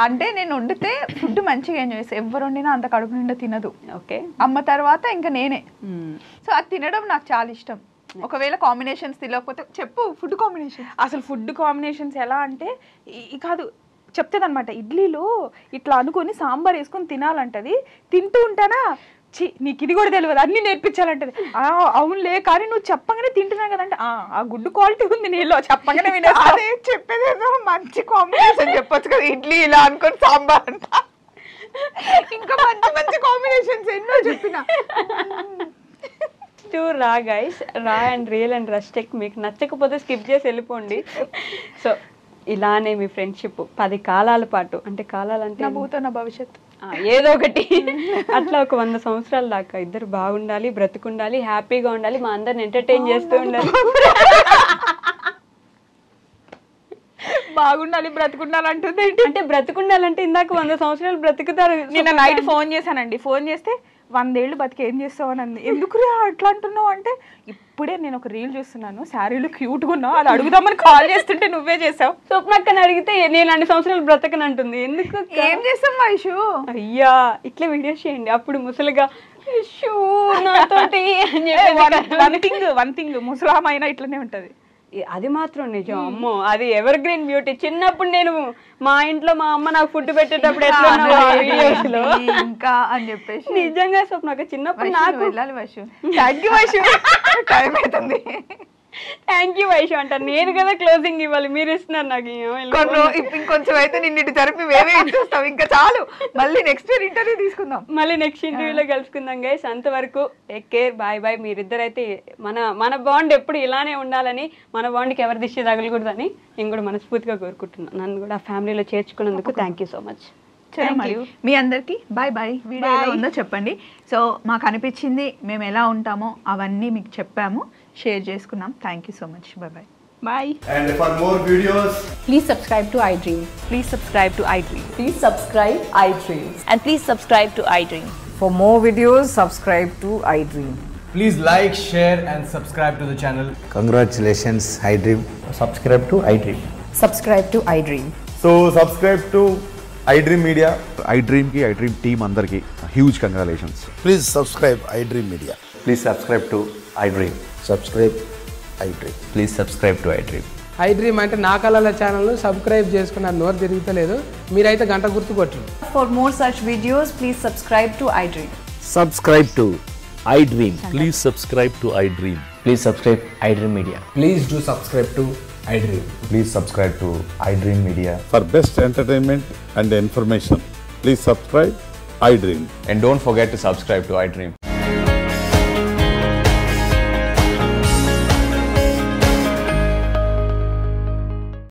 అంటే నేను వండితే ఫుడ్ మంచిగా ఎంజాయ్ చేస్తాను. ఎవరు వండినా అంత కడుపు నిండా తినదు. ఓకే, అమ్మ తర్వాత ఇంకా నేనే. సో అది తినడం నాకు చాలా ఇష్టం. ఒకవేళ కాంబినేషన్స్ తెలియకపోతే చెప్పు, ఫుడ్ కాంబినేషన్. అసలు ఫుడ్ కాంబినేషన్స్ ఎలా అంటే కాదు చెప్తుంది అనమాట. ఇడ్లీలో ఇట్లా అనుకొని సాంబార్ వేసుకొని తినాలంటది. తింటూ ఉంటానా, నీకు ఇది కూడా తెలియదు, అన్ని నేర్పించాలంటది. అవునులే, కానీ నువ్వు చెప్పగానే తింటున్నావు కదంటే ఆ గుడ్డు క్వాలిటీ ఉంది నీలో, చెప్పగానే అదే చెప్పేదేదో మంచి కాంబినేషన్ చెప్పొచ్చు కదా. ఇడ్లీ ఇలా అనుకొని సాంబార్ అంట, ఇంకా మంచి మంచి కాంబినేషన్స్ ఎన్నో చెప్పిన. రా గైస్, రా అండ్ రియల్ అండ్ రస్టిక్. మీకు నచ్చకపోతే స్కిప్ చేసి వెళ్ళిపోండి. సో ఇలానే మీ ఫ్రెండ్షిప్ 10 కాలాల పాటు, అంటే కాలాలంటే నా భూతో నా భవిష్యత్తు ఏదో ఒకటి అట్లా ఒక 100 సంవత్సరాల దాకా ఇద్దరు బాగుండాలి, బ్రతుకుండాలి, హ్యాపీగా ఉండాలి, మా అందరిని ఎంటర్టైన్ చేస్తూ ఉండాలి. బాగుండాలి, బ్రతుకుండాలి అంటుంది. అంటే బ్రతుకుండాలంటే ఇందాక 100 సంవత్సరాలు బ్రతుకుతారు. నిన్న నైట్ ఫోన్ చేశానండి. ఫోన్ చేస్తే 100 ఏళ్ళు బతికి ఏం చేస్తావు అని అంది. ఎందుకు అట్లా అంటున్నావు అంటే, ఇప్పుడే నేను ఒక రీల్ చూస్తున్నాను, శారీలు క్యూట్గా ఉన్నావు, అది అడుగుదామని కాల్ చేస్తుంటే నువ్వే చేసావు. స్వప్నక్కని అడిగితే నేను 2 సంవత్సరాలు బ్రతకని అంటుంది. ఎందుకు? ఏం చేస్తాం వైషు? అయ్యా ఇట్లా వీడియోస్ చేయండి, అప్పుడు ముసలిగా నాతోటి వన్ థింగ్ ముసలామైనా ఇట్లనే ఉంటది. అది మాత్రం నిజం. అమ్మో, అది ఎవర్ గ్రీన్ బ్యూటీ. చిన్నప్పుడు నేను మా ఇంట్లో మా అమ్మ నాకు ఫుడ్ పెట్టేటప్పుడు ఎట్లా ఇంకా అని చెప్పేసి నిజంగా స్వప్న చిన్నప్పుడు నాకు వెళ్ళాలి Vaishu. Thank you Vaishu, time అవుతుంది. థ్యాంక్ యూ వైషు అంటారు. నేను కదా క్లోజింగ్ ఇవ్వాలి, మీరు ఇస్తున్నారు నాకు. ఇంకొంచెం అయితే నిన్ను ఇటు జరిపి వేరే ఇచ్చేస్తాం. ఇంకా చాలు, మళ్ళీ నెక్స్ట్ ఇయర్ ఇంటర్వ్యూ తీసుకుందాం. మళ్ళీ నెక్స్ట్ ఇంటర్వ్యూలో కలుసుకుందాం గైస్. అంతవరకు టేక్ కేర్, బాయ్ బాయ్. మీరిద్దరైతే మన బాండ్ ఎప్పుడు ఇలానే ఉండాలని, మన బాండ్కి ఎవరి దిష్టి తగలకూడదని నేను కూడా మనస్ఫూర్తిగా కోరుకుంటున్నాను. నన్ను కూడా ఫ్యామిలీలో చేర్చుకున్నందుకు థ్యాంక్ యూ సో మచ్. మీ అందరికి బాయ్ బాయ్. వీడియో ఎలా ఉందో చెప్పండి. సో మాకు అనిపించింది, మేము ఎలా ఉంటామో అవన్నీ మీకు చెప్పాము, షేర్ చేసుకున్నాం. Thank you so much. Bye bye. Bye. And for more videos, Please subscribe to iDream. Please subscribe to iDream. Please subscribe iDream. And please subscribe to iDream. For more videos, subscribe to iDream. please like, share and subscribe to the channel. Congratulations, iDream. Subscribe to iDream. Subscribe to iDream. So subscribe to iDream Media. iDream ki iDream team andarki huge congratulations. Please subscribe iDream Media. Please subscribe to iDream. Subscribe iDream. Please subscribe to iDream. iDream అంటే నా కళల channel subscribe చేసుకున్న నోరు తిరుగుతలేదు, మీరైతే గంట గుర్తు కొట్టండి. For more such videos, please subscribe to iDream. Subscribe to iDream. Please subscribe to iDream. Please subscribe iDream Media. Please do subscribe to iDream. Please subscribe to iDream Media. For best entertainment and information, please subscribe iDream. And don't forget to subscribe to iDream.